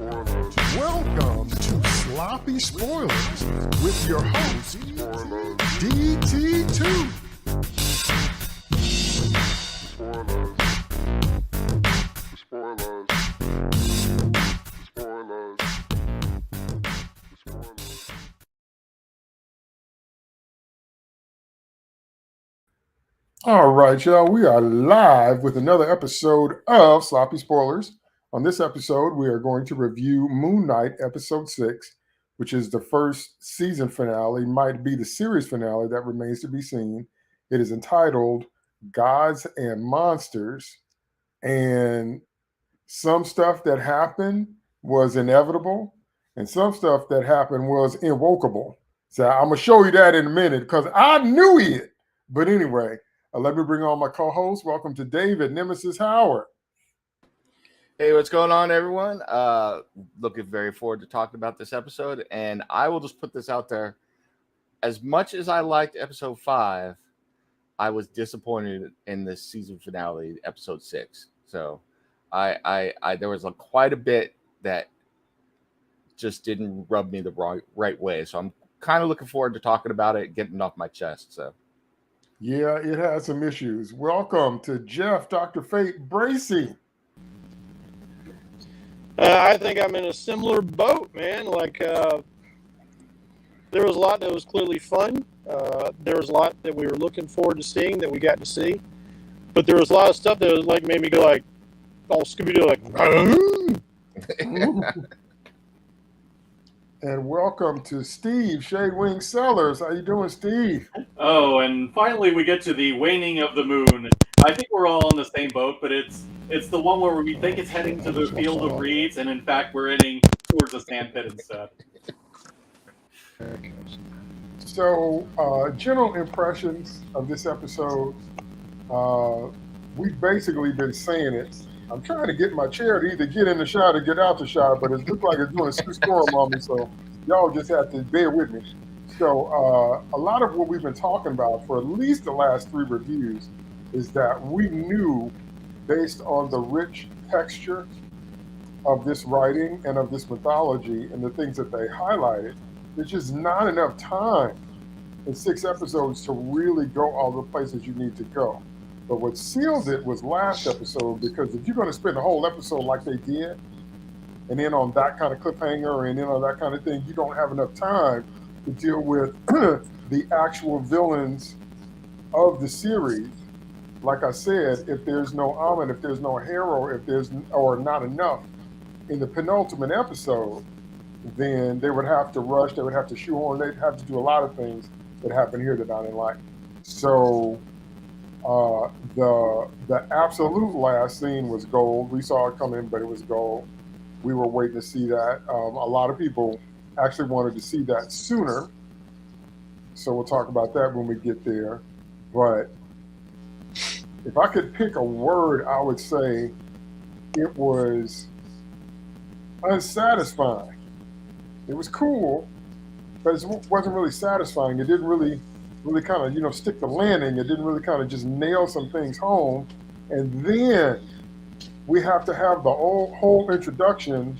Welcome to Sloppy Spoilers with your host, DT2. All right, y'all, we are live with another episode of Sloppy Spoilers. On this episode, we are going to review Moon Knight episode 6, which is the first season finale, might be the series finale that remains to be seen. It is entitled Gods and Monsters, and some stuff that happened was inevitable, and some stuff that happened was invocable. So I'm going to show you that in a minute because I knew it. But anyway, let me bring on my co-host. Welcome to David Nemesis Howard. Hey, what's going on, everyone? Looking very forward to talking about this episode, and I will just put this out there. As much as I liked episode 5, I was disappointed in this season finale, episode 6. So, I there was quite a bit that just didn't rub me the right way. So I'm kind of looking forward to talking about it, getting it off my chest. So, yeah, it has some issues. Welcome to Jeff, Dr. Fate Bracey. I think I'm in a similar boat, man. There was a lot that was clearly fun. There was a lot that we were looking forward to seeing that we got to see. But there was a lot of stuff that was made me go all Scooby-Doo, And welcome to Steve, Shade Wing Sellers. How you doing, Steve? Oh, and finally we get to the waning of the moon. I think we're all on the same boat, but it's the one where we think it's heading to the field of reeds, and in fact we're heading towards the sandpit instead. So, general impressions of this episode. We've basically been saying it. I'm trying to get my chair to either get in the shot or get out the shot, but it looks like it's doing a storm on me, so y'all just have to bear with me. So, a lot of what we've been talking about for at least the last 3 reviews is that we knew, based on the rich texture of this writing and of this mythology and the things that they highlighted, there's just not enough time in 6 episodes to really go all the places you need to go. But what sealed it was last episode, because if you're going to spend a whole episode like they did, and then on that kind of cliffhanger and then on that kind of thing, you don't have enough time to deal with the actual villains of the series. Like I said, if there's no Amen, if there's no hero, or not enough in the penultimate episode, then they would have to rush, they would have to shoehorn, they'd have to do a lot of things that happen here that I didn't like. So the absolute last scene was gold. We saw it coming, but it was gold. We were waiting to see that. A lot of people actually wanted to see that sooner. So we'll talk about that when we get there. But if I could pick a word, I would say it was unsatisfying. It was cool, but it wasn't really satisfying. It didn't really kind of, stick the landing. It didn't really kind of just nail some things home. And then we have to have the whole introduction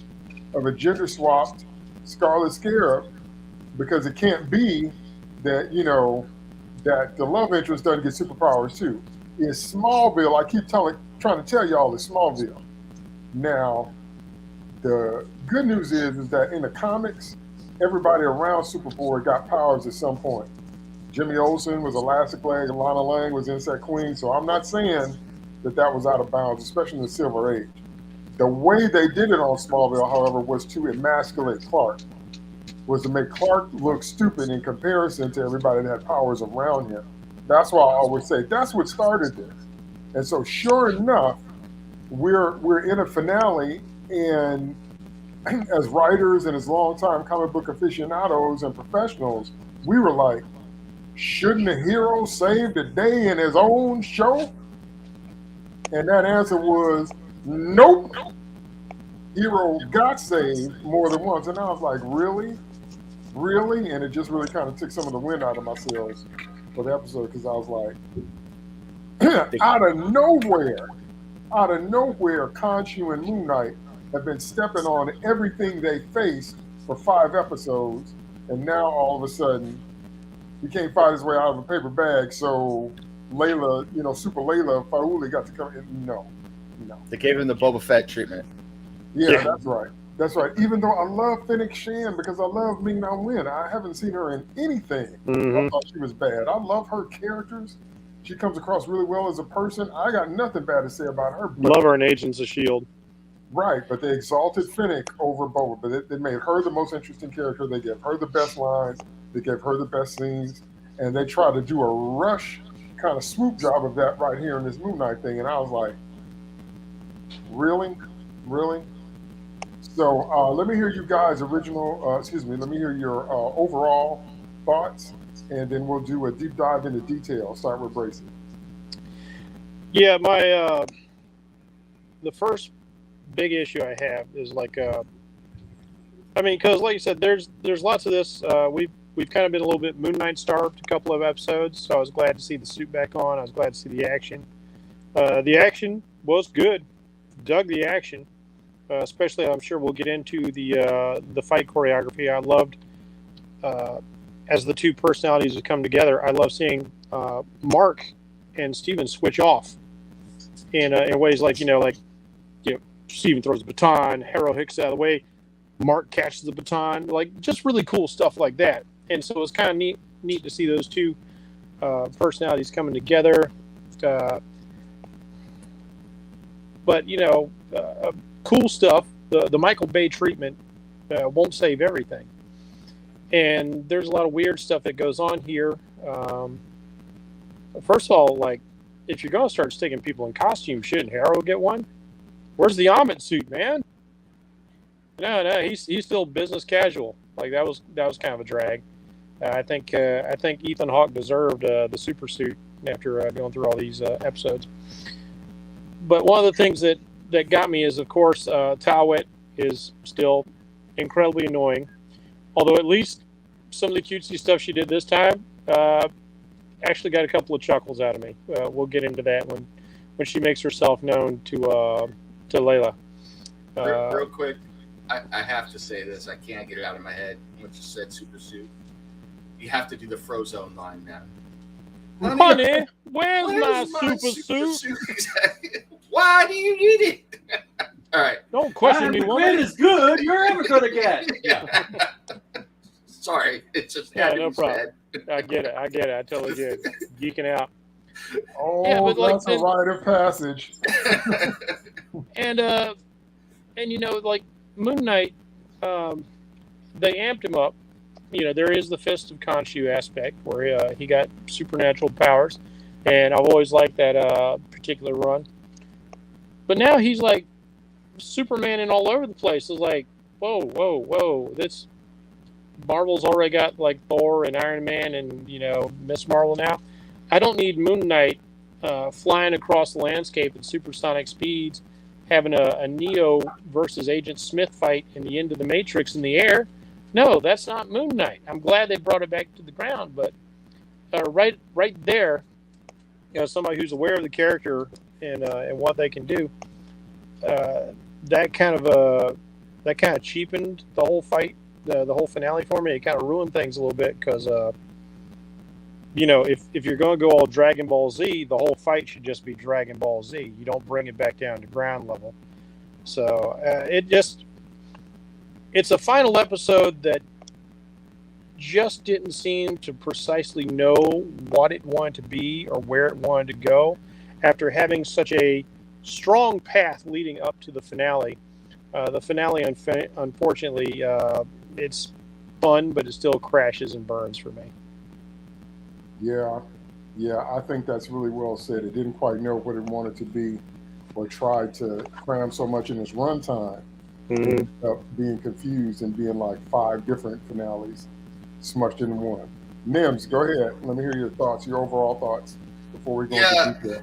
of a gender-swapped Scarlet Scarab, because it can't be that, that the love interest doesn't get superpowers too. It's Smallville. I keep trying to tell y'all it's Smallville. Now, the good news is that in the comics, everybody around Superboy got powers at some point. Jimmy Olsen was Elastic Leg, and Lana Lang was Insect Queen, so I'm not saying that was out of bounds, especially in the Silver Age. The way they did it on Smallville, however, was to emasculate Clark, was to make Clark look stupid in comparison to everybody that had powers around him. That's why I always say that's what started this. And so sure enough, we're in a finale, and as writers and as longtime comic book aficionados and professionals, we were like, shouldn't the hero save the day in his own show? And that answer was nope. Hero got saved more than once. And I was like, really? Really? And it just really kind of took some of the wind out of my sails for the episode, because I was like, out of nowhere, Khonshu and Moon Knight have been stepping on everything they faced for 5 episodes, and now all of a sudden he can't find his way out of a paper bag. So Layla, Super Layla Fauli got to come in. No. They gave him the Boba Fett treatment. Yeah, that's right. Even though I love Fennec Shan because I love Ming-Na Wen, I haven't seen her in anything. I thought she was bad. I love her characters. She comes across really well as a person. I got nothing bad to say about her. Love her in Agents of S.H.I.E.L.D. Right, but they exalted Fennec over Boba. But they made her the most interesting character. They gave her the best lines. They gave her the best scenes. And they tried to do a rush kind of swoop job of that right here in this Moon Knight thing. And I was like, really? So let me hear you guys' let me hear your overall thoughts, and then we'll do a deep dive into detail. Start with Bracy. Yeah, my the first big issue I have is because like you said, there's lots of this. We've kind of been a little bit Moon Knight starved a couple of episodes, so I was glad to see the suit back on. I was glad to see the action. The action was good. Dug the action. Especially, I'm sure we'll get into the fight choreography. I loved as the two personalities have come together. I love seeing Mark and Steven switch off in ways like Steven throws the baton, Harrow Hicks out of the way, Mark catches the baton, like just really cool stuff like that. And so it was kind of neat to see those two personalities coming together. But cool stuff. The Michael Bay treatment won't save everything, and there's a lot of weird stuff that goes on here. First of all, like if you're going to start sticking people in costumes, shouldn't Harrow get one? Where's the Amit suit, man? No, he's still business casual. Like that was kind of a drag. I think Ethan Hawke deserved the super suit after going through all these episodes. But one of the things that got me is, of course, Tawet is still incredibly annoying. Although at least some of the cutesy stuff she did this time actually got a couple of chuckles out of me. We'll get into that when she makes herself known to Layla. Real quick, I have to say this. I can't get it out of my head when you said super suit. You have to do the Frozone line now. Honey, where's my super suit? Why do you need it? All right. Don't question me, woman. As good you're ever going to get. Yeah. Sorry. It's just no problem. I get it. I totally get it. Geeking out. Oh, yeah, that's a rite of passage. And like Moon Knight, they amped him up. There is the Fist of Khonshu aspect where he got supernatural powers, and I've always liked that particular run. But now he's like Superman and all over the place. It's like, whoa! This Marvel's already got like Thor and Iron Man and Miss Marvel now. I don't need Moon Knight flying across the landscape at supersonic speeds, having a Neo versus Agent Smith fight in the end of the Matrix in the air. No, that's not Moon Knight. I'm glad they brought it back to the ground, but right there, somebody who's aware of the character and what they can do, that kind of cheapened the whole fight, the whole finale for me. It kind of ruined things a little bit because if you're going to go all Dragon Ball Z, the whole fight should just be Dragon Ball Z. You don't bring it back down to ground level. So it's a final episode that just didn't seem to precisely know what it wanted to be or where it wanted to go after having such a strong path leading up to the finale. The finale, unfortunately, it's fun, but it still crashes and burns for me. Yeah, I think that's really well said. It didn't quite know what it wanted to be or tried to cram so much in its runtime. Being confused and being like 5 different finales smushed into one. Nims, go ahead. Let me hear your thoughts, your overall thoughts before we go into detail.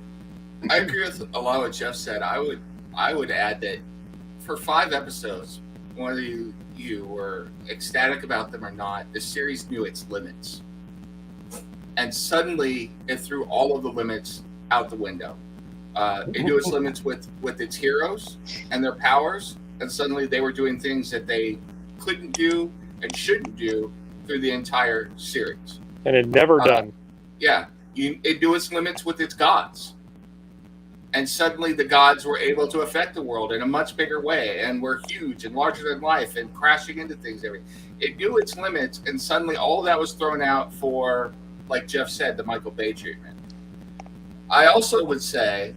I agree with a lot of what Jeff said. I would add that for 5 episodes, whether you were ecstatic about them or not, the series knew its limits. And suddenly it threw all of the limits out the window. It knew its limits with its heroes and their powers, and suddenly they were doing things that they couldn't do and shouldn't do through the entire series. And it never done. Yeah, it knew its limits with its gods. And suddenly the gods were able to affect the world in a much bigger way and were huge and larger than life and crashing into things. It knew its limits, and suddenly all of that was thrown out for, like Jeff said, the Michael Bay treatment. I also would say,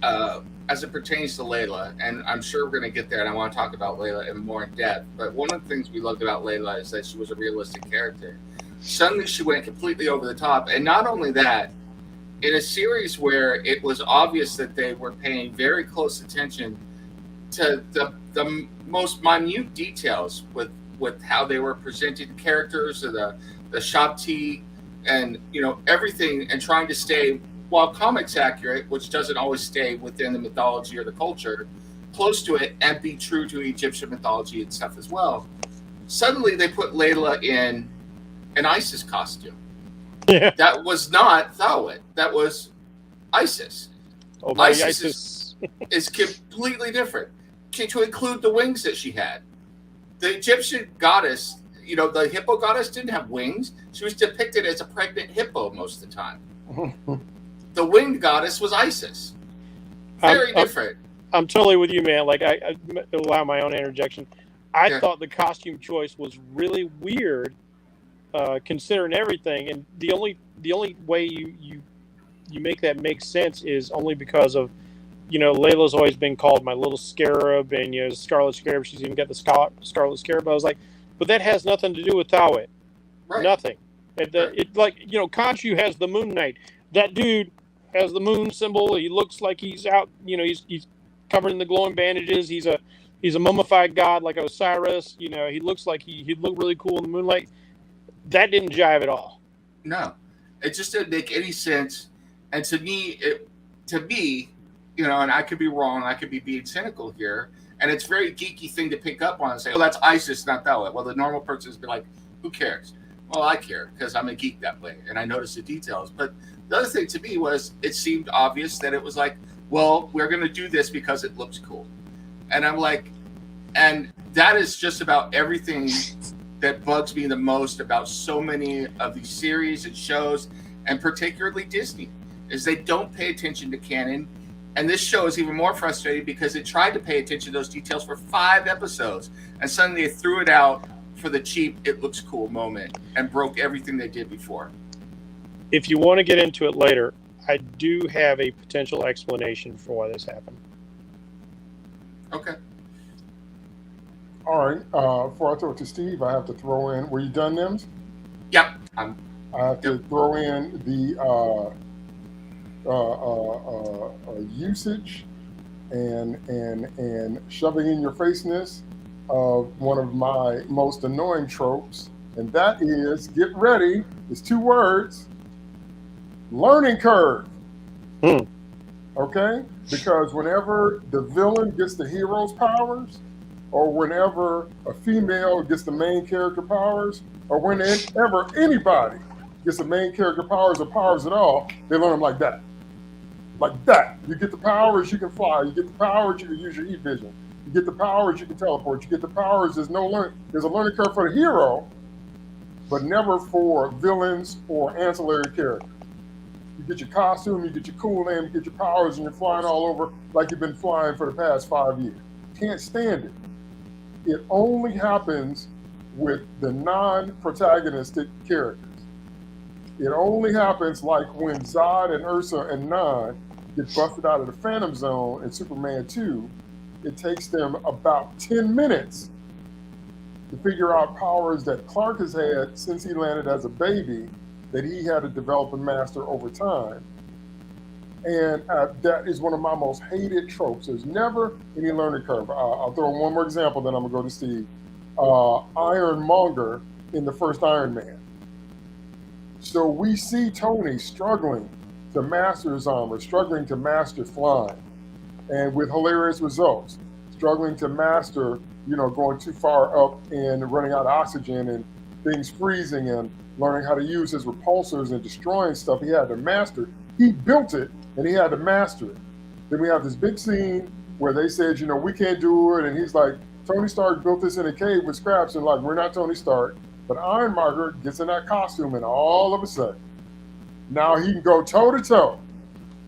as it pertains to Layla, and I'm sure we're going to get there, and I want to talk about Layla in more in depth, but one of the things we loved about Layla is that she was a realistic character. Suddenly she went completely over the top, and not only that, in a series where it was obvious that they were paying very close attention to the most minute details with how they were presenting the characters, or the shop tea, and everything, and trying to stay, while comics accurate, which doesn't always stay within the mythology or the culture, close to it and be true to Egyptian mythology and stuff as well. Suddenly they put Layla in an Isis costume. Yeah. That was not Thawet. That was Isis. Oh, my Isis is completely different. To include the wings that she had. The Egyptian goddess, the hippo goddess didn't have wings. She was depicted as a pregnant hippo most of the time. The winged goddess was Isis. Very different. I'm totally with you, man. Like, I allow my own interjection. I thought the costume choice was really weird, considering everything. And the only way you make that make sense is only because of, Layla's always been called my little scarab, and Scarlet Scarab. She's even got the Scarlet Scarab. I was like, but that has nothing to do with Thawet. Right. Nothing. Khonshu has the MoonKnight. That dude has the moon symbol. He looks like he's out. He's covered in the glowing bandages. He's a mummified god like Osiris. He looks like he'd look really cool in the moonlight. That didn't jive at all. No, it just didn't make any sense. And to me, and I could be wrong. I could be being cynical here. And it's a very geeky thing to pick up on and say, "Oh, that's Isis, not Thawet." Well, the normal person would be like, "Who cares?" Well, I care because I'm a geek that way, and I notice the details. But the other thing to me was, it seemed obvious that it was like, well, we're going to do this because it looks cool. And I'm like, and that is just about everything that bugs me the most about so many of these series and shows, and particularly Disney, is they don't pay attention to canon. And this show is even more frustrating because it tried to pay attention to those details for 5 episodes, and suddenly they threw it out for the cheap, it looks cool moment, and broke everything they did before. If you want to get into it later, I do have a potential explanation for why this happened. Okay. All right. Before I throw it to Steve, I have to throw in. Were you done, Nims? Yep. I have to throw in the usage and shoving in your faceness of one of my most annoying tropes, and that is, get ready. It's 2 words. Learning curve. Okay? Because whenever the villain gets the hero's powers, or whenever a female gets the main character powers, or whenever anybody gets the main character powers or powers at all, they learn them like that. Like that. You get the powers, you can fly. You get the powers, you can use your heat vision. You get the powers, you can teleport. You get the powers, there's a learning curve for the hero, but never for villains or ancillary characters. You get your costume, you get your cool name, you get your powers, and you're flying all over like you've been flying for the past 5 years. Can't stand it. It only happens with the non-protagonistic characters. It only happens like when Zod and Ursa and Nan get busted out of the Phantom Zone in Superman 2. It takes them about 10 minutes to figure out powers that Clark has had since he landed as a baby that he had to develop and master over time. And that is one of my most hated tropes. There's never any learning curve. I'll throw in one more example, then I'm going to go to Steve. Ironmonger in the first Iron Man. So we see Tony struggling to master his armor, struggling to master flying, and with hilarious results, struggling to master, going too far up and running out of oxygen and things freezing, and learning how to use his repulsors and destroying stuff he had to master. He built it and he had to master it. Then we have this big scene where they said, you know, we can't do it, and he's like, Tony Stark built this in a cave with scraps, and like, we're not Tony Stark, but Ironmonger gets in that costume, and all of a sudden, now he can go toe to toe.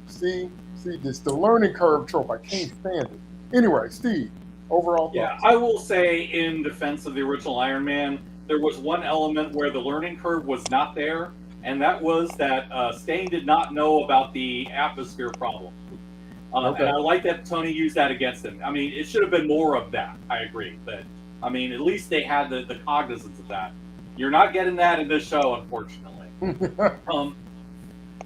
See, this the learning curve trope. I can't stand it. Anyway, Steve, overall Yeah, thoughts? I will say in defense of the original Iron Man, there was one element where the learning curve was not there, and that was that Stane did not know about the atmosphere problem. Okay. And I like that Tony used that against him. I mean, it should have been more of that. I agree. But, I mean, at least they had the cognizance of that. You're not getting that in this show, unfortunately.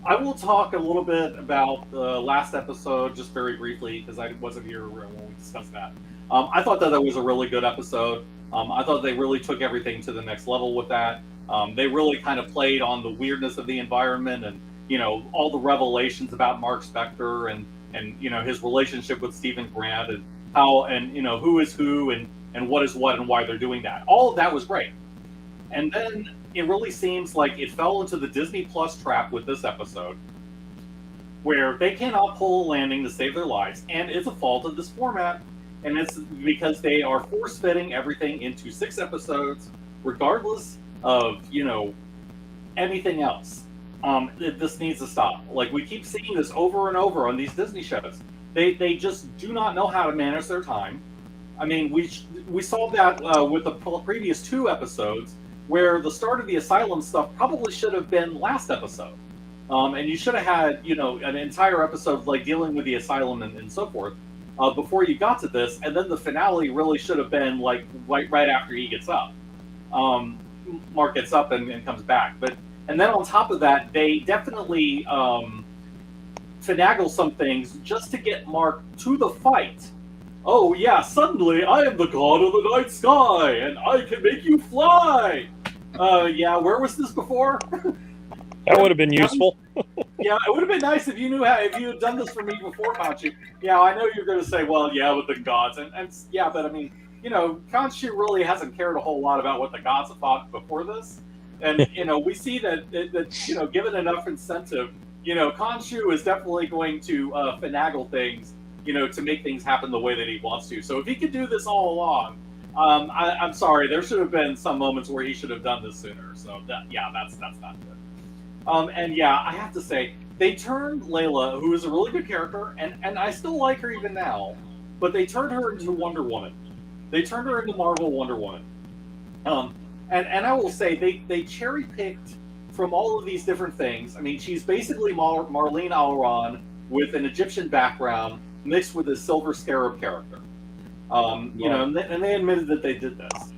I will talk a little bit about the last episode, just very briefly, because I wasn't here when we discussed that. I thought that was a really good episode. I thought they really took everything to the next level with that. They really kind of played on the weirdness of the environment and, you know, all the revelations about Mark Spector and you know, his relationship with Stephen Grant and how, and, you know, who is who and what is what and why they're doing that. All of that was great. And then it really seems like it fell into the Disney Plus trap with this episode, where they cannot pull a landing to save their lives, and it's a fault of this format, and it's because they are force-fitting everything into 6 episodes, regardless of, you know, anything else. This needs to stop. Like, we keep seeing this over and over on these Disney shows. They just do not know how to manage their time. I mean, we saw that with the previous 2 episodes, where the start of the asylum stuff probably should have been last episode. And you should have had, you know, an entire episode like dealing with the asylum and so forth before you got to this. And then the finale really should have been like right after he gets up. Mark gets up and comes back. And then on top of that, they definitely finagle some things just to get Mark to the fight. Oh yeah, suddenly I am the god of the night sky, and I can make you fly. Yeah, where was this before? That would have been useful. Yeah, it would have been nice if you knew how, if you had done this for me before, Khonshu. Yeah, I know you're going to say, well, yeah, with the gods, and yeah, but I mean, you know, Khonshu really hasn't cared a whole lot about what the gods have thought before this, and you know, we see that you know, given enough incentive, you know, Khonshu is definitely going to finagle things, you know, to make things happen the way that he wants to. So if he could do this all along, I'm sorry, there should have been some moments where he should have done this sooner. So yeah, that's not good. And yeah, I have to say, they turned Layla, who is a really good character, and I still like her even now, but they turned her into Wonder Woman. They turned her into Marvel Wonder Woman. And I will say, they cherry picked from all of these different things. I mean, she's basically Marlene Alron with an Egyptian background mixed with a Silver Scarab character. You know, and they admitted that they did this.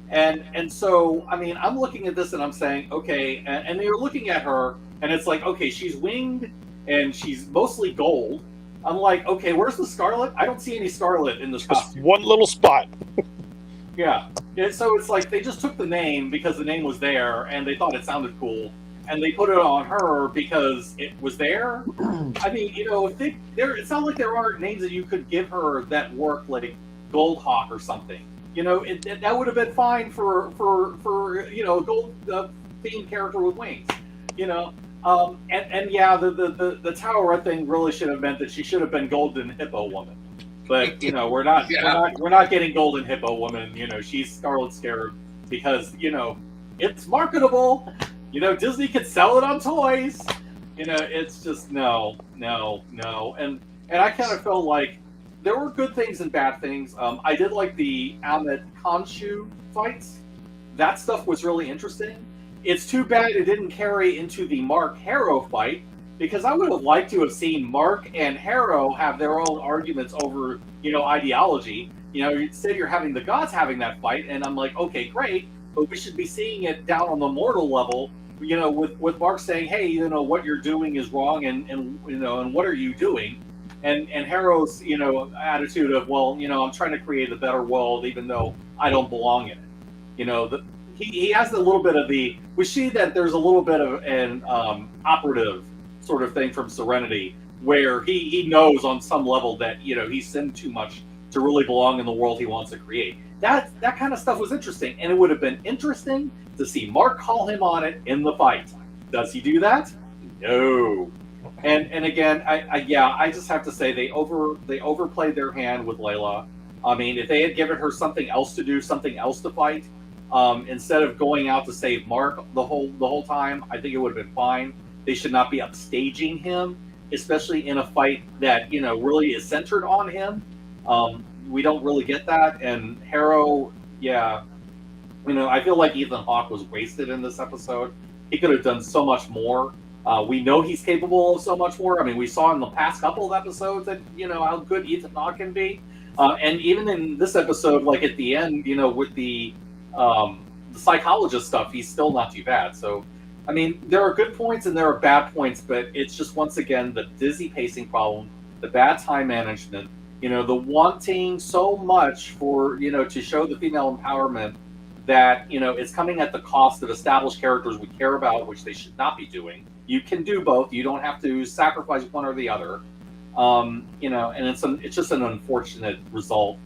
And so, I mean, I'm looking at this and I'm saying, okay, and you're looking at her, and it's like, okay, she's winged, and she's mostly gold. I'm like, okay, where's the scarlet? I don't see any scarlet in this Just costume. one little spot. Yeah. So it's like they just took the name because the name was there, and they thought it sounded cool, and they put it on her because it was there. I mean, you know, it's not like there aren't names that you could give her that work, like Goldhawk or something. You know, that would have been fine for you know, a gold themed character with wings. You know, and yeah, the Towerette thing really should have meant that she should have been Golden Hippo Woman. But you know, we're not getting Golden Hippo Woman. You know, she's Scarlet Scarab because, you know, it's marketable. You know, Disney could sell it on toys. You know, it's just no. And I kind of felt like there were good things and bad things. I did like the Ahmed Khonshu fights. That stuff was really interesting. It's too bad it didn't carry into the Mark Harrow fight, because I would have liked to have seen Mark and Harrow have their own arguments over, you know, ideology. You know, instead you're having the gods having that fight, and I'm like, okay, great, but we should be seeing it down on the mortal level, you know, with Mark saying, hey, you know, what you're doing is wrong, and you know, and what are you doing? And Harrow's, you know, attitude of, well, you know, I'm trying to create a better world even though I don't belong in it. You know, he has a little bit of we see that there's a little bit of an operative sort of thing from Serenity, where he knows on some level that, you know, he's sinned too much to really belong in the world he wants to create. That kind of stuff was interesting, and it would have been interesting to see Mark call him on it in the fight. Does he do that? No. And again, I just have to say they overplayed their hand with Layla. I mean, if they had given her something else to do, something else to fight, instead of going out to save Mark the whole time, I think it would have been fine. They should not be upstaging him, especially in a fight that really is centered on him. We don't really get that, and Harrow, yeah, I feel like Ethan Hawke was wasted in this episode. He could have done so much more. We know he's capable of so much more. I mean, we saw in the past couple of episodes that how good Ethan Hawke can be, and even in this episode, like at the end, with the psychologist stuff, he's still not too bad. So, I mean, there are good points and there are bad points, but it's just once again the dizzy pacing problem, the bad time management, the wanting so much for to show the female empowerment that it's coming at the cost of established characters we care about, which they should not be doing. You can do both. You don't have to sacrifice one or the other. And it's just an unfortunate result.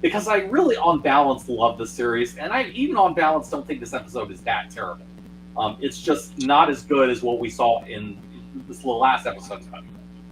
Because I really, on balance, love the series, and I even on balance don't think this episode is that terrible. It's just not as good as what we saw in the last episode.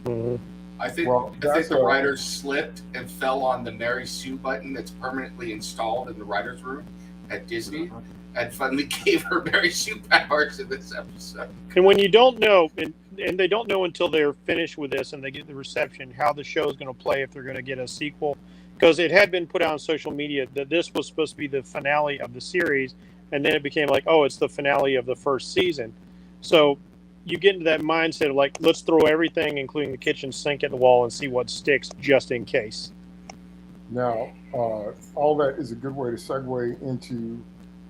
Mm-hmm. I think the writers slipped and fell on the Mary Sue button that's permanently installed in the writers' room at Disney, and finally gave her Mary Sue powers in this episode. And when you don't know, and they don't know until they're finished with this and they get the reception, how the show is going to play, if they're going to get a sequel, because it had been put out on social media that this was supposed to be the finale of the series, and then it became like, oh, it's the finale of the first season. So you get into that mindset of like, let's throw everything, including the kitchen sink, at the wall and see what sticks, just in case. Now, all that is a good way to segue into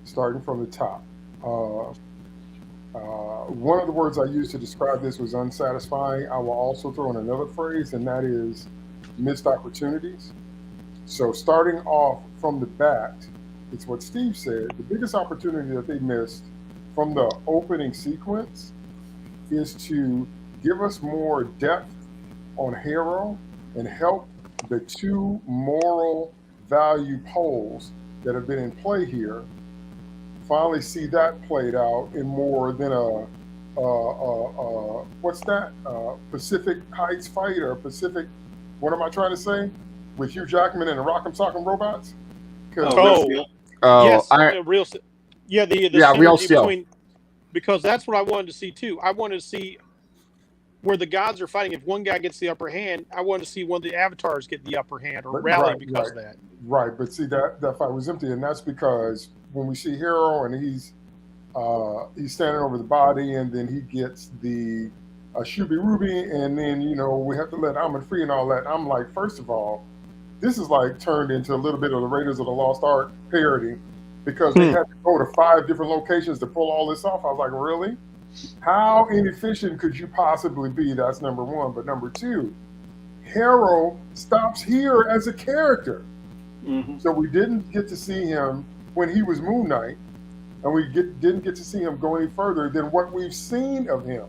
starting from the top. One of the words I used to describe this was unsatisfying. I will also throw in another phrase, and that is missed opportunities. So starting off from the bat, it's what Steve said. The biggest opportunity that they missed from the opening sequence is to give us more depth on Harrow and help the two moral value poles that have been in play here finally see that played out in more than what's that? Pacific Heights fight or Pacific, what am I trying to say? With Hugh Jackman and the Rock'em Sock'em Robots? Yes, the Real synergy Steel. between, because that's what I wanted to see too. I wanted to see where the gods are fighting. If one guy gets the upper hand, I wanted to see one of the avatars get the upper hand or rally because of that. Right, but see that fight was empty, and that's because when we see Harrow and he's standing over the body, and then he gets the Shuby Ruby, and then we have to let Ahmed free and all that. I'm like, first of all, this is like turned into a little bit of the Raiders of the Lost Ark parody, because they had to go to 5 different locations to pull all this off. I was like, really? How inefficient could you possibly be? That's number one. But number two, Harrow stops here as a character. Mm-hmm. So we didn't get to see him when he was Moon Knight, and we didn't get to see him go any further than what we've seen of him.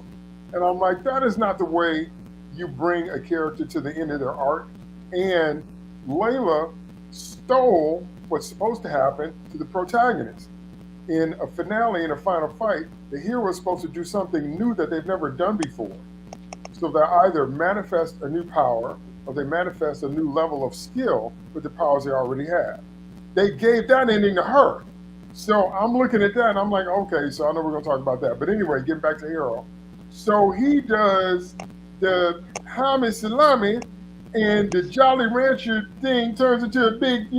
And I'm like, that is not the way you bring a character to the end of their arc. And Layla stole what's supposed to happen to the protagonist. In a finale, in a final fight, the hero is supposed to do something new that they've never done before. So they either manifest a new power or they manifest a new level of skill with the powers they already have. They gave that ending to her. So I'm looking at that and I'm like, okay, so I know we're going to talk about that. But anyway, getting back to Hero. So he does the Hami Salami, and the Jolly Rancher thing turns into a big,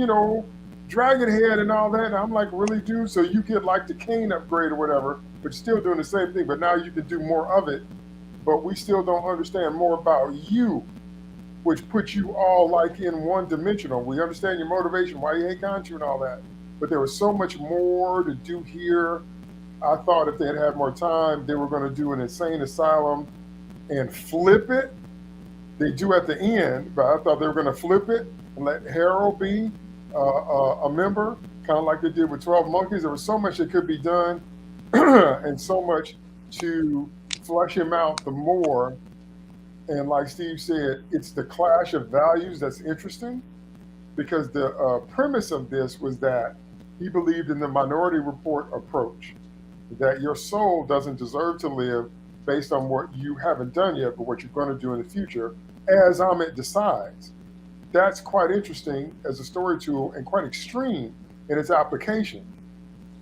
dragon head and all that. And I'm like, really, dude? So you get like the cane upgrade or whatever, but you're still doing the same thing. But now you can do more of it. But we still don't understand more about you, which puts you all like in one dimensional. We understand your motivation, why you hate Khonshu and all that. But there was so much more to do here. I thought if they had had more time, they were going to do an insane asylum and flip it. They do at the end, but I thought they were going to flip it and let Harrow be a member, kind of like they did with 12 Monkeys. There was so much that could be done and so much to flesh him out the more. And like Steve said, it's the clash of values that's interesting, because the premise of this was that he believed in the Minority Report approach, that your soul doesn't deserve to live based on what you haven't done yet, but what you're going to do in the future as Amit decides. That's quite interesting as a story tool and quite extreme in its application.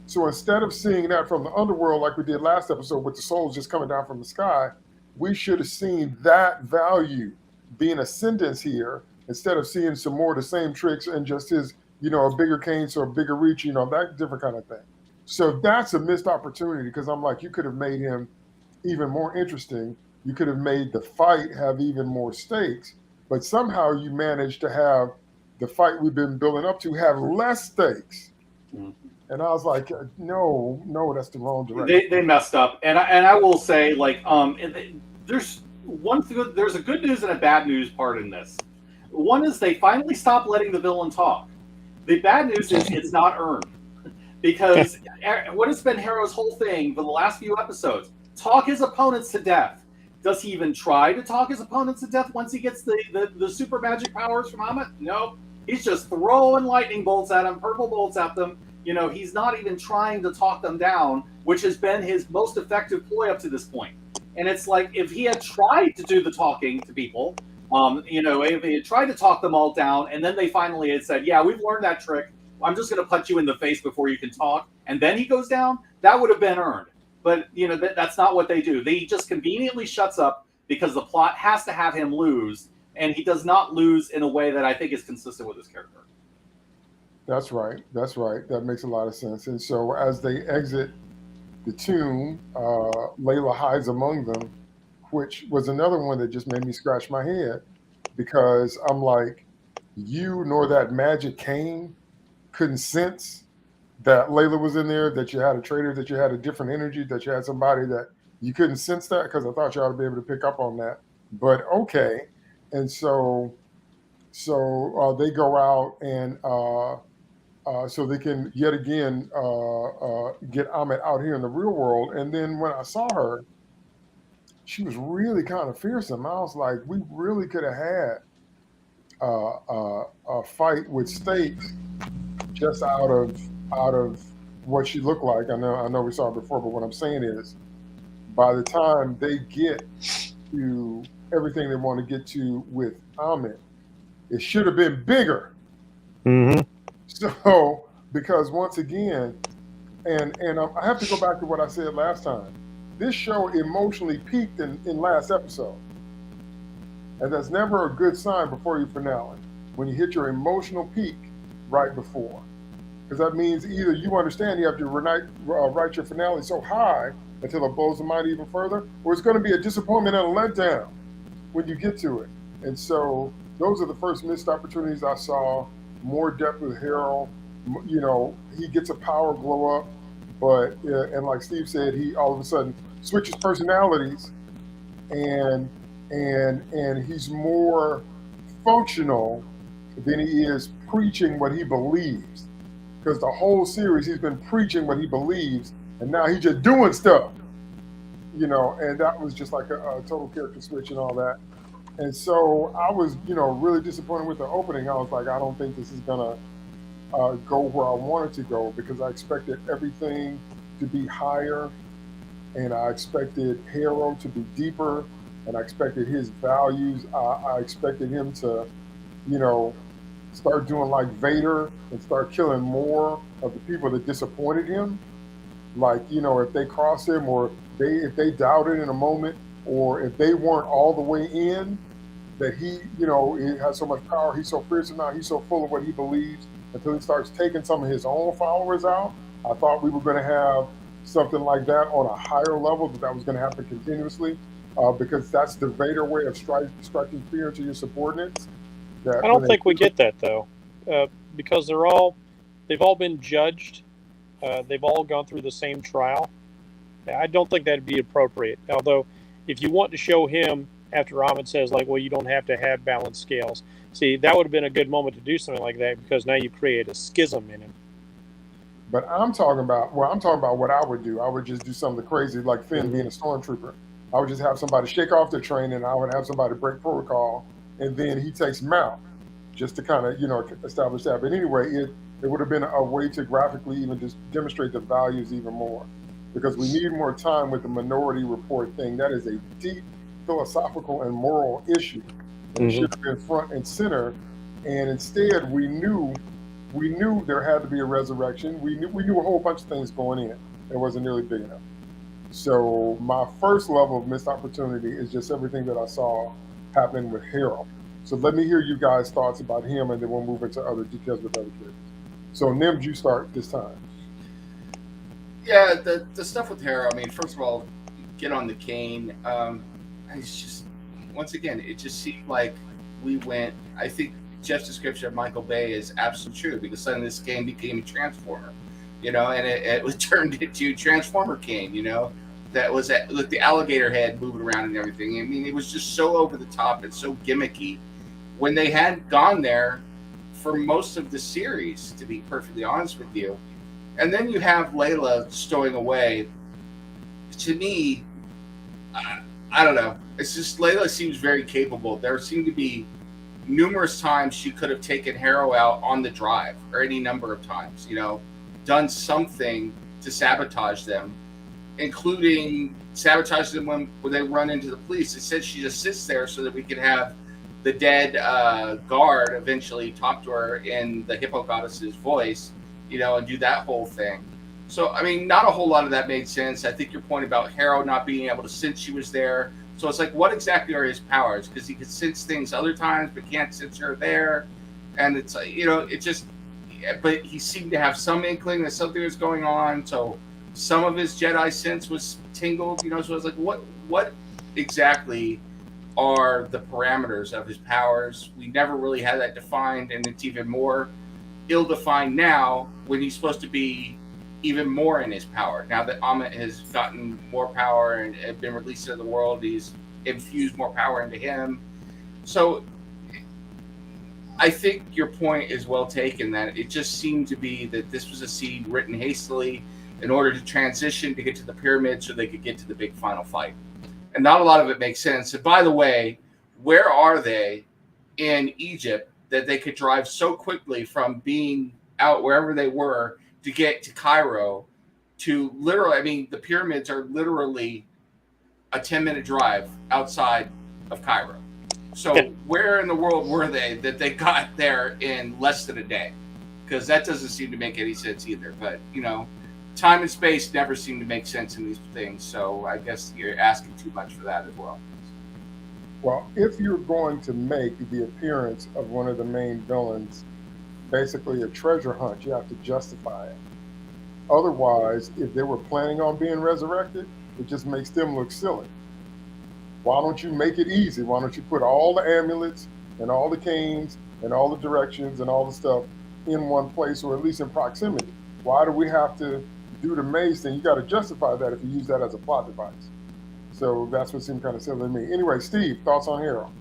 So instead of seeing that from the underworld like we did last episode with the souls just coming down from the sky, we should have seen that value being ascendance here instead of seeing some more of the same tricks and just his, a bigger cane, so a bigger reach, that different kind of thing. So that's a missed opportunity because I'm like, you could have made him even more interesting. You could have made the fight have even more stakes, but somehow you managed to have the fight we've been building up to have less stakes. Mm-hmm. And I was like, no, that's the wrong direction. They messed up, and I will say, there's there's a good news and a bad news part in this. One is they finally stopped letting the villain talk. The bad news is it's not earned, because what has been Harrow's whole thing for the last few episodes: talk his opponents to death. Does he even try to talk his opponents to death once he gets the super magic powers from Amit? No, he's just throwing lightning bolts at them, purple bolts at them. He's not even trying to talk them down, which has been his most effective ploy up to this point. And it's like, if he had tried to do the talking to people, if he had tried to talk them all down, and then they finally had said, yeah, we've learned that trick. I'm just going to punch you in the face before you can talk. And then he goes down, that would have been earned. But, that's not what they do. They just conveniently shuts up because the plot has to have him lose. And he does not lose in a way that I think is consistent with his character. That's right. That makes a lot of sense. And so as they exit the tomb, Layla hides among them, which was another one that just made me scratch my head, because I'm like, you nor that magic cane couldn't sense that Layla was in there, that you had a traitor, that you had a different energy, that you had somebody that you couldn't sense that, because I thought you ought to be able to pick up on that. But okay. And so they go out and so they can yet again get Amit out here in the real world. And then when I saw her, she was really kind of fearsome. I was like, we really could have had a fight with stakes just out of what she looked like. I know we saw it before, but what I'm saying is, by the time they get to everything they want to get to with Amit, it should have been bigger. Mm-hmm. So, because once again, and I have to go back to what I said last time, this show emotionally peaked in last episode. And that's never a good sign before your finale, when you hit your emotional peak right before. Because that means either you understand you have to write your finale so high until it blows the mind even further, or it's going to be a disappointment and a letdown when you get to it. And so those are the first missed opportunities I saw. More depth with Harold. He gets a power glow up, but and like Steve said, he all of a sudden switches personalities, and he's more functional than he is preaching what he believes. Because the whole series he's been preaching what he believes, and now he's just doing stuff. And that was just like a total character switch and all that. And so I was, really disappointed with the opening. I was like, I don't think this is gonna go where I wanted to go, because I expected everything to be higher, and I expected Harrow to be deeper, and I expected his values. I expected him to, start doing like Vader and start killing more of the people that disappointed him. Like, if they crossed him, or if they doubted in a moment, or if they weren't all the way in, that he has so much power, he's so fearsome now, he's so full of what he believes, until he starts taking some of his own followers out. I thought we were going to have something like that on a higher level, that was going to happen continuously, because that's the Vader way of striking fear into your subordinates. I don't think we get that, though, because they've all been judged. They've all gone through the same trial. I don't think that'd be appropriate. Although, if you want to show him after Amit says, like, well, you don't have to have balanced scales. See, that would have been a good moment to do something like that, because now you create a schism in him. But I'm talking about what I would do. I would just do something crazy, like Finn being a stormtrooper. I would just have somebody shake off their training, and I would have somebody break protocol, and then he takes him out, just to kind of, establish that. But anyway, it would have been a way to graphically even just demonstrate the values even more. because we need more time with the Minority Report thing. That is a deep philosophical and moral issue, and it should have been front and center. And instead, we knew there had to be a resurrection. We knew a whole bunch of things going in. It wasn't nearly big enough. So my first level of missed opportunity is just everything that I saw happening with Harold. So let me hear you guys' thoughts about him, and then we'll move into other details with other characters. So Nims, you start this time. Yeah, the stuff with Harold. I mean, first of all, get on the cane. It's just, once again, it just seemed like we went. I think Jeff's description of Michael Bay is absolutely true, because suddenly this game became a Transformer, and it was turned into Transformer Kane, that was with the alligator head moving around and everything. I mean, it was just so over the top and so gimmicky when they had gone there for most of the series, to be perfectly honest with you. And then you have Layla stowing away. To me, I don't know. It's just Layla seems very capable. There seem to be numerous times she could have taken Harrow out on the drive, or any number of times, done something to sabotage them, including sabotage them when they run into the police. It said she just sits there so that we could have the dead guard eventually talk to her in the Hippo Goddess's voice, and do that whole thing. So, I mean, not a whole lot of that made sense. I think your point about Harrow not being able to sense she was there. So it's like, what exactly are his powers? Because he could sense things other times, but can't sense her there. And it's like, it just, but he seemed to have some inkling that something was going on. So some of his Jedi sense was tingled, so it's like, what exactly are the parameters of his powers? We never really had that defined, and it's even more ill-defined now when he's supposed to be even more in his power. Now that Amit has gotten more power and been released into the world, he's infused more power into him. So I think your point is well taken, that it just seemed to be that this was a seed written hastily in order to transition to get to the pyramid so they could get to the big final fight. And not a lot of it makes sense. And by the way, where are they in Egypt that they could drive so quickly from being out wherever they were to get to Cairo to literally, I mean, the pyramids are literally a 10-minute drive outside of Cairo. So where in the world were they that they got there in less than a day? Because that doesn't seem to make any sense either. But, time and space never seem to make sense in these things. So I guess you're asking too much for that as well. Well, if you're going to make the appearance of one of the main villains basically a treasure hunt, you have to justify it. Otherwise, if they were planning on being resurrected, it just makes them look silly. Why don't you make it easy? Why don't you put all the amulets and all the canes and all the directions and all the stuff in one place, or at least in proximity? Why do we have to do the maze thing? You got to justify that if you use that as a plot device. So that's what seemed kind of silly to me. Anyway, Steve, thoughts on Harold?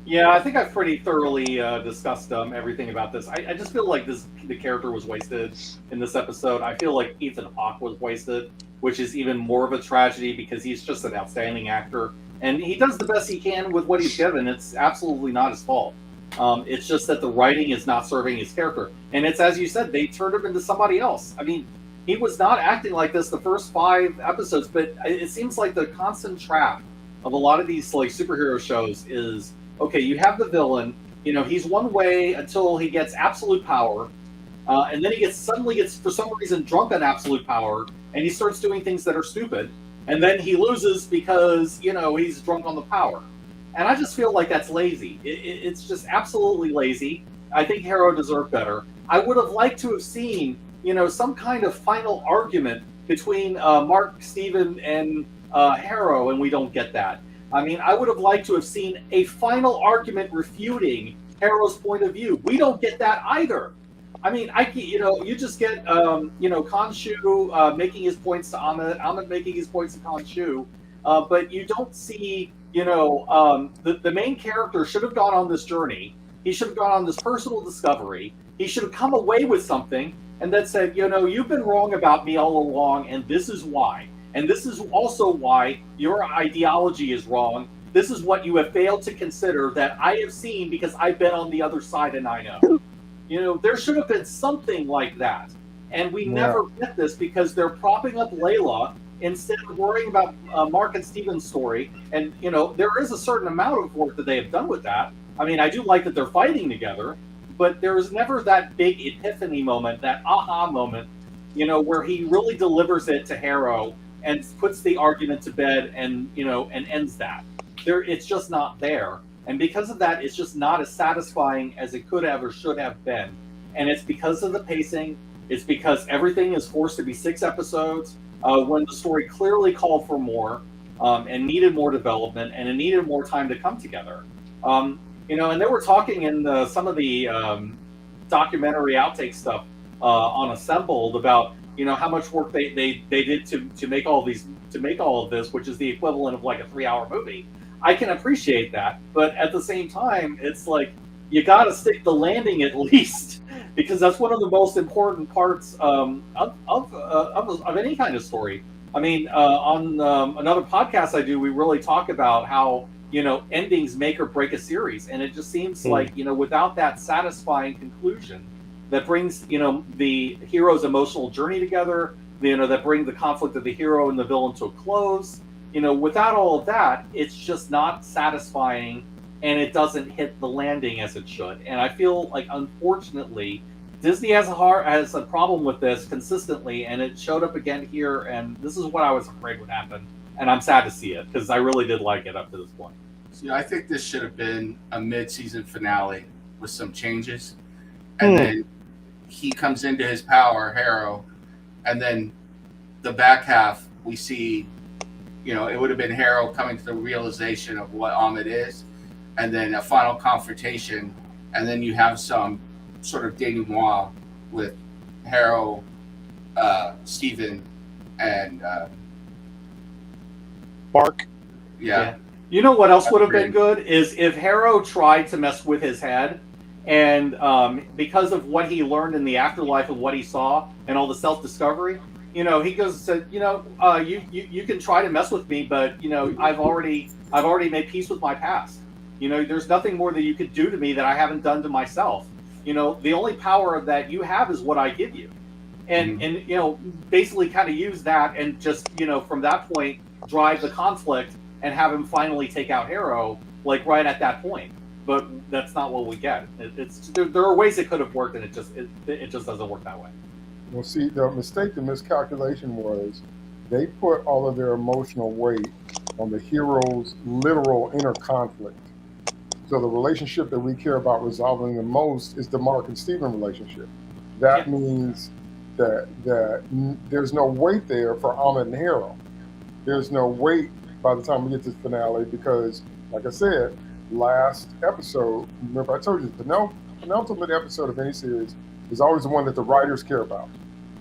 Yeah, I think I've pretty thoroughly discussed everything about this. I just feel like the character was wasted in this episode. I feel like Ethan Hawke was wasted, which is even more of a tragedy because he's just an outstanding actor. And he does the best he can with what he's given. It's absolutely not his fault. It's just that the writing is not serving his character. And it's, as you said, they turned him into somebody else. I mean, he was not acting like this the first 5 episodes, but it seems like the constant trap of a lot of these like superhero shows is, okay, you have the villain, he's one way until he gets absolute power, and then he suddenly gets, for some reason, drunk on absolute power, and he starts doing things that are stupid, and then he loses because, he's drunk on the power. And I just feel like that's lazy. It's just absolutely lazy. I think Harrow deserved better. I would have liked to have seen, some kind of final argument between Mark, Steven, and Harrow, and we don't get that. I mean, I would have liked to have seen a final argument refuting Harrow's point of view. We don't get that either. I mean, you just get, Khonshu making his points to Amit making his points to Khonshu, but you don't see, the main character should have gone on this journey. He should have gone on this personal discovery. He should have come away with something and then said, you've been wrong about me all along, and this is why. And this is also why your ideology is wrong. This is what you have failed to consider that I have seen because I've been on the other side and I know. There should have been something like that. And we Yeah. never get this because they're propping up Layla instead of worrying about Mark and Steven's story. And, you know, there is a certain amount of work that they have done with that. I mean, I do like that they're fighting together, but there is never that big epiphany moment, that aha moment, you know, where he really delivers it to Harrow and puts the argument to bed and, you know, and ends that. It's just not there. And because of that, it's just not as satisfying as it could have or should have been. And it's because of the pacing. It's because everything is forced to be 6 episodes when the story clearly called for more and needed more development and it needed more time to come together. You know, and they were talking in some of the documentary outtake stuff on Assembled about, you know, how much work they did to make all of this, which is the equivalent of like a 3-hour movie. I can appreciate that, but at the same time, it's like you got to stick the landing at least, because that's one of the most important parts of any kind of story. I mean, on another podcast I do, we really talk about how, you know, endings make or break a series, and it just seems like, you know, without that satisfying conclusion that brings, you know, the hero's emotional journey together, you know, that bring the conflict of the hero and the villain to a close. You know, without all of that, it's just not satisfying, and it doesn't hit the landing as it should. And I feel like, unfortunately, Disney has a problem with this consistently, and it showed up again here. And this is what I was afraid would happen, and I'm sad to see it because I really did like it up to this point. So I think this should have been a mid-season finale with some changes, and then he comes into his power, Harrow, and then the back half we see. You know, it would have been Harrow coming to the realization of what Ahmed is, and then a final confrontation, and then you have some sort of denouement with Harrow, Steven, and Mark. Yeah. You know what else would have been good is if Harrow tried to mess with his head, and because of what he learned in the afterlife of what he saw and all the self-discovery, you know, he goes and said, you know, you can try to mess with me, but, you know, I've already made peace with my past. You know, there's nothing more that you could do to me that I haven't done to myself. You know, the only power that you have is what I give you. And, and you know, basically kind of use that and just, you know, from that point, drive the conflict and have him finally take out Harrow, like right at that point. But that's not what we get. There are ways it could have worked, and it just doesn't work that way. Well, see, the mistake, the miscalculation was they put all of their emotional weight on the hero's literal inner conflict. So the relationship that we care about resolving the most is the Mark and Steven relationship. That means that there's no weight there for Ahmed and Harrow. There's no weight by the time we get to the finale because, like I said, last episode, remember I told you, the penultimate episode of any series is always the one that the writers care about.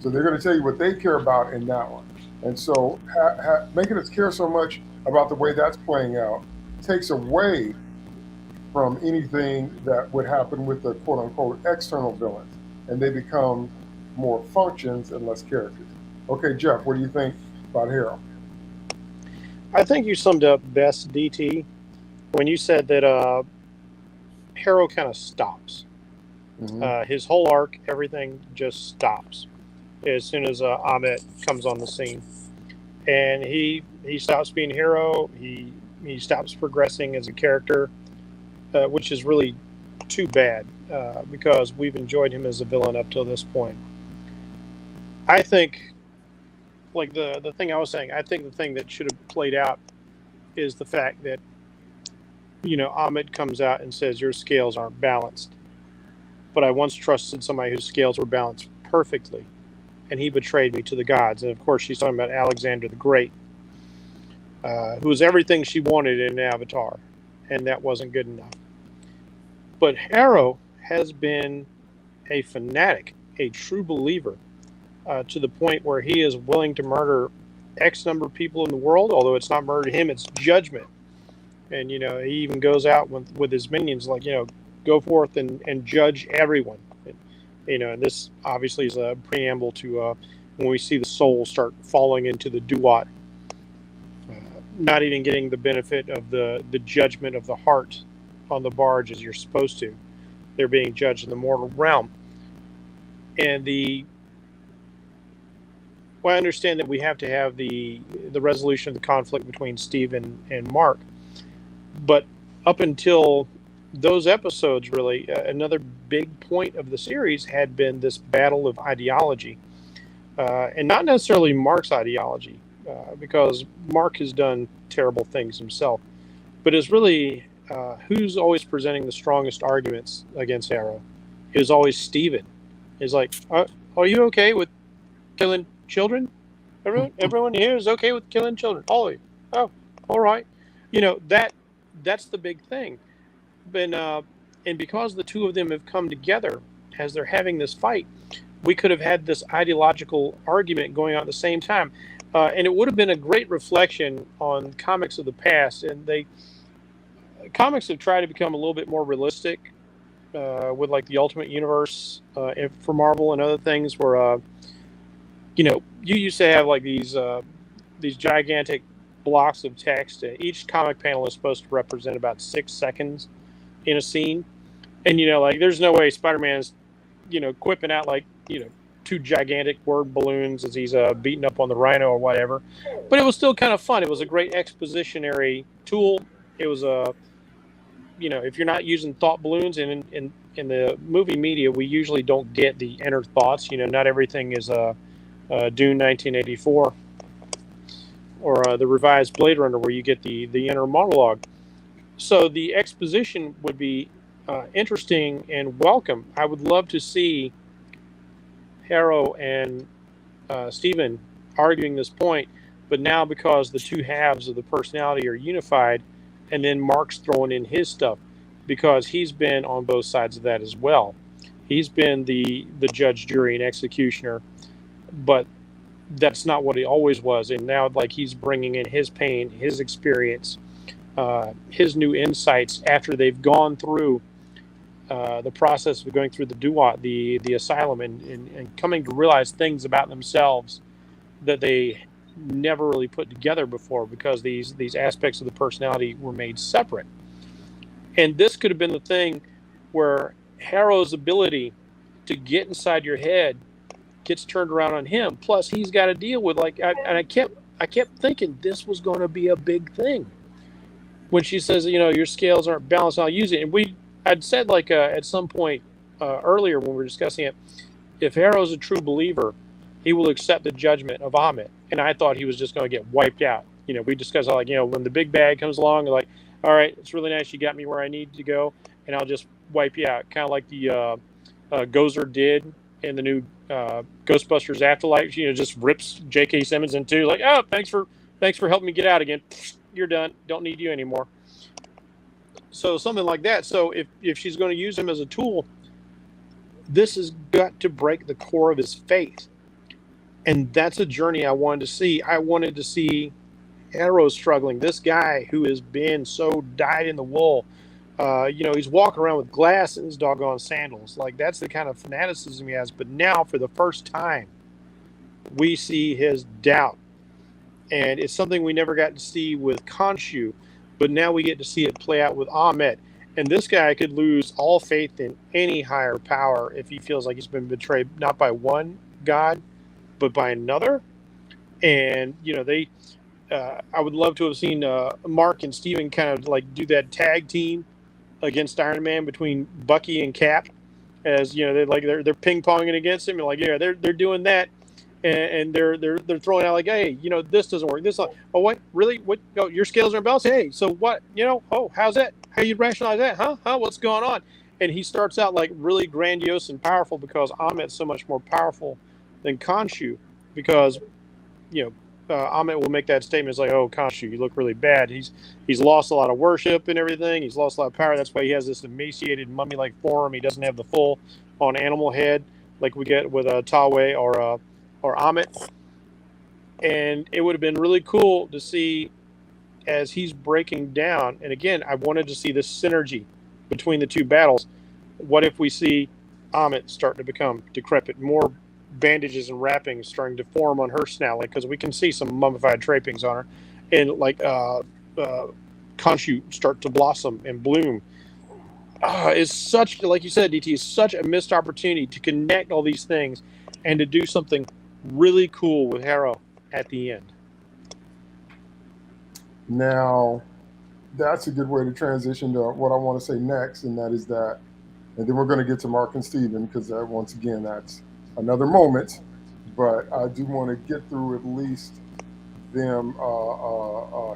So they're going to tell you what they care about in that one. And so making us care so much about the way that's playing out takes away from anything that would happen with the quote-unquote external villains. And they become more functions and less characters. Okay, Jeff, what do you think about Harrow? I think you summed up best, DT, when you said that Harrow kind of stops. His whole arc, everything just stops as soon as Ahmed comes on the scene, and he stops being Harrow. He stops progressing as a character, which is really too bad because we've enjoyed him as a villain up till this point. I think, like the thing I was saying, I think the thing that should have played out is the fact that, you know, Ahmed comes out and says your scales aren't balanced. But I once trusted somebody whose scales were balanced perfectly, and he betrayed me to the gods. And of course, she's talking about Alexander the Great, who was everything she wanted in an avatar, and that wasn't good enough. But Harrow has been a fanatic, a true believer, to the point where he is willing to murder X number of people in the world, although it's not murder to him, it's judgment. And, you know, he even goes out with his minions, like, you know, go forth and judge everyone. You know, and this obviously is a preamble to when we see the soul start falling into the duat, not even getting the benefit of the judgment of the heart on the barge as you're supposed to. They're being judged in the mortal realm. And the well, I understand that we have to have the resolution of the conflict between Steve and Mark, but up until those episodes, really, another big point of the series had been this battle of ideology, and not necessarily Mark's ideology, because Mark has done terrible things himself, but it's really who's always presenting the strongest arguments against Arrow. It was always Steven. It's like, are you okay with killing children? Everyone here is okay with killing children. All of you. Oh, all right. That's the big thing. And because the two of them have come together as they're having this fight, we could have had this ideological argument going on at the same time. And it would have been a great reflection on comics of the past. And comics have tried to become a little bit more realistic with like the Ultimate Universe for Marvel and other things where, you used to have like these gigantic blocks of text. Each comic panel is supposed to represent about 6 seconds in a scene. And, like there's no way Spider-Man's, quipping out like, 2 gigantic word balloons as he's beating up on the Rhino or whatever. But it was still kind of fun. It was a great expositionary tool. It was if you're not using thought balloons in the movie media, we usually don't get the inner thoughts. Not everything is Dune 1984 or the revised Blade Runner where you get the inner monologue. So the exposition would be interesting and welcome. I would love to see Harrow and Steven arguing this point, but now because the two halves of the personality are unified, and then Mark's throwing in his stuff because he's been on both sides of that as well. He's been the judge, jury, and executioner, but that's not what he always was. And now, like, he's bringing in his pain, his experience, his new insights after they've gone through the process of going through the asylum and coming to realize things about themselves that they never really put together before because these aspects of the personality were made separate. And this could have been the thing where Harrow's ability to get inside your head gets turned around on him. Plus, he's got to deal with I kept thinking this was going to be a big thing when she says, your scales aren't balanced. I'll use it. And I'd said at some point earlier when we were discussing it, if Harrow's a true believer, he will accept the judgment of Ahmet. And I thought he was just going to get wiped out. We discussed how, when the big bag comes along, like, all right, it's really nice. You got me where I need to go, and I'll just wipe you out. Kind of like the Gozer did in the new Ghostbusters Afterlife. Just rips J.K. Simmons in two. Like, oh, thanks for helping me get out again. You're done. Don't need you anymore. So something like that. So if she's going to use him as a tool, this has got to break the core of his faith. And that's a journey I wanted to see. I wanted to see Arrow struggling. This guy who has been so dyed in the wool. He's walking around with glass in his doggone sandals. Like, that's the kind of fanaticism he has. But now, for the first time, we see his doubt. And it's something we never got to see with Khonshu. But now we get to see it play out with Ahmet. And this guy could lose all faith in any higher power if he feels like he's been betrayed, not by one god, but by another. And, I would love to have seen Mark and Steven kind of like do that tag team against Iron Man between Bucky and Cap, as they're ping ponging against him, and they're doing that, and they're throwing out like, hey, this doesn't work. This, oh what, really? What? Oh, your scales aren't balanced. Hey, so what? Oh, how's that? How you rationalize that? Huh? What's going on? And he starts out like really grandiose and powerful because Ahmet's so much more powerful than Khonshu, because Ahmet will make that statement. It's like, oh, Khonshu, you look really bad. He's lost a lot of worship and everything. He's lost a lot of power. That's why he has this emaciated mummy-like form. He doesn't have the full on animal head like we get with Tawe or Ahmet. And it would have been really cool to see as he's breaking down. And again, I wanted to see this synergy between the two battles. What if we see Ahmet starting to become decrepit, more bandages and wrappings starting to form on her snout, because we can see some mummified trappings on her, and Khonshu start to blossom and bloom. It's such, like you said, DT, is such a missed opportunity to connect all these things and to do something really cool with Harrow at the end. Now, that's a good way to transition to what I want to say next, and that is that, and then we're going to get to Mark and Steven, because once again, that's another moment. But I do want to get through at least them,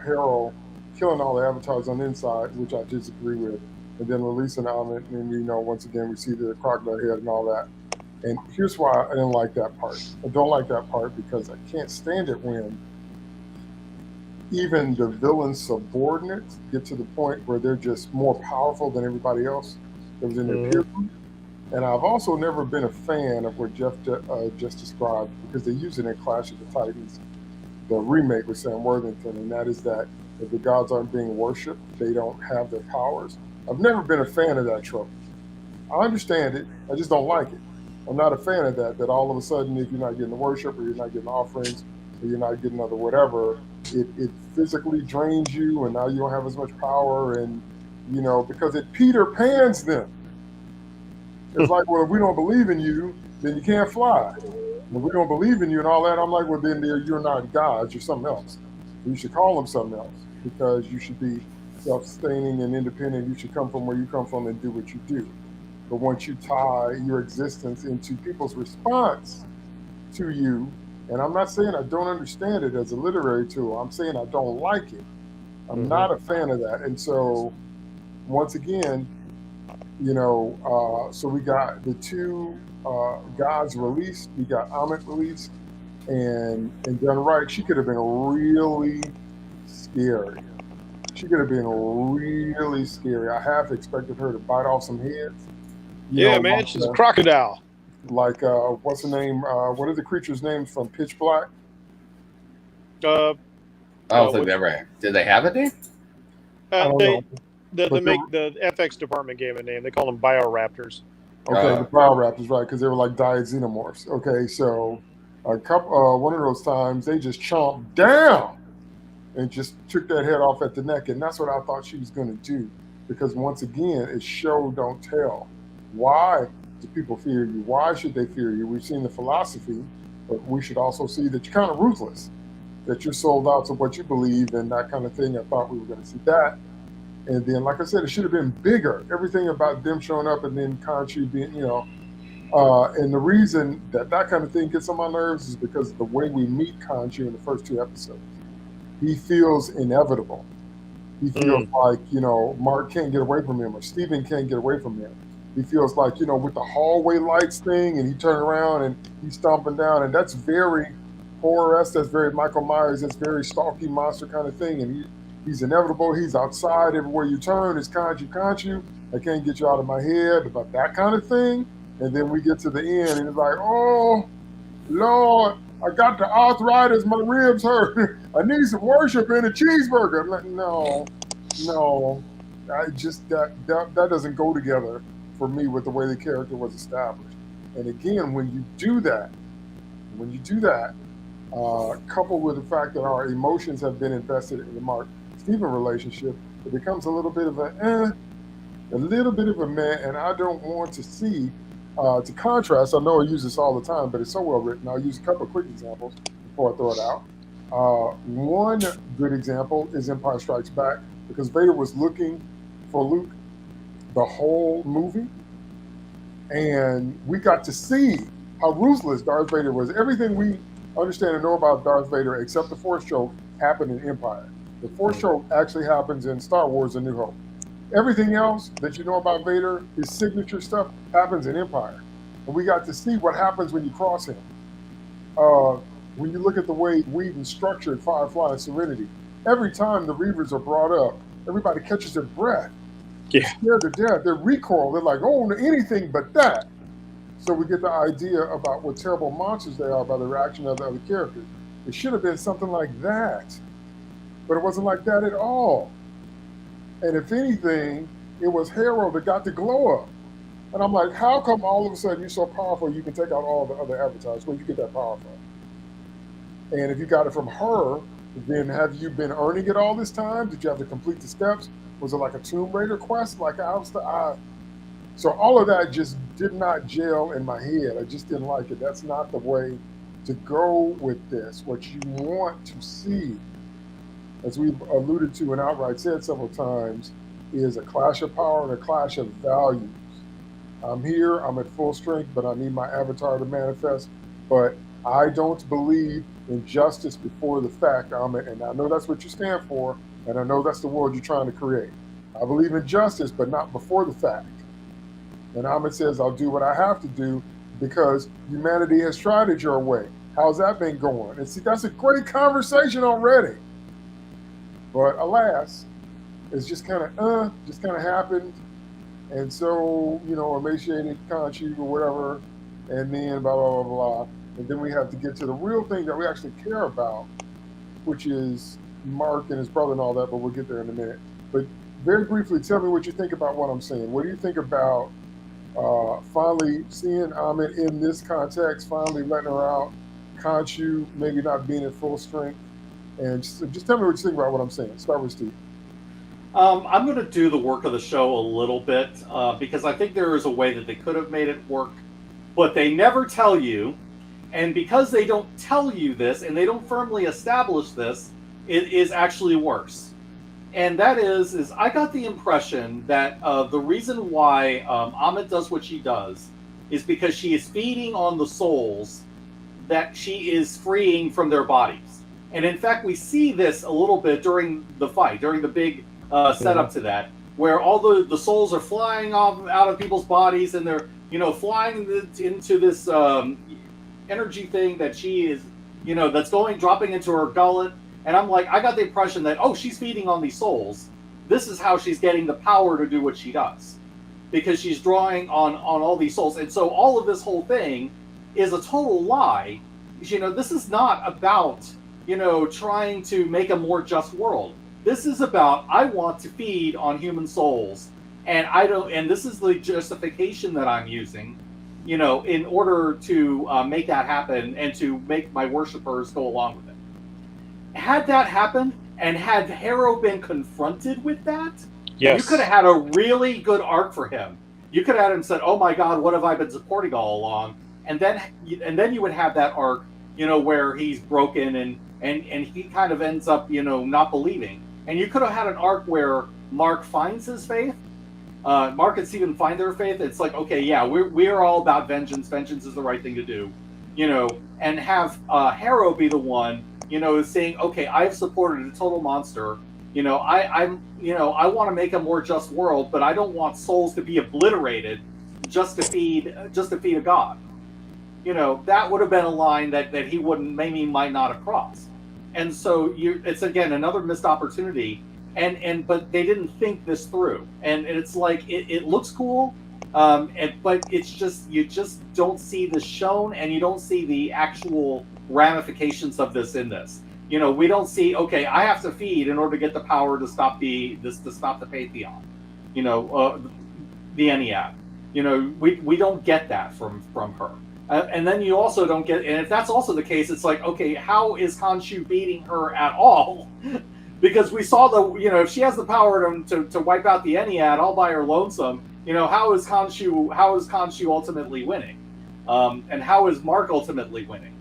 Harold killing all the avatars on the inside, which I disagree with, and then releasing Almond, and once again, we see the crocodile head and all that. And here's why I didn't like that part. I don't like that part because I can't stand it when even the villain's subordinates get to the point where they're just more powerful than everybody else that was in their peer group. And I've also never been a fan of what Jeff just described, because they use it in Clash of the Titans, the remake with Sam Worthington, and that is that if the gods aren't being worshipped, they don't have their powers. I've never been a fan of that trope. I understand it, I just don't like it. I'm not a fan of that all of a sudden, if you're not getting the worship, or you're not getting offerings, or you're not getting other whatever, it physically drains you, and now you don't have as much power, and because it Peter Pans them. It's like, well, if we don't believe in you, then you can't fly. If we don't believe in you and all that, I'm like, well, then you're not gods, you're something else. You should call them something else, because you should be self-sustaining and independent. You should come from where you come from and do what you do. But once you tie your existence into people's response to you, and I'm not saying I don't understand it as a literary tool, I'm saying I don't like it. I'm not a fan of that. And so, once again, so we got the two gods released. We got Amit released, and done right, she could have been really scary. She could have been really scary. I half expected her to bite off some heads. Man, she's a crocodile. Like, what's the name? What are the creatures' names from Pitch Black? I don't think they ever. Did they have a name? I don't know. The FX department gave a name. They call them bioraptors. Okay, the bioraptors, right? Because they were like diet xenomorphs. Okay, so one of those times they just chomped down and just took that head off at the neck, and that's what I thought she was going to do. Because once again, it's show don't tell. Why do people fear you? Why should they fear you? We've seen the philosophy, but we should also see that you're kind of ruthless, that you're sold out to what you believe and that kind of thing. I thought we were going to see that. And then, like I said, it should have been bigger. Everything about them showing up and then Khonshu being, and the reason that kind of thing gets on my nerves is because of the way we meet Khonshu in the first two episodes. He feels inevitable. He feels like, Mark can't get away from him, or Steven can't get away from him. He feels like, with the hallway lights thing, and he turned around and he's stomping down, and that's very horror-esque, that's very Michael Myers, that's very stalky monster kind of thing, and he's inevitable, he's outside, everywhere you turn, it's Khonshu, I can't get you out of my head, about that kind of thing. And then we get to the end, and it's like, oh, Lord, I got the arthritis, my ribs hurt, I need some worship and a cheeseburger. I'm like, no, I just, that doesn't go together for me with the way the character was established. And again, when you do that, coupled with the fact that our emotions have been invested in the Mark-Steven relationship, it becomes a little bit of a meh, and I don't want to see, to contrast, I know I use this all the time, but it's so well written. I'll use a couple of quick examples before I throw it out. One good example is Empire Strikes Back, because Vader was looking for Luke the whole movie, and we got to see how ruthless Darth Vader was. Everything we understand and know about Darth Vader, except the Force choke, happened in Empire. The Force choke actually happens in Star Wars: A New Hope. Everything else that you know about Vader, his signature stuff, happens in Empire. And we got to see what happens when you cross him. When you look at the way Whedon structured Firefly and Serenity, every time the Reavers are brought up, everybody catches their breath. Yeah. They're scared to death. They're recoil. They're like, oh, anything but that. So we get the idea about what terrible monsters they are by the reaction of the other characters. It should have been something like that. But it wasn't like that at all. And if anything, it was Harold that got the glow up. And I'm like, how come all of a sudden you're so powerful you can take out all the other avatars? Where you get that power from? And if you got it from her, then have you been earning it all this time? Did you have to complete the steps? Was it like a Tomb Raider quest? So all of that just did not gel in my head. I just didn't like it. That's not the way to go with this, what you want to see, as we've alluded to and outright said several times, is a clash of power and a clash of values. I'm here, I'm at full strength, but I need my avatar to manifest. But I don't believe in justice before the fact, Amit, and I know that's what you stand for, and I know that's the world you're trying to create. I believe in justice, but not before the fact. And Amit says, I'll do what I have to do because humanity has tried it your way. How's that been going? And see, that's a great conversation already. But alas, it's just kind of happened. And so, emaciated Conchi or whatever, and then blah, blah, blah, blah. And then we have to get to the real thing that we actually care about, which is Mark and his brother and all that, but we'll get there in a minute. But very briefly, tell me what you think about what I'm saying. What do you think about finally seeing Amit in this context, finally letting her out, Conchu maybe not being at full strength? And just tell me what you think about what I'm saying. Start with Steve. I'm going to do the work of the show a little bit because I think there is a way that they could have made it work, but they never tell you. And because they don't tell you this and they don't firmly establish this, it is actually worse. And that is I got the impression that the reason why Amit does what she does is because she is feeding on the souls that she is freeing from their bodies. And in fact, we see this a little bit during the fight, during the big setup to that, where all the souls are flying off out of people's bodies and they're, flying into this energy thing that she is, that's dropping into her gullet. And I'm like, I got the impression that, she's feeding on these souls. This is how she's getting the power to do what she does, because she's drawing on all these souls. And so all of this whole thing is a total lie. This is not about, trying to make a more just world. This is about, I want to feed on human souls. And this is the justification that I'm using, in order to make that happen and to make my worshipers go along with it. Had that happened, and had Harrow been confronted with that, Yes. you could have had a really good arc for him. You could have had him said, "Oh my God, what have I been supporting all along?" And then you would have that arc, where he's broken and he kind of ends up, not believing. And you could have had an arc where Mark finds his faith. Mark and Steven find their faith. It's like, okay, yeah, we're all about vengeance. Vengeance is the right thing to do, and have Harrow be the one, saying, okay, I've supported a total monster. I want to make a more just world, but I don't want souls to be obliterated just to feed a god. That would have been a line that he might not have crossed. And so it's again another missed opportunity. But they didn't think this through. And it's like it looks cool, but it's just you just don't see this shown, and you don't see the actual ramifications of this in this. We don't see, okay, I have to feed in order to get the power to stop the Pantheon, the Ennead. We don't get that from her. And then you also don't get, and if that's also the case, it's like, okay, how is Khonshu beating her at all? Because we saw if she has the power to wipe out the Ennead all by her lonesome, how is Khonshu ultimately winning? And how is Mark ultimately winning?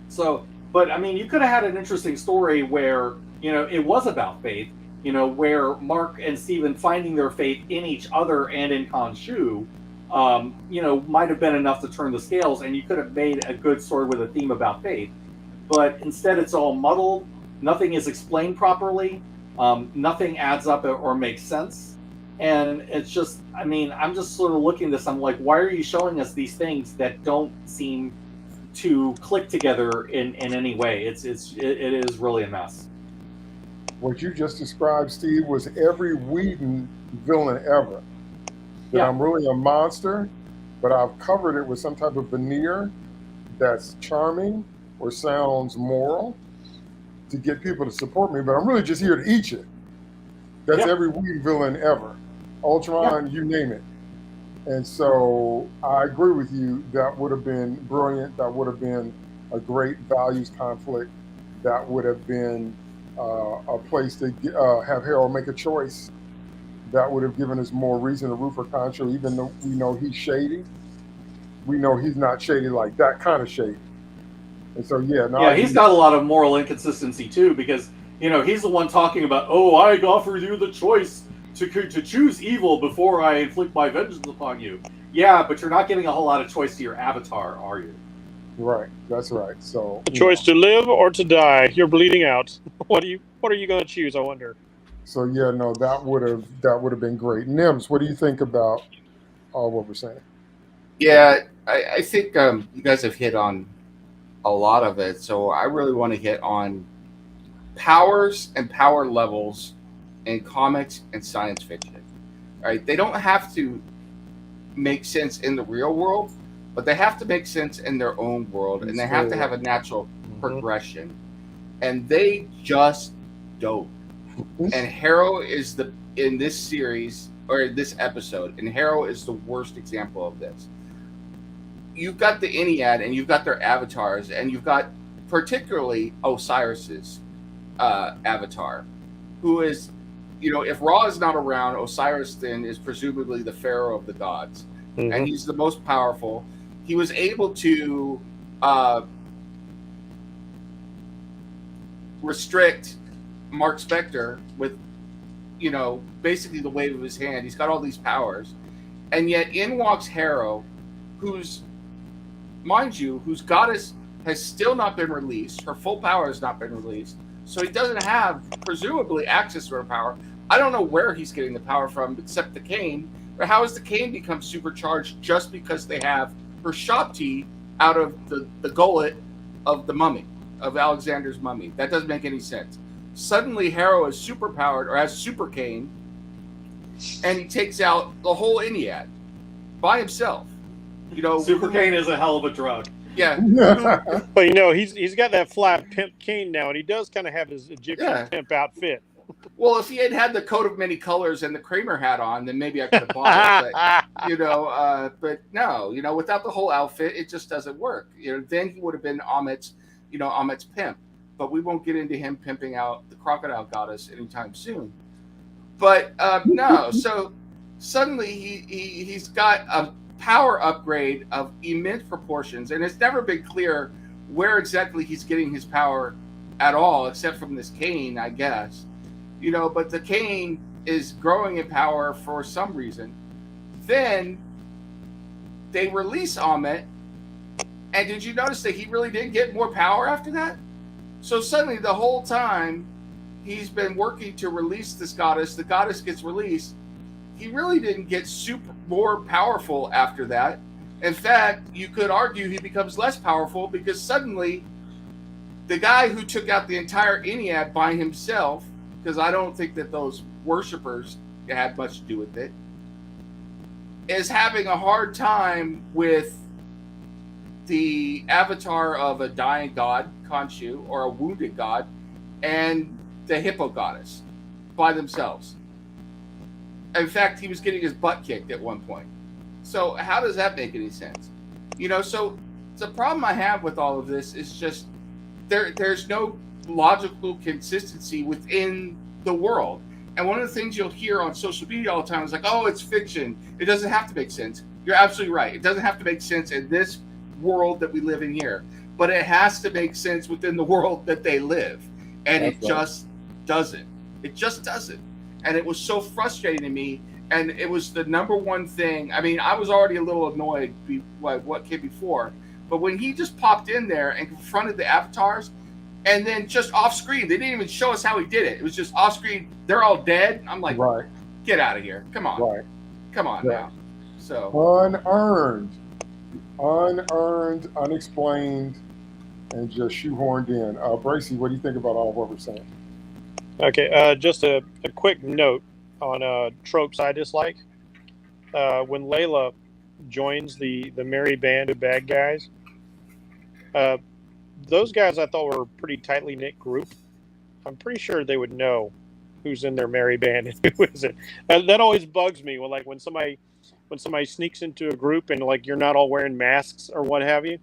So, but I mean, you could have had an interesting story where, it was about faith, where Mark and Steven finding their faith in each other and in Khonshu, might have been enough to turn the scales, and you could have made a good story with a theme about faith. But instead, it's all muddled. Nothing is explained properly. Nothing adds up or makes sense. And it's just, I mean, I'm just sort of looking at this. I'm like, why are you showing us these things that don't seem to click together in any way? It is really a mess. What you just described, Steve, was every Whedon villain ever. That I'm really a monster, but I've covered it with some type of veneer that's charming or sounds moral to get people to support me, but I'm really just here to eat you. That's every Whedon villain ever. Ultron, you name it. And so I agree with you. That would have been brilliant. That would have been a great values conflict. That would have been a place to have Harold make a choice. That would have given us more reason to root for Khonshu, even though we know he's shady. We know he's not shady like that kind of shady. And so, yeah, no, Yeah, he's got a lot of moral inconsistency too, because he's the one talking about, oh, I offer you the choice to choose evil before I inflict my vengeance upon you. Yeah, but you're not giving a whole lot of choice to your avatar, are you? Right, that's right. So The choice to live or to die. You're bleeding out. What are you going to choose? I wonder. So yeah, no, that would have been great. Nims, what do you think about all what we're saying? Yeah, I think you guys have hit on a lot of it. So I really want to hit on powers and power levels in comics and science fiction. Right? They don't have to make sense in the real world, but they have to make sense in their own world, and they have to have a natural progression. And they just don't. And Harrow is in this series or in this episode, and Harrow is the worst example of this. You've got the Ennead, and you've got their avatars, and you've got particularly Osiris's avatar, who is, if Ra is not around, Osiris then is presumably the pharaoh of the gods, and he's the most powerful. He was able to restrict Mark Spector with, basically the wave of his hand. He's got all these powers, and yet in walks Harrow, whose goddess has still not been released. Her full power has not been released. So he doesn't have, presumably, access to her power. I don't know where he's getting the power from except the cane. But how has the cane become supercharged just because they have her Shabti out of the gullet of the mummy, of Alexander's mummy? That doesn't make any sense. Suddenly Harrow is superpowered or has super cane, and he takes out the whole Ennead by himself. Super cane is a hell of a drug. Yeah. But he's got that flat pimp cane now, and he does kind of have his Egyptian pimp outfit. Well, if he had the coat of many colors and the Kramer hat on, then maybe I could have bought it. But no, without the whole outfit, it just doesn't work. Then he would have been Amit's pimp. But we won't get into him pimping out the crocodile goddess anytime soon. But no, so suddenly he's got a power upgrade of immense proportions, and it's never been clear where exactly he's getting his power at all, except from this cane, I guess. But the cane is growing in power for some reason. Then they release Amit, and did you notice that he really didn't get more power after that? So suddenly, the whole time he's been working to release this goddess, the goddess gets released. He really didn't get more powerful after that. In fact, you could argue he becomes less powerful because suddenly the guy who took out the entire Ennead by himself, because I don't think that those worshippers had much to do with it, is having a hard time with the avatar of a dying god, Khonshu, or a wounded god, and the hippo goddess by themselves. In fact, he was getting his butt kicked at one point. So how does that make any sense? So the problem I have with all of this is just there's no logical consistency within the world. And one of the things you'll hear on social media all the time is like, oh, it's fiction. It doesn't have to make sense. You're absolutely right. It doesn't have to make sense in this world that we live in here. But it has to make sense within the world that they live. And it just doesn't. It just doesn't. And it was so frustrating to me. And it was the number one thing. I mean, I was already a little annoyed by what came before. But when he just popped in there and confronted the avatars, and then just off screen, they didn't even show us how he did it. It was just off screen. They're all dead. I'm like, get out of here. Come on. Right. Come on now. So unearned, unexplained, and just shoehorned in. Bracy, what do you think about all what we're saying? Okay, just a quick note on tropes I dislike. When Layla joins the merry band of bad guys, those guys I thought were a pretty tightly knit group. I'm pretty sure they would know who's in their merry band and who isn't. That always bugs me when somebody sneaks into a group and like you're not all wearing masks or what have you.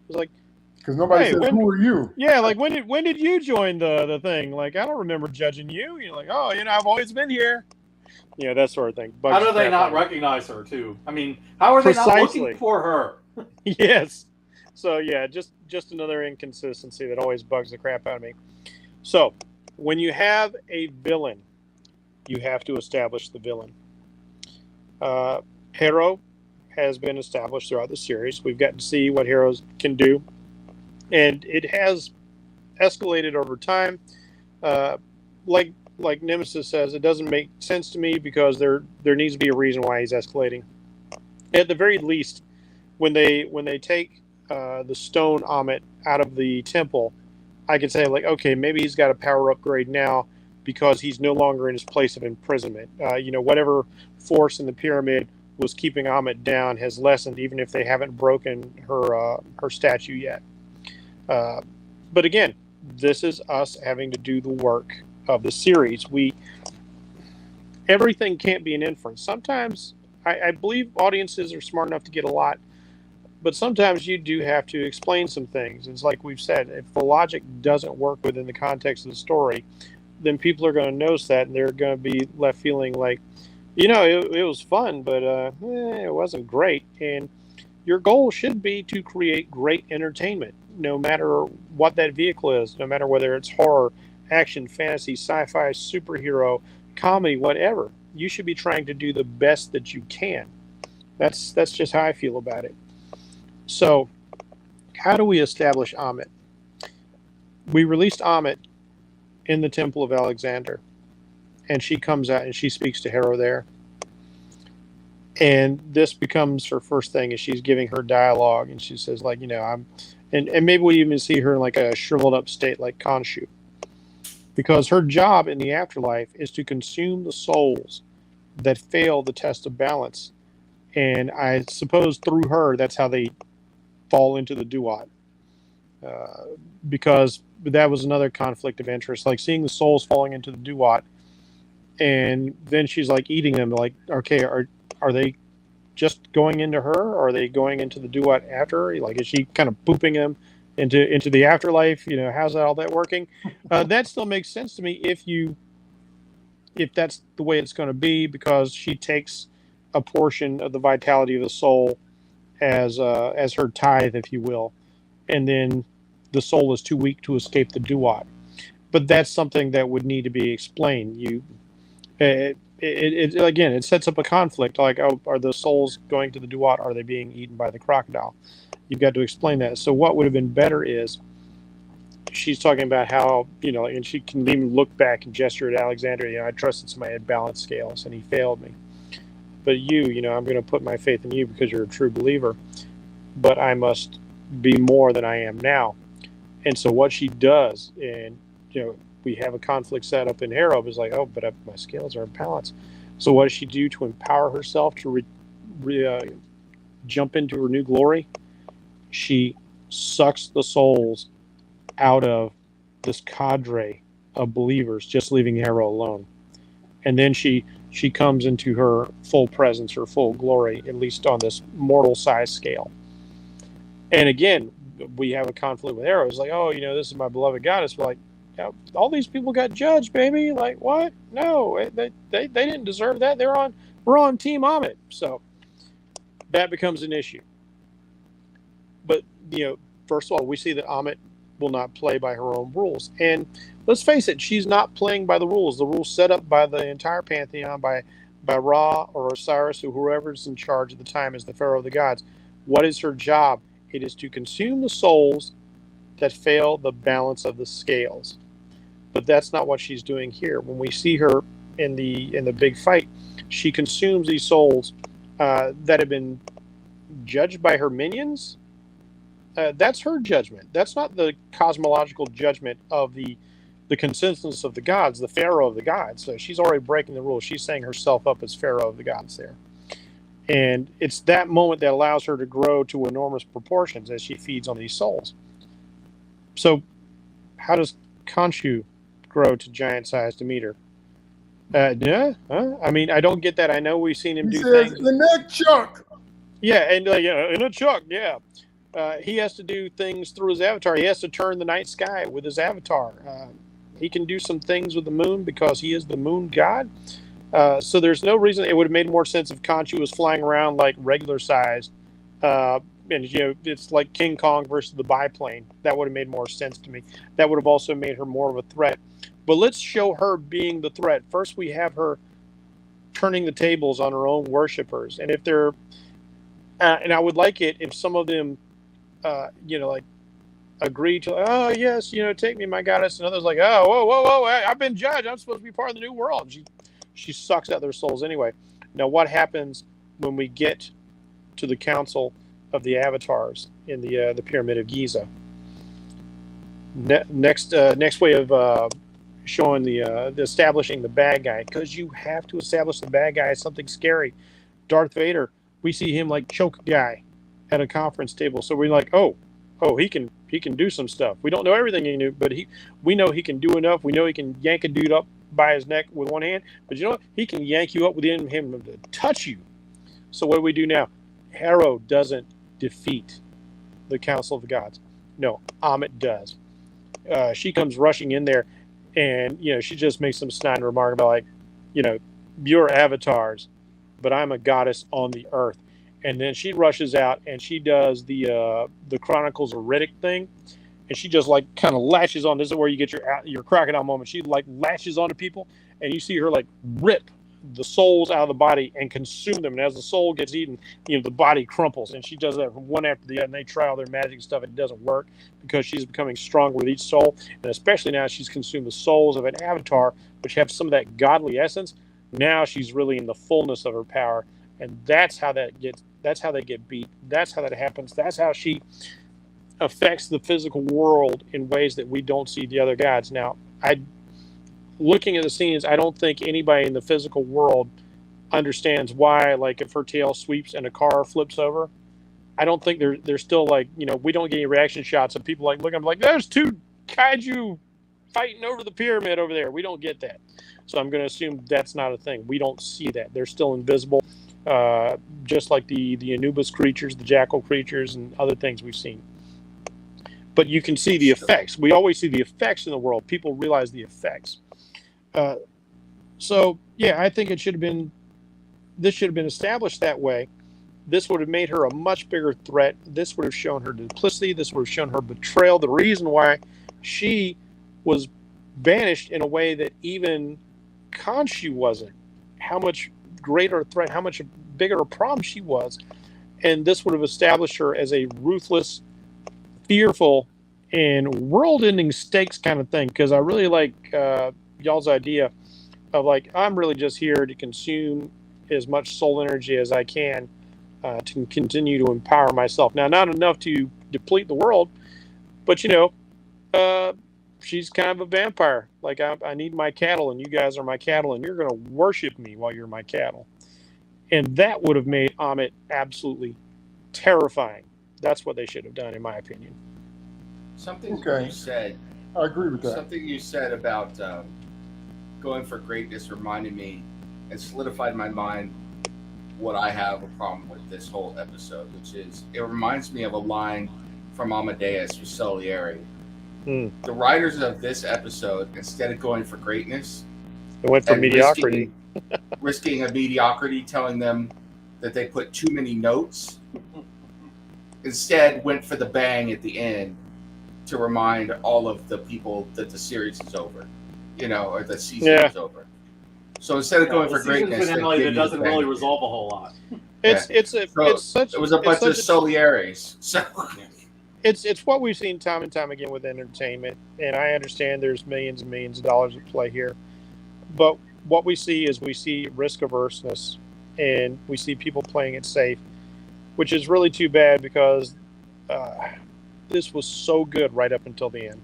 It's like, because nobody says, who are you? Yeah, like when did you join the thing? Like, I don't remember judging you. You're like, oh, I've always been here. That sort of thing. How do they not recognize her too? I mean, how are they not looking for her? Yes. So yeah, just another inconsistency that always bugs the crap out of me. So when you have a villain, you have to establish the villain. Hero has been established throughout the series. We've gotten to see what heroes can do, and it has escalated over time. Like Nemesis says, it doesn't make sense to me because there needs to be a reason why he's escalating. At the very least, when they take the stone Amit out of the temple, I could say, like, okay, maybe he's got a power upgrade now because he's no longer in his place of imprisonment. Whatever force in the pyramid was keeping Amit down has lessened, even if they haven't broken her statue yet. But again, this is us having to do the work of the series. Everything can't be an inference. Sometimes I believe audiences are smart enough to get a lot, but sometimes you do have to explain some things. It's like we've said, if the logic doesn't work within the context of the story, then people are going to notice that, and they're going to be left feeling like, it was fun, but it wasn't great. And your goal should be to create great entertainment, no matter what that vehicle is, no matter whether it's horror, action, fantasy, sci-fi, superhero, comedy, whatever. You should be trying to do the best that you can. That's just how I feel about it. So, how do we establish Amit? We released Amit in the Temple of Alexander, and she comes out and she speaks to Hero there. And this becomes her first thing, is she's giving her dialogue, and she says, like, and maybe we even see her in like a shriveled up state like Khonshu. Because her job in the afterlife is to consume the souls that fail the test of balance. And I suppose through her, that's how they fall into the Duat. Because that was another conflict of interest, like seeing the souls falling into the Duat, and then she's like eating them. Like, okay, are they just going into her, or are they going into the Duat after her? Like, is she kind of pooping them into the afterlife? How's all that working? That still makes sense to me if that's the way it's going to be, because she takes a portion of the vitality of the soul as her tithe, if you will, and then the soul is too weak to escape the Duat. But that's something that would need to be explained. It sets up a conflict. Like, are the souls going to the Duat? Are they being eaten by the crocodile? You've got to explain that. So what would have been better is she's talking about how, and she can even look back and gesture at Alexander. I trusted somebody had balanced scales, and he failed me. But I'm going to put my faith in you because you're a true believer. But I must be more than I am now. And so what she does, and we have a conflict set up in Hero, is like, but my scales are in balance. So what does she do to empower herself to jump into her new glory? She sucks the souls out of this cadre of believers, just leaving Hero alone. And then she comes into her full presence, her full glory, at least on this mortal size scale. And again, we have a conflict with Hero. It's like, this is my beloved goddess. We're like, all these people got judged, baby. Like, what? No, they didn't deserve that. We're on Team Amit. So that becomes an issue. But first of all, we see that Amit will not play by her own rules. And let's face it, she's not playing by the rules set up by the entire pantheon, by Ra or Osiris, or whoever's in charge at the time as the Pharaoh of the gods. What is her job? It is to consume the souls that fail the balance of the scales. But that's not what she's doing here. When we see her in the big fight, she consumes these souls that have been judged by her minions. That's her judgment. That's not the cosmological judgment of the consensus of the gods, the Pharaoh of the gods. So she's already breaking the rules. She's setting herself up as Pharaoh of the gods there. And it's that moment that allows her to grow to enormous proportions as she feeds on these souls. So how does Khonshu grow to giant size to meet her? I mean, I don't get that. I know we've seen him do things. In that chuck. Yeah, and in a chuck, yeah. He has to do things through his avatar. He has to turn the night sky with his avatar. He can do some things with the moon because he is the moon god. So there's no reason. It would have made more sense if Khonshu was flying around like regular sized, it's like King Kong versus the biplane. That would have made more sense to me. That would have also made her more of a threat. But let's show her being the threat. First, we have her turning the tables on her own worshipers. And if they're, and I would like it if some of them, like agree to, oh, yes, take me, my goddess. And others like, oh, whoa, I've been judged. I'm supposed to be part of the new world. She sucks out their souls anyway. Now, what happens when we get to the Council of the Avatars in the Pyramid of Giza? Next way of showing the establishing the bad guy, because you have to establish the bad guy as something scary. Darth Vader, we see him like choke a guy at a conference table, so we're like, oh, he can do some stuff. We don't know everything he knew, but we know he can do enough. We know he can yank a dude up by his neck with one hand, but you know what? He can yank you up with him to touch you. So what do we do now? Harrow doesn't defeat the Council of the Gods. No, Amit does. She comes rushing in there, and she just makes some snide remark about like, you're avatars, but I'm a goddess on the earth. And then she rushes out and she does the Chronicles of Riddick thing, and she just like kind of lashes on. This is where you get your crocodile moment. She like lashes onto people, and you see her like rip the souls out of the body and consume them. And as the soul gets eaten, the body crumples. And she does that one after the other. And they try all their magic and stuff. It doesn't work because she's becoming stronger with each soul. And especially now she's consumed the souls of an avatar, which have some of that godly essence. Now she's really in the fullness of her power. And that's how they get beat. That's how that happens. That's how she affects the physical world in ways that we don't see the other gods. Now, looking at the scenes, I don't think anybody in the physical world understands why, like, if her tail sweeps and a car flips over, I don't think they're still like, we don't get any reaction shots of people like looking like, there's two kaiju fighting over the pyramid over there. We don't get that. So I'm going to assume that's not a thing. We don't see that. They're still invisible, just like the Anubis creatures, the jackal creatures, and other things we've seen. But you can see the effects. We always see the effects in the world. People realize the effects. So yeah, I think this should have been established that way. This would have made her a much bigger threat. This would have shown her duplicity. This would have shown her betrayal. The reason why she was banished in a way that even Khonshu wasn't. How much greater a threat, how much bigger a problem she was. And this would have established her as a ruthless, fearful, and world-ending stakes kind of thing. Because I really like y'all's idea of like, I'm really just here to consume as much soul energy as I can to continue to empower myself. Now, not enough to deplete the world, but she's kind of a vampire. Like, I need my cattle, and you guys are my cattle, and you're going to worship me while you're my cattle. And that would have made Amit absolutely terrifying. That's what they should have done, in my opinion. Something you said. I agree with that. Something you said about going for greatness reminded me and solidified in my mind what I have a problem with this whole episode, which is it reminds me of a line from Amadeus for Salieri. The writers of this episode, instead of going for greatness, it went for mediocrity. Risking a mediocrity, telling them that they put too many notes, instead went for the bang at the end to remind all of the people that the series is over, or the season is over. So instead of going for greatness, finale that doesn't really resolve a whole lot. It was a bunch of Solieris. So it's what we've seen time and time again with entertainment, and I understand there's millions and millions of dollars at play here, but what we see is risk averseness, and we see people playing it safe, which is really too bad because this was so good right up until the end.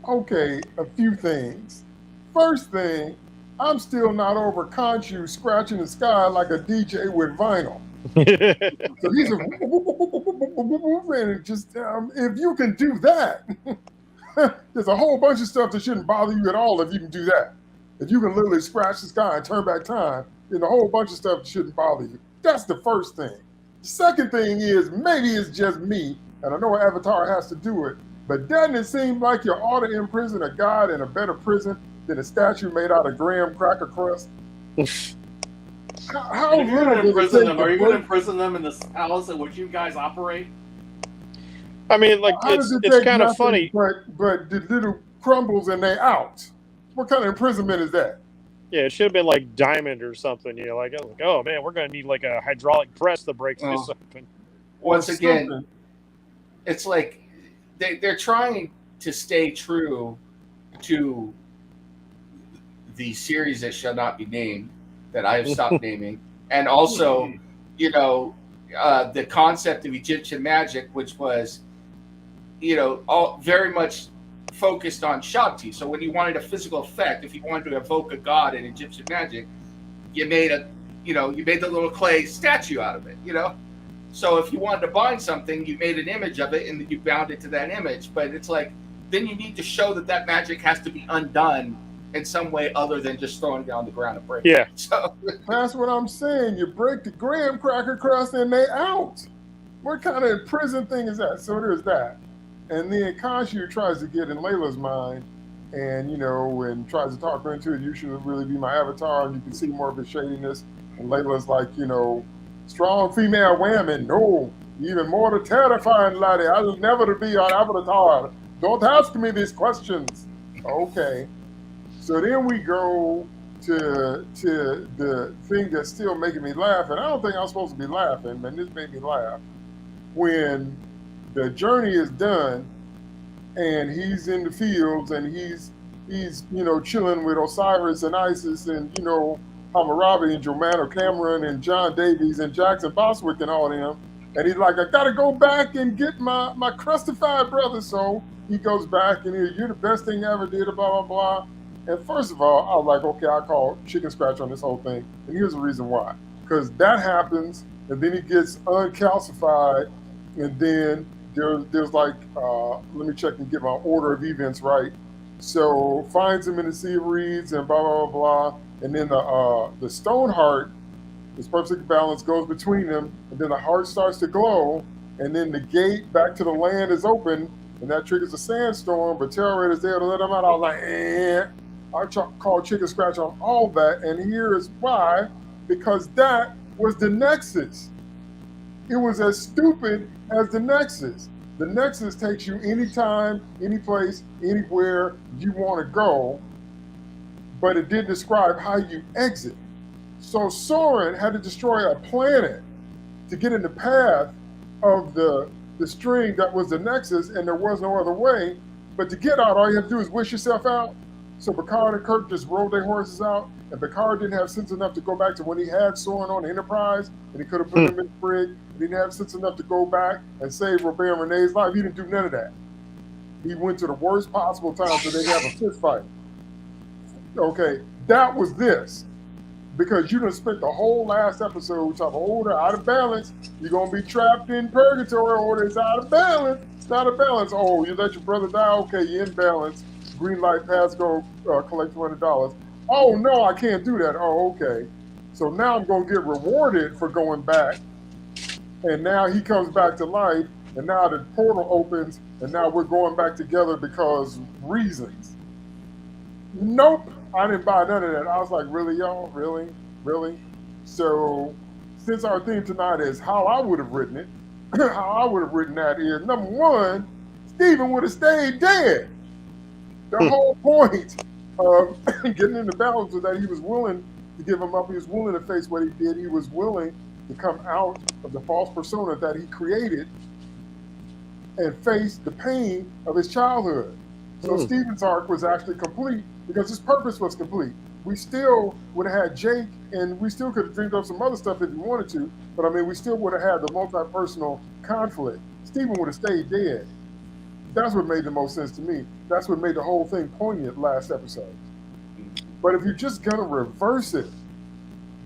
Okay, a few things. First thing, I'm still not over Khonshu scratching the sky like a DJ with vinyl. So he's and just if you can do that, there's a whole bunch of stuff that shouldn't bother you at all if you can do that. If you can literally scratch the sky and turn back time, then a whole bunch of stuff shouldn't bother you. That's the first thing. The second thing is, maybe it's just me, and I know an avatar has to do it, but doesn't it seem like you ought to imprison a god in a better prison than a statue made out of graham cracker crust? How And if you're little going to did it imprison take them, to are you going to break? imprison them in this palace in which you guys operate? I mean, like How does it it's take kind of nothing funny. but the little crumbles and they out? What kind of imprisonment is that? Yeah, it should have been like diamond or something. You know, like oh man, we're gonna need like a hydraulic press to break this open. Once Or again, something. it's like they're trying to stay true to the series that shall not be named, that I have stopped naming, and also, you know, the concept of Egyptian magic, which was, you know, all very much focused on Shabti. So when you wanted a physical effect, if you wanted to evoke a god in Egyptian magic, you made the little clay statue out of it, you know. So if you wanted to bind something, you made an image of it and then you bound it to that image. But it's like, then you need to show that magic has to be undone in some way other than just throwing it on the ground and breaking Yeah. it. So That's what I'm saying. You break the graham cracker crust and they out. What kind of prison thing is that? So there's that. And then Khonshu tries to get in Layla's mind and, you know, and tries to talk her into it. You should really be my avatar and you can see more of his shadiness. And Layla's like, you know, strong female women. No, even more the terrifying laddie. I will never be an avatar. Don't ask me these questions. Okay. So then we go to the thing that's still making me laugh. And I don't think I'm supposed to be laughing, but this made me laugh. When the journey is done and he's in the fields and he's you know chilling with Osiris and Isis and you know Hammurabi and Joanna Cameron and John Davies and Jackson Boswick and all them, and he's like, I gotta go back and get my crustified brother. So he goes back and you're the best thing I ever did, blah blah blah. And first of all, I was like, okay, I call chicken scratch on this whole thing, and here's the reason why: because that happens, and then he gets uncalcified. And then there's like, let me check and get my order of events right. So finds him in the Sea of Reeds and blah, blah, blah, blah. And then the stone heart is perfectly balanced, goes between them. And then the heart starts to glow. And then the gate back to the land is open. And that triggers a sandstorm. But Terror is there to let them out. I was like, I call chicken scratch on all that. And here is why. Because that was the Nexus. It was as stupid as the Nexus. The Nexus takes you anytime, any place, anywhere you want to go, but it didn't describe how you exit. So Soren had to destroy a planet to get in the path of the string that was the Nexus, and there was no other way. But to get out, all you have to do is wish yourself out. So Picard and Kirk just rode their horses out, and Picard didn't have sense enough to go back to when he had Soren on the Enterprise, and he could have put him in the brig. He didn't have sense enough to go back and save Robert and Renee's life. He didn't do none of that. He went to the worst possible time so they have a fist fight. Okay, that was this. Because you done spent the whole last episode talking, oh, they're out of balance. You're going to be trapped in purgatory, or it's out of balance. It's out of balance. Oh, you let your brother die? Okay, you're in balance. Green light pass, go collect $200. Oh, no, I can't do that. Oh, okay. So now I'm going to get rewarded for going back. And now he comes back to life, and now the portal opens, and now we're going back together because reasons. Nope. I didn't buy none of that. I was like, really, y'all? Really? Really? So since our theme tonight is how I would have written it, how I would have written that is, number one, Steven would have stayed dead. The whole point of getting into balance was that he was willing to give him up. He was willing to face what he did. He was willing to come out of the false persona that he created and face the pain of his childhood. So Steven's arc was actually complete because his purpose was complete. We still would have had Jake, and we still could have dreamed up some other stuff if we wanted to, but I mean, we still would have had the multi-personal conflict. Steven would have stayed dead. That's what made the most sense to me. That's what made the whole thing poignant last episode. But if you're just gonna reverse it,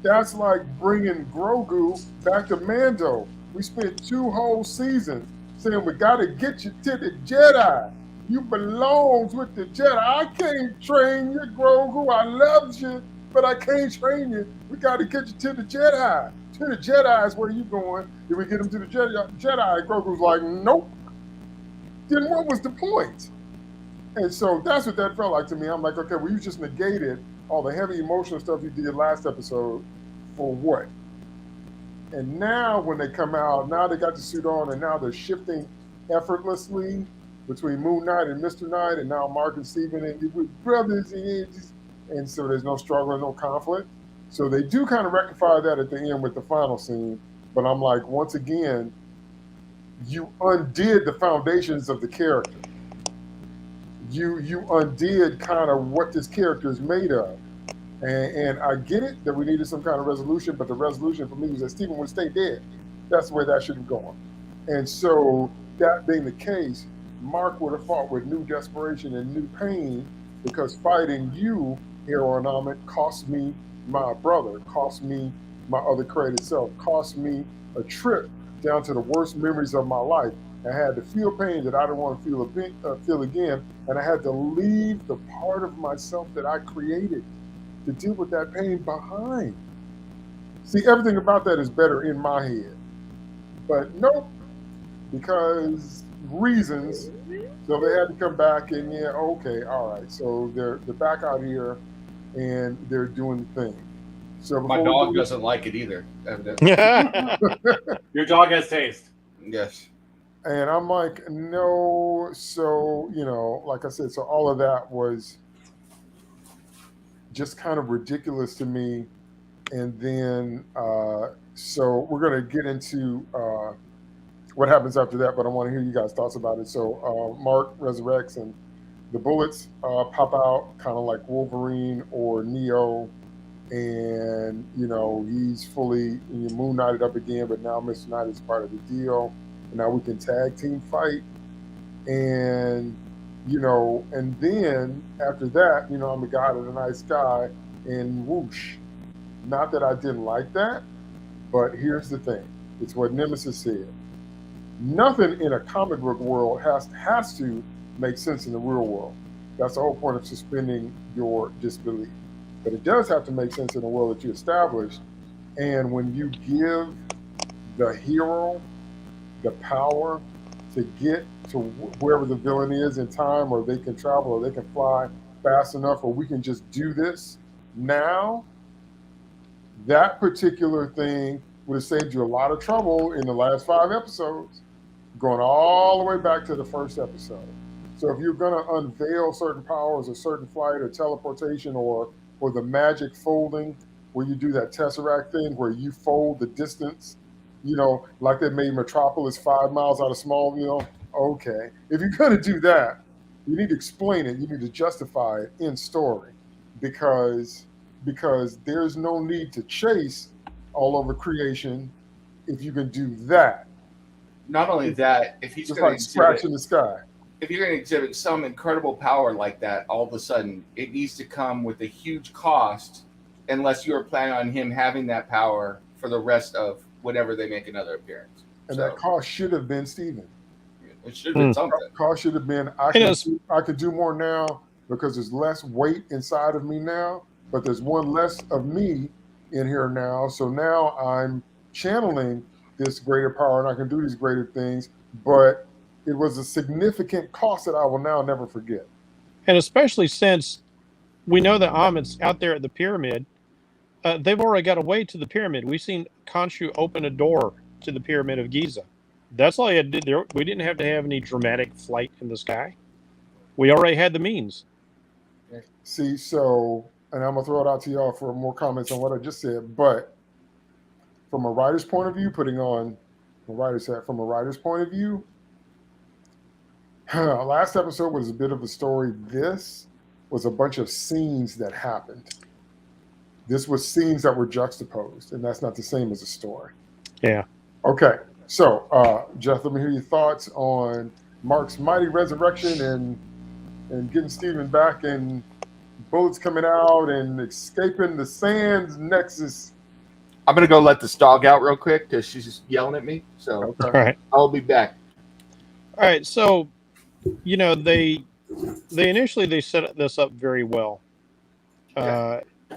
that's like bringing Grogu back to Mando. We spent 2 whole seasons saying we gotta get you to the Jedi. You belong with the Jedi. I can't train you, Grogu. I love you, but I can't train you. We got to get you to the Jedi. To the Jedi is where you going. If we get him to the Jedi, Grogu's like, nope. Then what was the point? And so that's what that felt like to me. I'm like, okay, well, you just negated all the heavy emotional stuff you did last episode for what? And now when they come out, now they got the suit on, and now they're shifting effortlessly between Moon Knight and Mr. Knight, and now Mark and Steven, and we're brothers, and so there's no struggle, no conflict. So they do kind of rectify that at the end with the final scene. But I'm like, once again, you undid the foundations of the character. You undid kind of what this character is made of. And I get it that we needed some kind of resolution, but the resolution for me was that Stephen would stay dead. That's the way that should have gone. And so that being the case, Mark would have fought with new desperation and new pain, because fighting you, Aeronomic, cost me my brother, cost me my other created self, cost me a trip down to the worst memories of my life. I had to feel pain that I didn't want to feel again, and I had to leave the part of myself that I created to deal with that pain behind. See, everything about that is better in my head. But nope, because reasons, so they had to come back and okay, all right. So they're back out here and they're doing the thing. So My dog doesn't like it either, evidently. Your dog has taste. Yes. And I'm like, no. So, like I said, so all of that was just kind of ridiculous to me. And then, so we're going to get into what happens after that, but I want to hear you guys' thoughts about it. So Mark resurrects and the bullets pop out kind of like Wolverine or Neo. And, he's fully Moon Knighted up again, but now Mr. Knight is part of the deal. And now we can tag team fight. And, and then after that, I'm the god of the night sky and whoosh. Not that I didn't like that, but here's the thing. It's what Nemesis said. Nothing in a comic book world has to make sense in the real world. That's the whole point of suspending your disbelief. But it does have to make sense in the world that you established. And when you give the hero the power to get to wherever the villain is in time, or they can travel, or they can fly fast enough, or we can just do this now, that particular thing would have saved you a lot of trouble in the last 5 episodes, going all the way back to the first episode. So if you're going to unveil certain powers, or certain flight, or teleportation, or the magic folding, where you do that Tesseract thing where you fold the distance, like they made Metropolis 5 miles out of Smallville. Okay. If you're going to do that, you need to explain it. You need to justify it in story, because there's no need to chase all over creation if you can do that. Not only that, if he's just going like to scratch in the sky. If you're going to exhibit some incredible power like that, all of a sudden, it needs to come with a huge cost, unless you're planning on him having that power for the rest of whenever they make another appearance. And that cost should have been Steven. It should have been something. Cost should have been, I can do more now because there's less weight inside of me now, but there's one less of me in here now. So now I'm channeling this greater power and I can do these greater things, but it was a significant cost that I will now never forget. And especially since we know that Amit's out there at the pyramid, they've already got a way to the pyramid. We've seen Khonshu open a door to the pyramid of Giza. That's all he had to do. We didn't have to have any dramatic flight in the sky. We already had the means. See, so, and I'm going to throw it out to y'all for more comments on what I just said, but from a writer's point of view, putting on a writer's hat, from a writer's point of view, last episode was a bit of a story. This was a bunch of scenes that happened. This was scenes that were juxtaposed, and that's not the same as a story. Yeah. Okay. So, Jeff, let me hear your thoughts on Mark's mighty resurrection and getting Steven back and bullets coming out and escaping the Sands Nexus. I'm going to go let this dog out real quick because she's just yelling at me. So Okay. All right. I'll be back. All right. So, they initially set this up very well.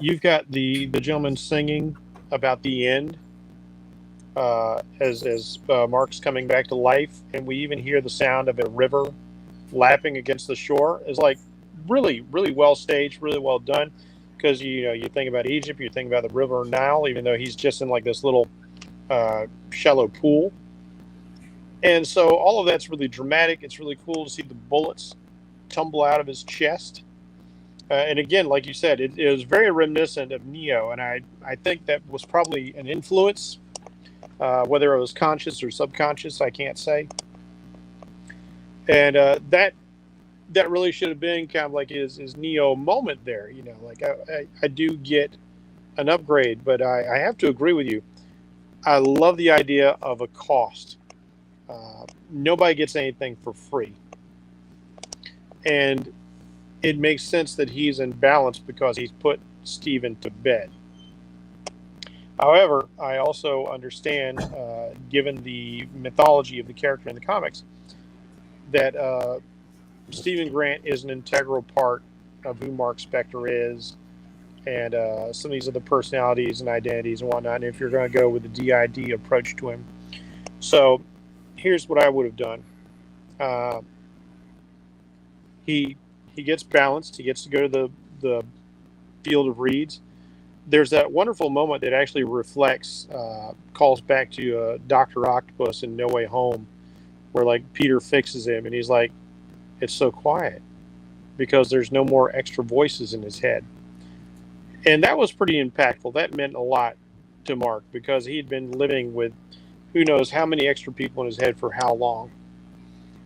You've got the gentleman singing about the end as Mark's coming back to life, and we even hear the sound of a river lapping against the shore. It's like really, really well staged, really well done. because you think about Egypt, you think about the River Nile, even though he's just in like this little shallow pool. And so all of that's really dramatic. It's really cool to see the bullets tumble out of his chest. And again, like you said, it was very reminiscent of Neo, and I think that was probably an influence. Whether it was conscious or subconscious, I can't say. And that really should have been kind of like his Neo moment there. Like I do get an upgrade, but I have to agree with you. I love the idea of a cost. Nobody gets anything for free. And it makes sense that he's in balance because he's put Steven to bed. However, I also understand, given the mythology of the character in the comics, that Stephen Grant is an integral part of who Mark Spector is, and some of these other personalities and identities and whatnot, and if you're going to go with the DID approach to him. So here's what I would have done. He gets balanced. He gets to go to the field of reeds. There's that wonderful moment that actually reflects, calls back to Dr. Octopus in No Way Home, where like Peter fixes him and he's like, it's so quiet because there's no more extra voices in his head. And that was pretty impactful. That meant a lot to Mark because he'd been living with who knows how many extra people in his head for how long,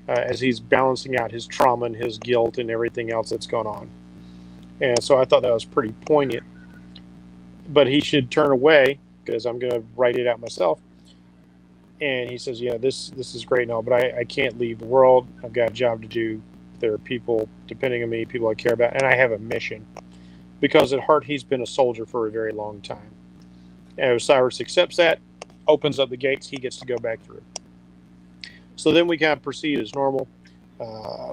as he's balancing out his trauma and his guilt and everything else that's going on. And so I thought that was pretty poignant. But he should turn away because I'm going to write it out myself. And he says, yeah, this is great and all, but I can't leave the world. I've got a job to do. There are people depending on me, people I care about, and I have a mission. Because at heart, he's been a soldier for a very long time. And Osiris accepts that, opens up the gates, he gets to go back through. So then we kind of proceed as normal.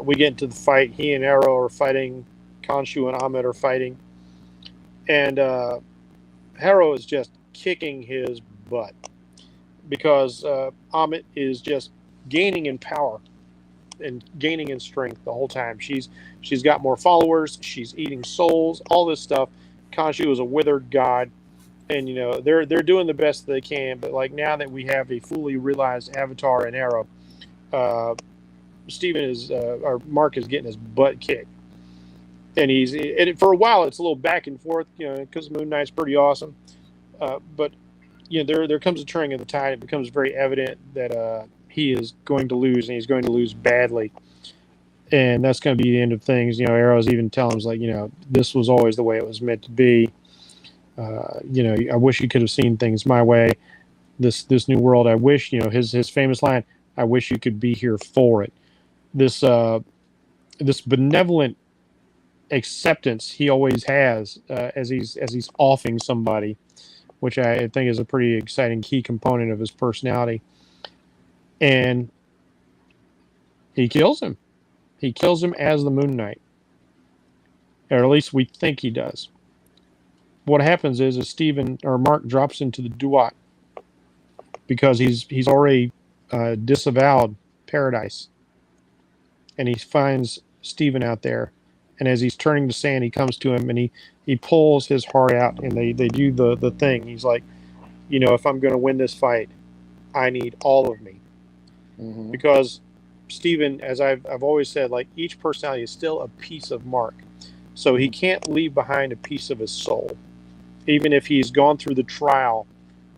We get into the fight. He and Arrow are fighting. Khonshu and Ahmed are fighting. And Harrow is just kicking his butt because Ahmed is just gaining in power and gaining in strength the whole time. She's got more followers. She's eating souls, all this stuff. Khonshu is a withered god. And, they're doing the best they can. But, like, now that we have a fully realized Avatar and Arrow, Mark is getting his butt kicked. And for a while, it's a little back and forth, because Moon Knight's pretty awesome. But, there comes a turning of the tide. It becomes very evident that he is going to lose, and he's going to lose badly. And that's going to be the end of things. Arrow's even telling him, like, this was always the way it was meant to be. I wish you could have seen things my way. This new world, I wish, his famous line, I wish you could be here for it. This benevolent acceptance he always has as he's offing somebody, which I think is a pretty exciting key component of his personality. And he kills him. He kills him as the Moon Knight, or at least we think he does. What happens is Stephen or Mark drops into the Duat because he's already disavowed paradise, and he finds Stephen out there. And as he's turning to sand, he comes to him and he pulls his heart out, and they do the thing. He's like, if I'm going to win this fight, I need all of me. Mm-hmm. Because Stephen, as I've always said, like, each personality is still a piece of Mark. So he can't leave behind a piece of his soul. Even if he's gone through the trial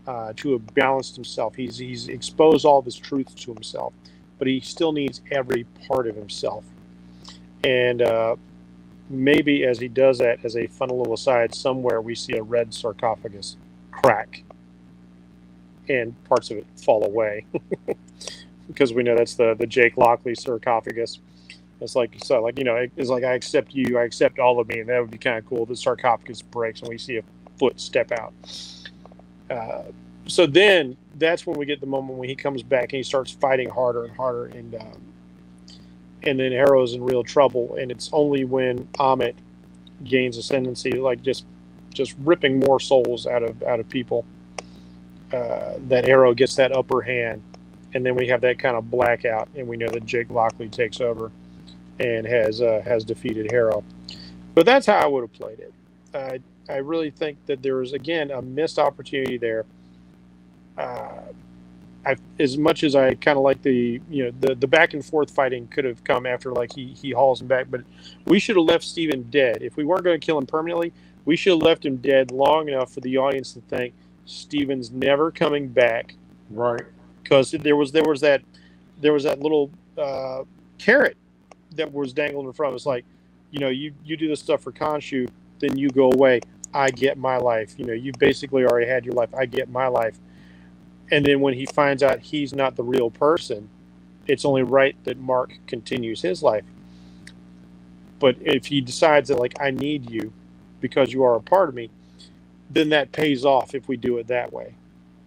to have balanced himself, he's exposed all of his truth to himself, but he still needs every part of himself. And maybe as he does that, as a fun little aside, somewhere we see a red sarcophagus crack and parts of it fall away. Because we know that's the Jake Lockley sarcophagus. It's like, so like, it's like, I accept you, I accept all of me, and that would be kind of cool. The sarcophagus breaks and we see a foot step out. So then that's when we get the moment when he comes back and he starts fighting harder and harder, and then Arrow's in real trouble. And it's only when Ahmed gains ascendancy, like just ripping more souls out of people, that Arrow gets that upper hand. And then we have that kind of blackout, and we know that Jake Lockley takes over and has defeated Harrow. But that's how I would have played it. I really think that there was, again, a missed opportunity there. As much as I kind of like the back and forth fighting could have come after, like, he hauls him back, but we should have left Steven dead. If we weren't going to kill him permanently, we should have left him dead long enough for the audience to think Steven's never coming back. Right. Because there was that little carrot that was dangling in front of us, like, you do this stuff for Khonshu, then you go away. I get my life. You basically already had your life. I get my life. And then when he finds out he's not the real person, it's only right that Mark continues his life. But if he decides that, like, I need you because you are a part of me, then that pays off if we do it that way.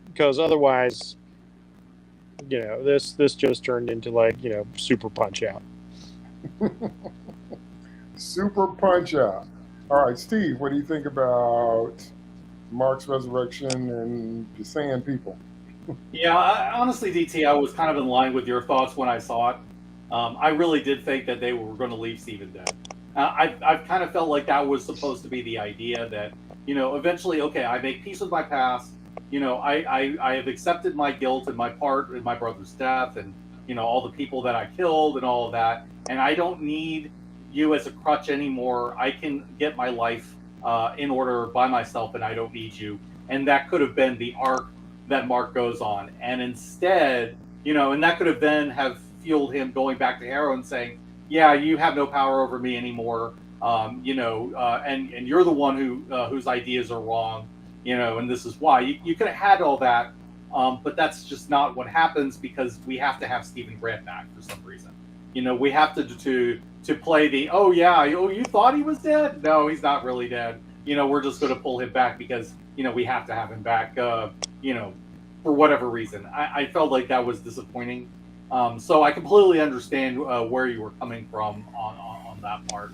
Because otherwise, this just turned into, like, Super Punch Out. Super Punch Out. All right, Steve, what do you think about Mark's resurrection and the Sand People? Yeah, honestly, DT, I was kind of in line with your thoughts when I saw it. I really did think that they were going to leave Steven dead. I've kind of felt like that was supposed to be the idea that, eventually, okay, I make peace with my past. I have accepted my guilt and my part in my brother's death and, all the people that I killed and all of that. And I don't need you as a crutch anymore. I can get my life in order by myself and I don't need you. And that could have been the arc that Mark goes on. And instead, and that could have then have fueled him going back to Harrow and saying, yeah, you have no power over me anymore. And you're the one whose ideas are wrong, and this is why. You could have had all that, but that's just not what happens because we have to have Stephen Grant back for some reason. We have to play the, you thought he was dead? No, he's not really dead. We're just going to pull him back because, we have to have him back, for whatever reason. I felt like that was disappointing. So I completely understand where you were coming from on that part.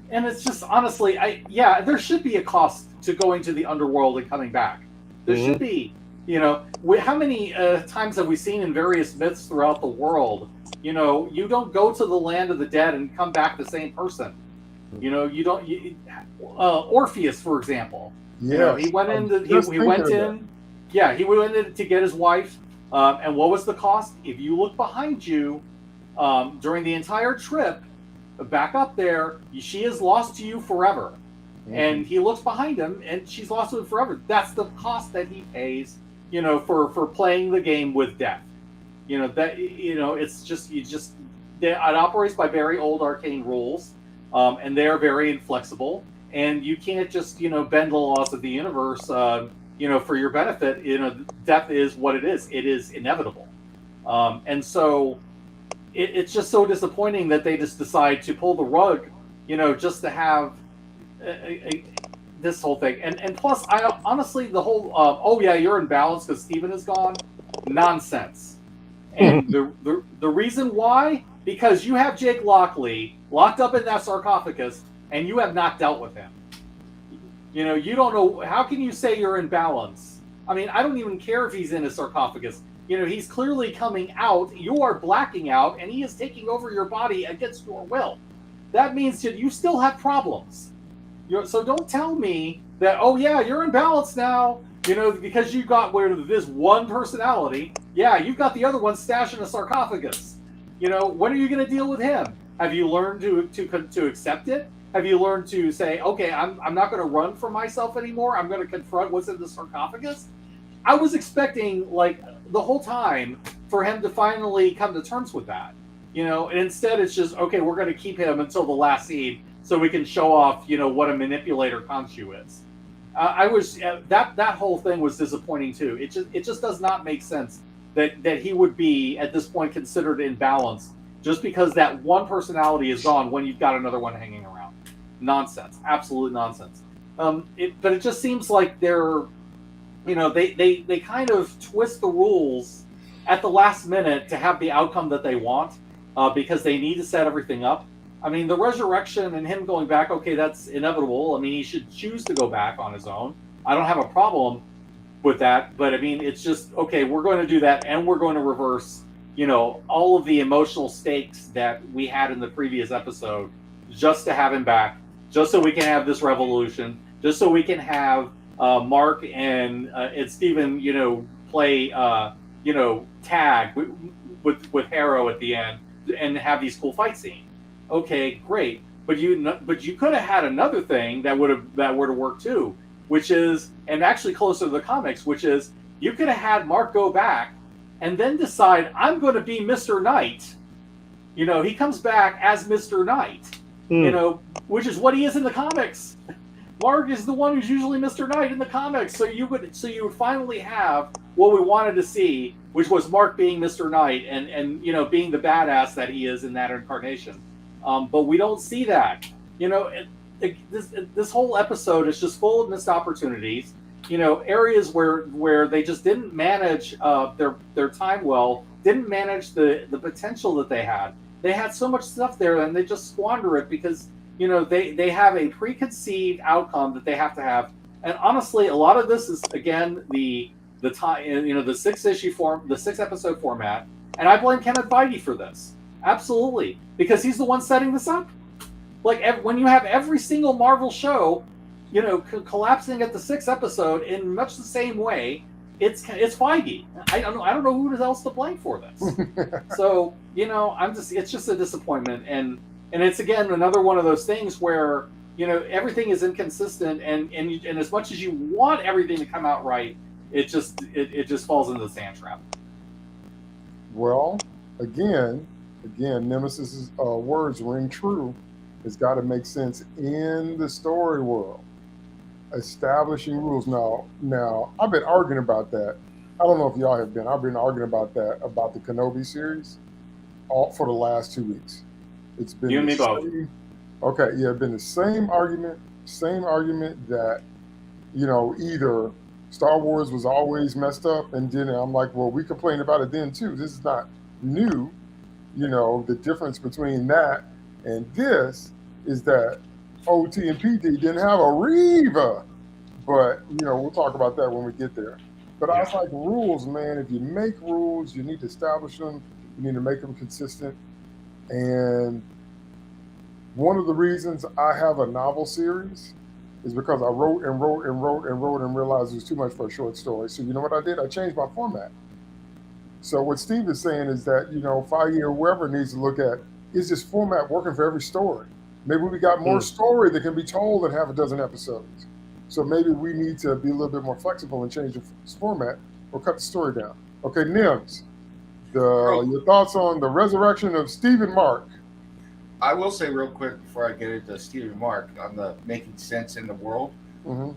And it's just, honestly, there should be a cost to going to the underworld and coming back. There should be, how many times have we seen in various myths throughout the world, you don't go to the land of the dead and come back the same person. Orpheus, for example, he went in to get his wife. And what was the cost? If you look behind you, during the entire trip, back up there, she is lost to you forever. Mm-hmm. And he looks behind him, and she's lost to him forever. That's the cost that he pays, for playing the game with death. It's just it operates by very old arcane rules, and they are very inflexible. And you can't just bend the laws of the universe. For your benefit. Death is what it is. It is inevitable. And so it's just so disappointing that they just decide to pull the rug, just to have this whole thing. And plus, I honestly, the whole, you're in balance because Steven is gone, nonsense. And the reason why, because you have Jake Lockley locked up in that sarcophagus and you have not dealt with him. You don't know. How can you say you're in balance? I mean, I don't even care if he's in a sarcophagus. He's clearly coming out. You are blacking out, and he is taking over your body against your will. That means that you still have problems. So don't tell me that, you're in balance now, because you got rid of this one personality. Yeah, you've got the other one stashed in a sarcophagus. When are you going to deal with him? Have you learned to accept it? Have you learned to say, okay, I'm not going to run for myself anymore. I'm going to confront what's in the sarcophagus. I was expecting, like, the whole time for him to finally come to terms with that, and instead it's just, okay, we're going to keep him until the last scene so we can show off, what a manipulator Khonshu is. That whole thing was disappointing too. It just does not make sense that he would be at this point considered in balance just because that one personality is gone when you've got another one hanging around. Nonsense, absolute nonsense. But it just seems like they're, they kind of twist the rules at the last minute to have the outcome that they want, because they need to set everything up. I mean, the resurrection and him going back, okay, that's inevitable. I mean, he should choose to go back on his own. I don't have a problem with that, but I mean, it's just, okay, we're going to do that, and we're going to reverse, all of the emotional stakes that we had in the previous episode just to have him back. just so we can have this revolution, just so we can have Mark and Steven, play, tag with Harrow at the end and have these cool fight scenes. Okay, great. But you could have had another thing that would have worked too, which is, and actually closer to the comics, which is you could have had Mark go back and then decide, I'm going to be Mr. Knight. He comes back as Mr. Knight, which is what he is in the comics. Mark is the one who's usually Mr. Knight in the comics. So you would finally have what we wanted to see, which was Mark being Mr. Knight and being the badass that he is in that incarnation. But we don't see that. This whole episode is just full of missed opportunities. Areas where they just didn't manage their time well, didn't manage the potential that they had. They had so much stuff there, and they just squander it because they have a preconceived outcome that they have to have. And honestly, a lot of this is again the time, the 6 episode format, and I blame Kenneth Feige for this. Absolutely, because he's the one setting this up. Like when you have every single Marvel show, collapsing at the 6th episode in much the same way, it's Feige. I don't know who else to blame for this. So it's just a disappointment, and it's again another one of those things where everything is inconsistent, and as much as you want everything to come out right, it just falls into the sand trap. Well, again, Nemesis's words ring true. It's got to make sense in the story world. Establishing rules. Now, I've been arguing about that. I don't know if y'all have been. I've been arguing about that, about the Kenobi series, all for the last 2 weeks. It's been you and me both. Okay, yeah, it's been the same argument that, either Star Wars was always messed up, and then I'm like, well, we complained about it then too. This is not new. The difference between that and this is that OT and PD didn't have a Reva, but we'll talk about that when we get there. But I was like, rules, man. If you make rules, you need to establish them. You need to make them consistent. And one of the reasons I have a novel series is because I wrote and realized it was too much for a short story. So you know what I did? I changed my format. So what Steve is saying is that, Feige or whoever needs to look at, is this format working for every story? Maybe we got more story that can be told in half a dozen episodes. So maybe we need to be a little bit more flexible and change the format or cut the story down. Okay, Nims, your thoughts on the resurrection of Steve and Mark? I will say real quick before I get into Steve and Mark on the making sense in the world. Mm-hmm.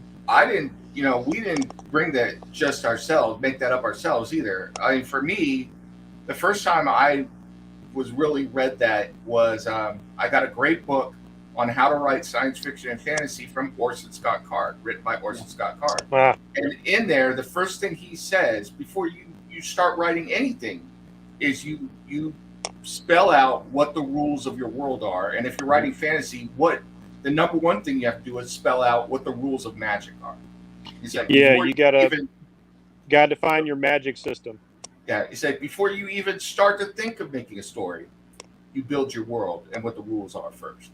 We didn't bring that just ourselves, make that up ourselves either. I mean, for me, the first time I was really read that was I got a great book on how to write science fiction and fantasy from Orson Scott Card, written by Orson Scott Card. Wow. And in there, the first thing he says before you start writing anything is you spell out what the rules of your world are. And if you're writing fantasy, what the number one thing you have to do is spell out what the rules of magic are. Like, you gotta define your magic system. Yeah, he said before you even start to think of making a story, you build your world and what the rules are first.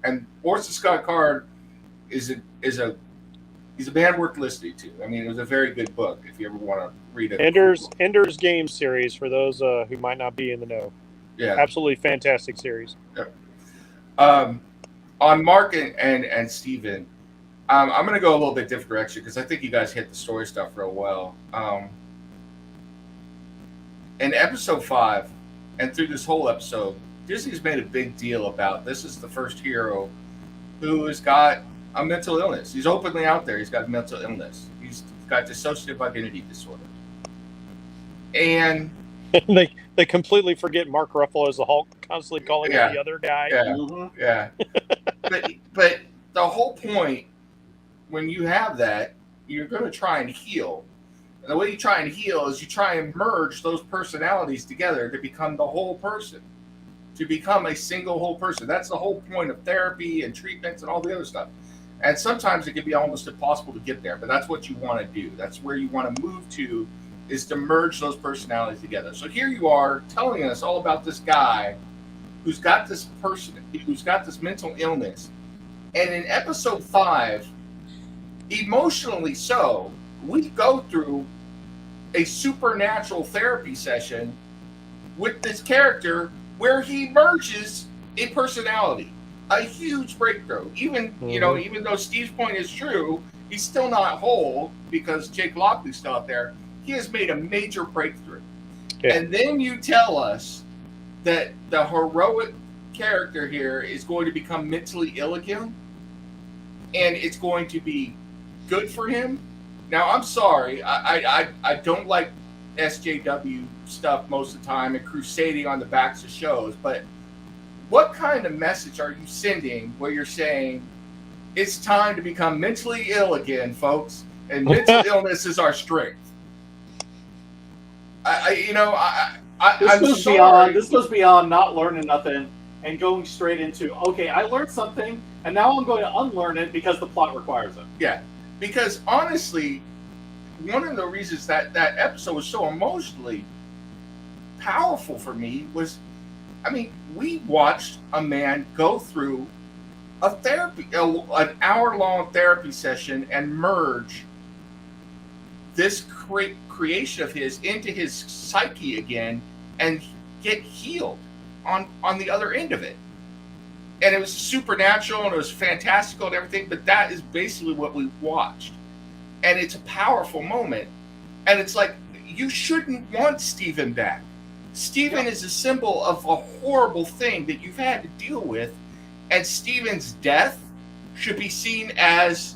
And Orson Scott Card is a man worth listening to. I mean, it was a very good book if you ever want to read it. Ender's Game series for those who might not be in the know. Yeah, absolutely fantastic series. Yeah. On Mark and Steven, I'm going to go a little bit different direction because I think you guys hit the story stuff real well. In episode 5 and through this whole episode, Disney's made a big deal about this is the first hero who has got a mental illness. He's openly out there. He's got a mental illness. He's got dissociative identity disorder. And they completely forget Mark Ruffalo as the Hulk, constantly calling him the other guy. Yeah, yeah. But the whole point, when you have that, you're going to try and heal. And the way you try and heal is you try and merge those personalities together to become the whole person, to become a single whole person. That's the whole point of therapy and treatments and all the other stuff. And sometimes it can be almost impossible to get there, but that's what you want to do. That's where you want to move to, is to merge those personalities together. So here you are telling us all about this guy who's got this mental illness, And in episode 5, emotionally so, we go through a supernatural therapy session with this character where he merges a personality, a huge breakthrough. Even even though Steve's point is true, he's still not whole because Jake Lockley's still out there. He has made a major breakthrough. Yeah. And then you tell us that the heroic character here is going to become mentally ill again, and it's going to be good for him. Now, I'm sorry, I don't like SJW stuff most of the time and crusading on the backs of shows, but what kind of message are you sending where you're saying it's time to become mentally ill again, folks, and mental illness is our strength? This goes beyond not learning nothing and going straight into, okay, I learned something and now I'm going to unlearn it because the plot requires it. Yeah, because honestly, one of the reasons that episode was so emotionally powerful for me was, we watched a man go through an hour-long therapy session and merge this creation of his into his psyche again and get healed on the other end of it. And it was supernatural and it was fantastical and everything, but that is basically what we watched. And it's a powerful moment. And it's like, you shouldn't want Steven back. Steven is a symbol of a horrible thing that you've had to deal with. And Steven's death should be seen as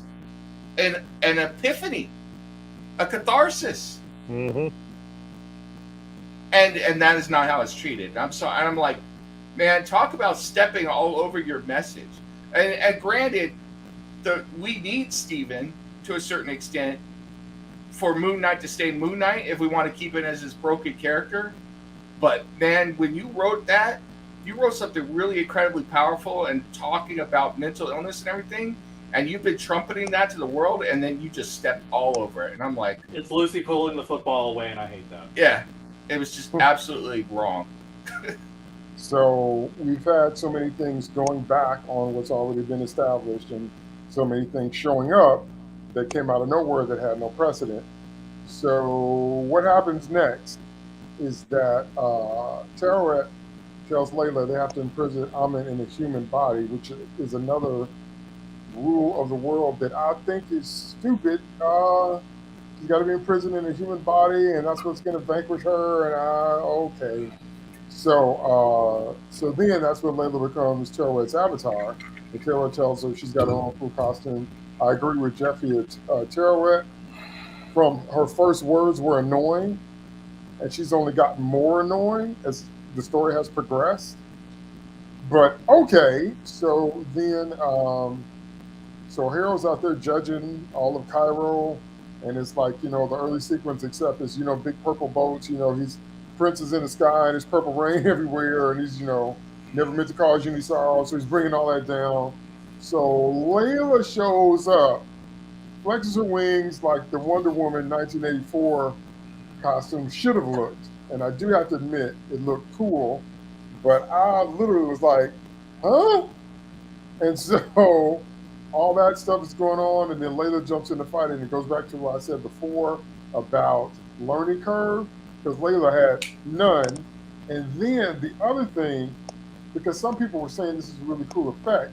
an epiphany, a catharsis. Mm-hmm. And that is not how it's treated. I'm sorry. I'm like, man, talk about stepping all over your message. And granted, we need Steven to a certain extent for MoonKnight to stay MoonKnight if we want to keep it as this broken character. But man, when you wrote that, you wrote something really incredibly powerful and talking about mental illness and everything, and you've been trumpeting that to the world, and then you just stepped all over it. And I'm like, it's Lucy pulling the football away, and I hate that. Yeah, it was just absolutely wrong. So we've had so many things going back on what's already been established, and so many things showing up that came out of nowhere that had no precedent. So what happens next is that Teroret tells Layla they have to imprison Amin in a human body, which is another rule of the world that I think is stupid. She's got to be imprisoned in a human body, and that's what's going to vanquish her. And okay. So then that's when Layla becomes Teroret's avatar. And Teroret tells her she's got her own cool costume. I agree with Jeffy. Teroret, from her first words, were annoying, and she's only gotten more annoying as the story has progressed. But okay, so then, so Harold's out there judging all of Cairo, and it's like, the early sequence, except it's, big purple boats, he's Prince is in the sky and there's purple rain everywhere, and he's, never meant to cause you any sorrow, so he's bringing all that down. So Layla shows up, flexes her wings like the Wonder Woman 1984 costume should have looked. And I do have to admit, it looked cool, but I literally was like, huh? And so all that stuff is going on, and then Layla jumps in the fight, and it goes back to what I said before about learning curve, because Layla had none. And then the other thing, because some people were saying this is a really cool effect,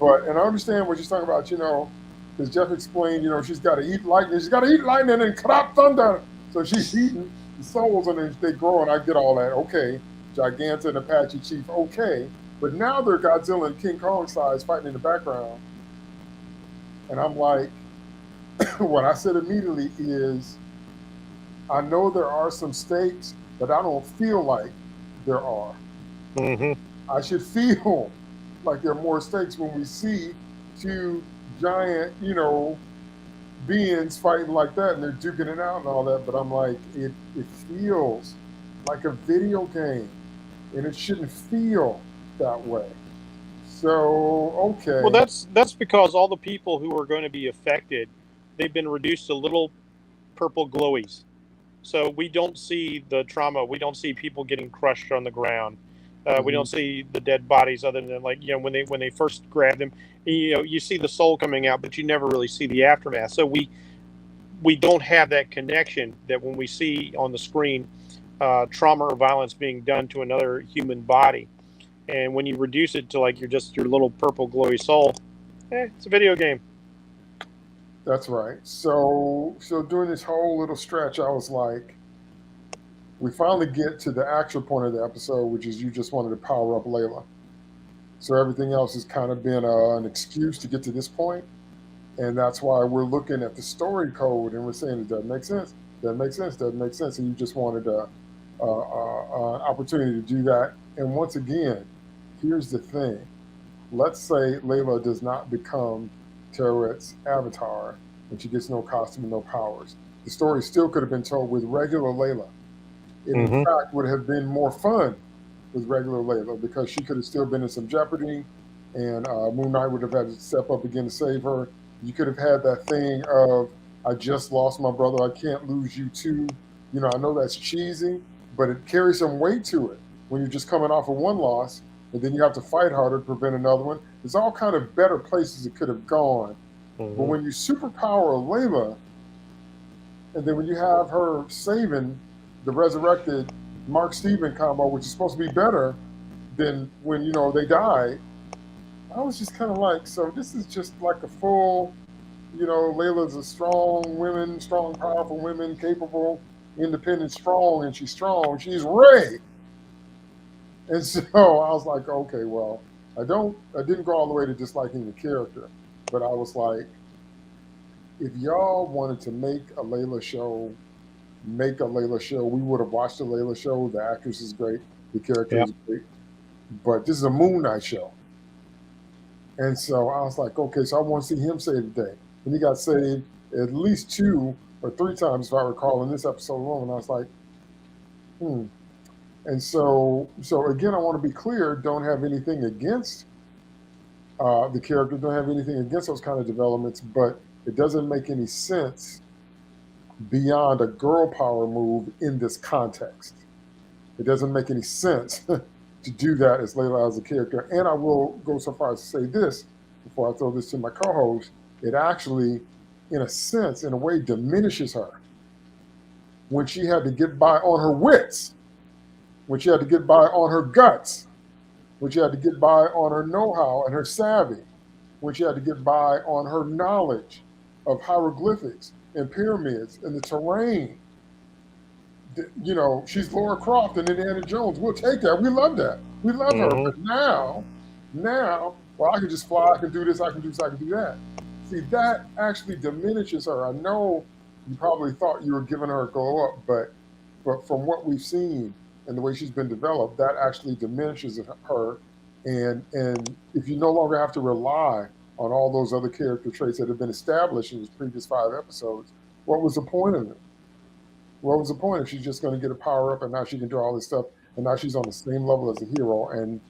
and I understand what she's talking about, because Jeff explained, she's got to eat lightning, and cut out thunder. So she's eating the souls, and then they grow, and I get all that. Okay, Giganta and Apache Chief, okay. But now they're Godzilla and King Kong size fighting in the background. And I'm like, what I said immediately is, I know there are some stakes, but I don't feel like there are. Mm-hmm. I should feel like there are more stakes when we see two giant, beings fighting like that, and they're duking it out and all that. But I'm like, it feels like a video game, and it shouldn't feel that way. So, okay. Well, that's because all the people who are going to be affected, they've been reduced to little purple glowies. So we don't see the trauma. We don't see people getting crushed on the ground. We don't see the dead bodies other than like, you know, when they first grab them, you know, you see the soul coming out, but you never really see the aftermath. So we don't have that connection that when we see on the screen trauma or violence being done to another human body. And when you reduce it to like your little purple glowy soul, it's a video game. That's right. So during this whole little stretch, I was like, we finally get to the actual point of the episode, which is you just wanted to power up Layla. So everything else has kind of been an excuse to get to this point. And that's why we're looking at the story code and we're saying it doesn't make sense, doesn't make sense, doesn't make sense. And you just wanted an opportunity to do that. And once again, here's the thing. Let's say Layla does not become Teret's avatar and she gets no costume and no powers. The story still could have been told with regular Layla. It, in fact, would have been more fun with regular Layla because she could have still been in some jeopardy and MoonKnight would have had to step up again to save her. You could have had that thing of, I just lost my brother, I can't lose you too. You know, I know that's cheesy, but it carries some weight to it when you're just coming off of one loss and then you have to fight harder to prevent another one. There's all kind of better places it could have gone. But when you superpower Layla, and then when you have her saving the resurrected Mark Steven combo, which is supposed to be better than when, you know, they died, I was just kind of like, so this is just like a full, you know, Layla's a strong woman, strong, powerful women, capable, independent, strong, and she's strong. She's Ray. And so I was like, okay, well, I didn't go all the way to disliking the character, but I was like, if y'all wanted to make a Layla show, make a Layla show. We would have watched the Layla show. The actress is great. The character is great. But this is a MoonKnight show. And so I was like, okay, so I want to see him save the day. And he got saved at least 2 or 3 times, if I recall, in this episode alone. And I was like, And so again, I want to be clear, don't have anything against the character, don't have anything against those kind of developments, but it doesn't make any sense beyond a girl power move in this context. It doesn't make any sense to do that as Layla as a character. And I will go so far as to say this, before I throw this to my co-host, it actually, in a sense, in a way, diminishes her. When she had to get by on her wits, when she had to get by on her guts, when she had to get by on her know-how and her savvy, when she had to get by on her knowledge of hieroglyphics and pyramids and the terrain. You know, she's Laura Croft and Indiana Jones. We'll take that. We love that. We love her. But now, well, I can just fly, I can do this, I can do this, I can do that. See, that actually diminishes her. I know you probably thought you were giving her a glow up, but from what we've seen and the way she's been developed, that actually diminishes her. And if you no longer have to rely on all those other character traits that have been established in these previous 5 episodes, what was the point of it? What was the point if she's just going to get a power up and now she can do all this stuff and now she's on the same level as a hero? And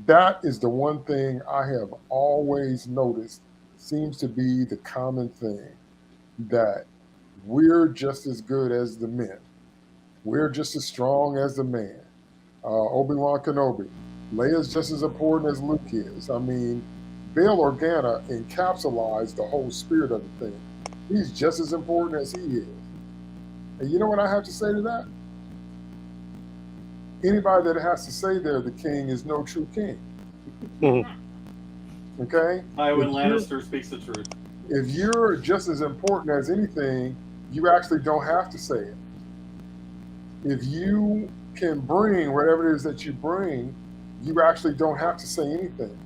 that is the one thing I have always noticed seems to be the common thing, that we're just as good as the men. We're just as strong as the man. Obi-Wan Kenobi. Leia's just as important as Luke is. I mean, Bail Organa encapsulates the whole spirit of the thing. He's just as important as he is. And you know what I have to say to that? Anybody that has to say they're the king is no true king. Okay? Tywin Lannister speaks the truth. If you're just as important as anything, you actually don't have to say it. If you can bring whatever it is that you bring, you actually don't have to say anything.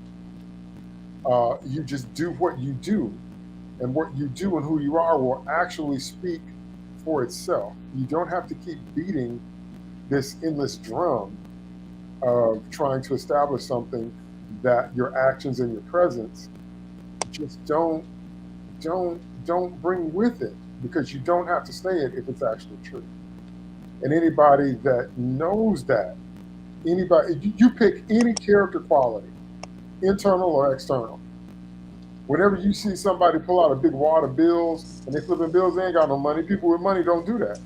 You just do what you do. And what you do and who you are will actually speak for itself. You don't have to keep beating this endless drum of trying to establish something that your actions and your presence just don't bring with it, because you don't have to say it if it's actually true. And anybody that knows that, you pick any character quality, internal or external. Whenever you see somebody pull out a big wad of bills and they flipping bills, they ain't got no money. People with money don't do that.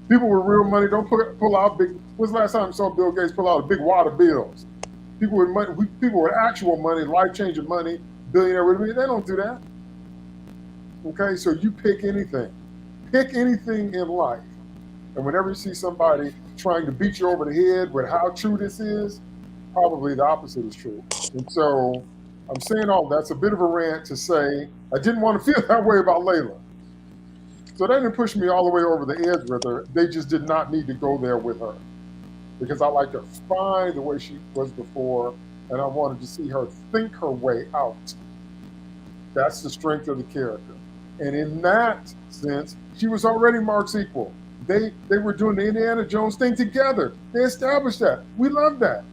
People with real money don't pull out big. When's the last time you saw Bill Gates pull out big water bills? People with money, people with actual money, life-changing money, billionaire with money, they don't do that. Okay, so you pick anything in life, and whenever you see somebody trying to beat you over the head with how true this is, probably the opposite is true. And so I'm saying all that's a bit of a rant to say I didn't want to feel that way about Layla. So they didn't push me all the way over the edge with her. They just did not need to go there with her, because I liked her fine the way she was before, and I wanted to see her think her way out. That's the strength of the character. And in that sense, she was already Mark's equal. They were doing the Indiana Jones thing together. They established that. We love that.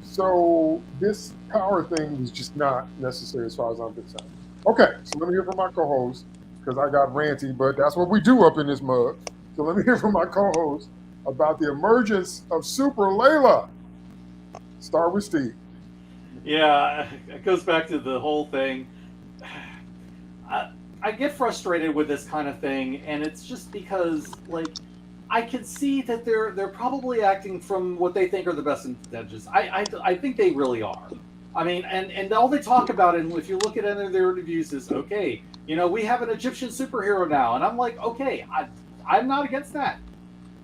So this power thing was just not necessary as far as I'm concerned. Okay, so let me hear from my co-host, because I got ranty, but that's what we do up in this mug. So let me hear from my co-host about the emergence of Super Layla. Start with Steve. Yeah, it goes back to the whole thing. I get frustrated with this kind of thing, and it's just because, like, I can see that they're probably acting from what they think are the best intentions. I think they really are. I mean, and all they talk about, and if you look at any of their interviews, is, okay, you know, we have an Egyptian superhero now. And I'm like, okay, I'm not against that.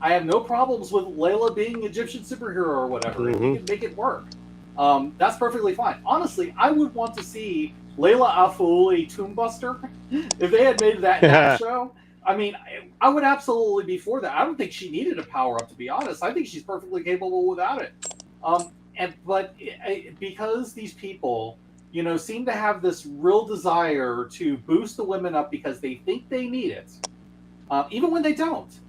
I have no problems with Layla being an Egyptian superhero or whatever. If you can make it work. That's perfectly fine. Honestly, I would want to see Layla Al-Ful, a Tomb Buster. If they had made that show, I mean, I would absolutely be for that. I don't think she needed a power-up, to be honest. I think she's perfectly capable without it. But because these people, you know, seem to have this real desire to boost the women up because they think they need it, even when they don't,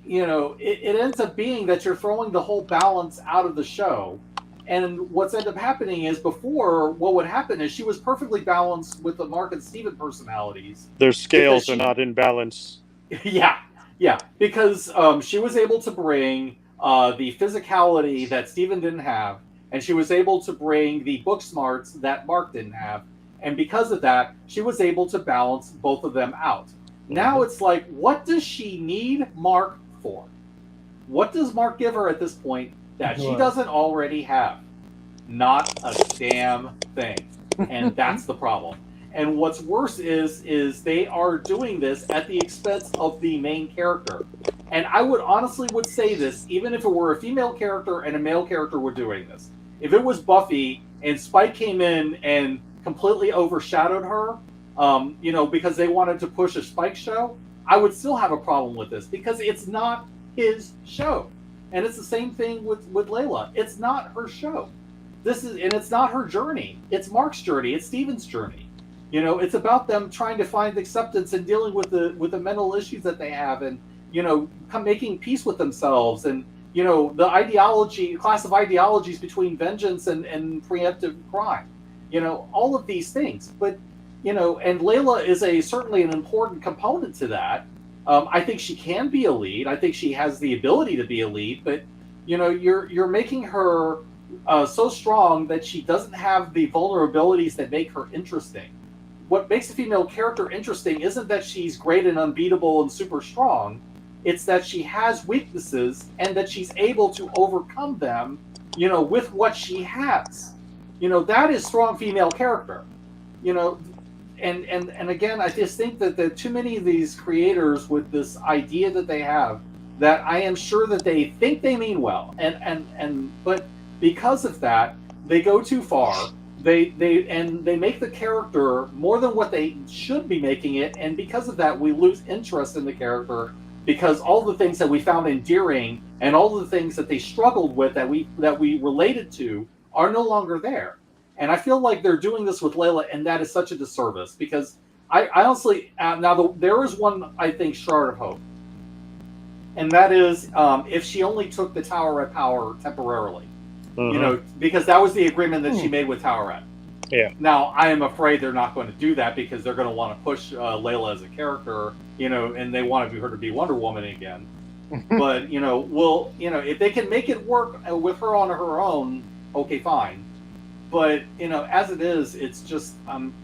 you know, it ends up being that you're throwing the whole balance out of the show. And what's ended up happening is, before, what would happen is she was perfectly balanced with the Mark and Steven personalities. Their scales are not in balance. Yeah, because she was able to bring the physicality that Steven didn't have, and she was able to bring the book smarts that Mark didn't have, and because of that, she was able to balance both of them out. Now it's like, what does she need Mark for? What does Mark give her at this point that she doesn't already have? Not a damn thing. And that's the problem. And what's worse is they are doing this at the expense of the main character. And I would honestly say this, even if it were a female character and a male character were doing this. If it was Buffy and Spike came in and completely overshadowed her, you know, because they wanted to push a Spike show, I would still have a problem with this, because it's not his show. And it's the same thing with Layla. It's not her show. And it's not her journey. It's Mark's journey. It's Steven's journey. You know, it's about them trying to find acceptance and dealing with the mental issues that they have, and, you know, making peace with themselves, and, you know, the class of ideologies between vengeance and preemptive crime. You know, all of these things. But, you know, and Layla is certainly an important component to that. I think she can be a lead. I think she has the ability to be a lead. But, you know, you're making her so strong that she doesn't have the vulnerabilities that make her interesting. What makes a female character interesting isn't that she's great and unbeatable and super strong. It's that she has weaknesses and that she's able to overcome them, you know, with what she has. You know, that is strong female character. You know, and again, I just think that there are too many of these creators with this idea that they have, that I am sure that they think they mean well, but because of that, they go too far. They make the character more than what they should be making it, and because of that, we lose interest in the character, because all the things that we found endearing and all the things that they struggled with that we related to are no longer there. And I feel like they're doing this with Layla, and that is such a disservice, because I honestly there is one, I think, shard of hope, and that is if she only took the Towerette power temporarily. You know, because that was the agreement that she made with Towerette. Yeah. Now, I am afraid they're not going to do that, because they're going to want to push Layla as a character, you know, and they want her to be Wonder Woman again. But, you know, if they can make it work with her on her own, okay, fine. But, you know, as it is, it's just,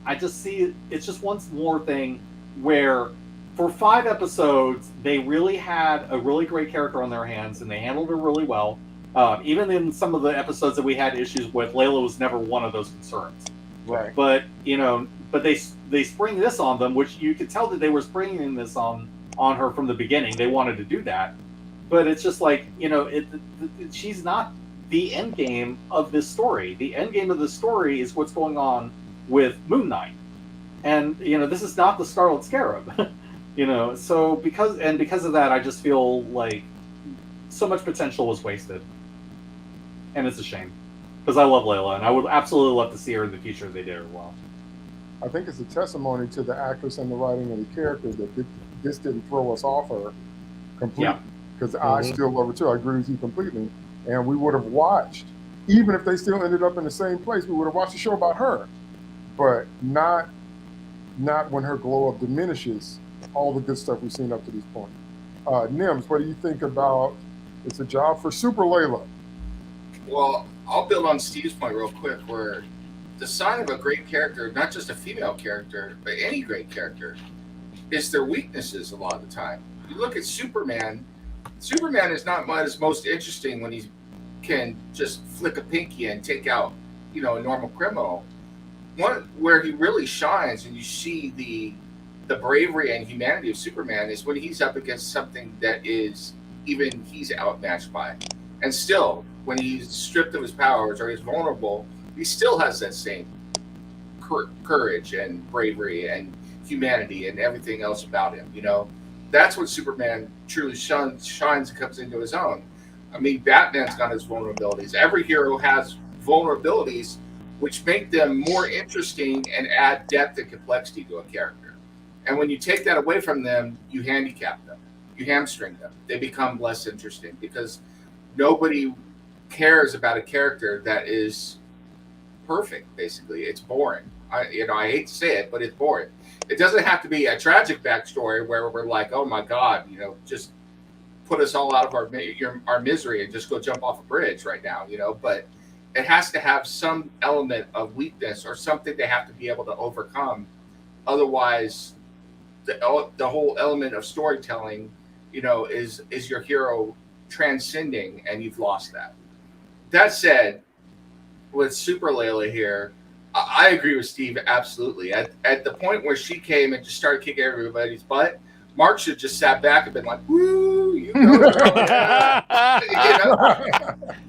I just see it's just one more thing where for 5 episodes, they really had a really great character on their hands, and they handled her really well. Even in some of the episodes that we had issues with, Layla was never one of those concerns. Right. But they spring this on them, which you could tell that they were springing this on her from the beginning. They wanted to do that, but it's just like, she's not the end game of this story. The end game of the story is what's going on with MoonKnight, and this is not the Scarlet Scarab. So because of that, I just feel like so much potential was wasted, and it's a shame because I love Layla, and I would absolutely love to see her in the future if they did her well. I think it's a testimony to the actress and the writing of the character that this didn't throw us off her completely. Because I still love her too. I agree with you completely. And we would have watched, even if they still ended up in the same place, we would have watched a show about her. But not when her glow up diminishes all the good stuff we've seen up to this point. Nims, what do you think about it's a job for Super Layla? Well, I'll build on Steve's point real quick, where the sign of a great character, not just a female character, but any great character, is their weaknesses a lot of the time. You look at Superman. Superman is not his most interesting when he can just flick a pinky and take out, a normal criminal. One where he really shines and you see the bravery and humanity of Superman is when he's up against something that is even he's outmatched by. And still, when he's stripped of his powers or he's vulnerable, he still has that same courage and bravery and humanity and everything else about him. That's when Superman truly shines and comes into his own. I mean, Batman's got his vulnerabilities. Every hero has vulnerabilities which make them more interesting and add depth and complexity to a character. And when you take that away from them, you handicap them. You hamstring them. They become less interesting because nobody cares about a character that is perfect, basically. It's boring. I hate to say it, but it's boring. It doesn't have to be a tragic backstory where we're like, oh my God, just put us all out of our misery and just go jump off a bridge right now, but it has to have some element of weakness or something they have to be able to overcome. Otherwise, the whole element of storytelling, is your hero transcending, and you've lost that. That said, with Super Layla here, I agree with Steve absolutely. At the point where she came and just started kicking everybody's butt, Mark should just sat back and been like, "Woo,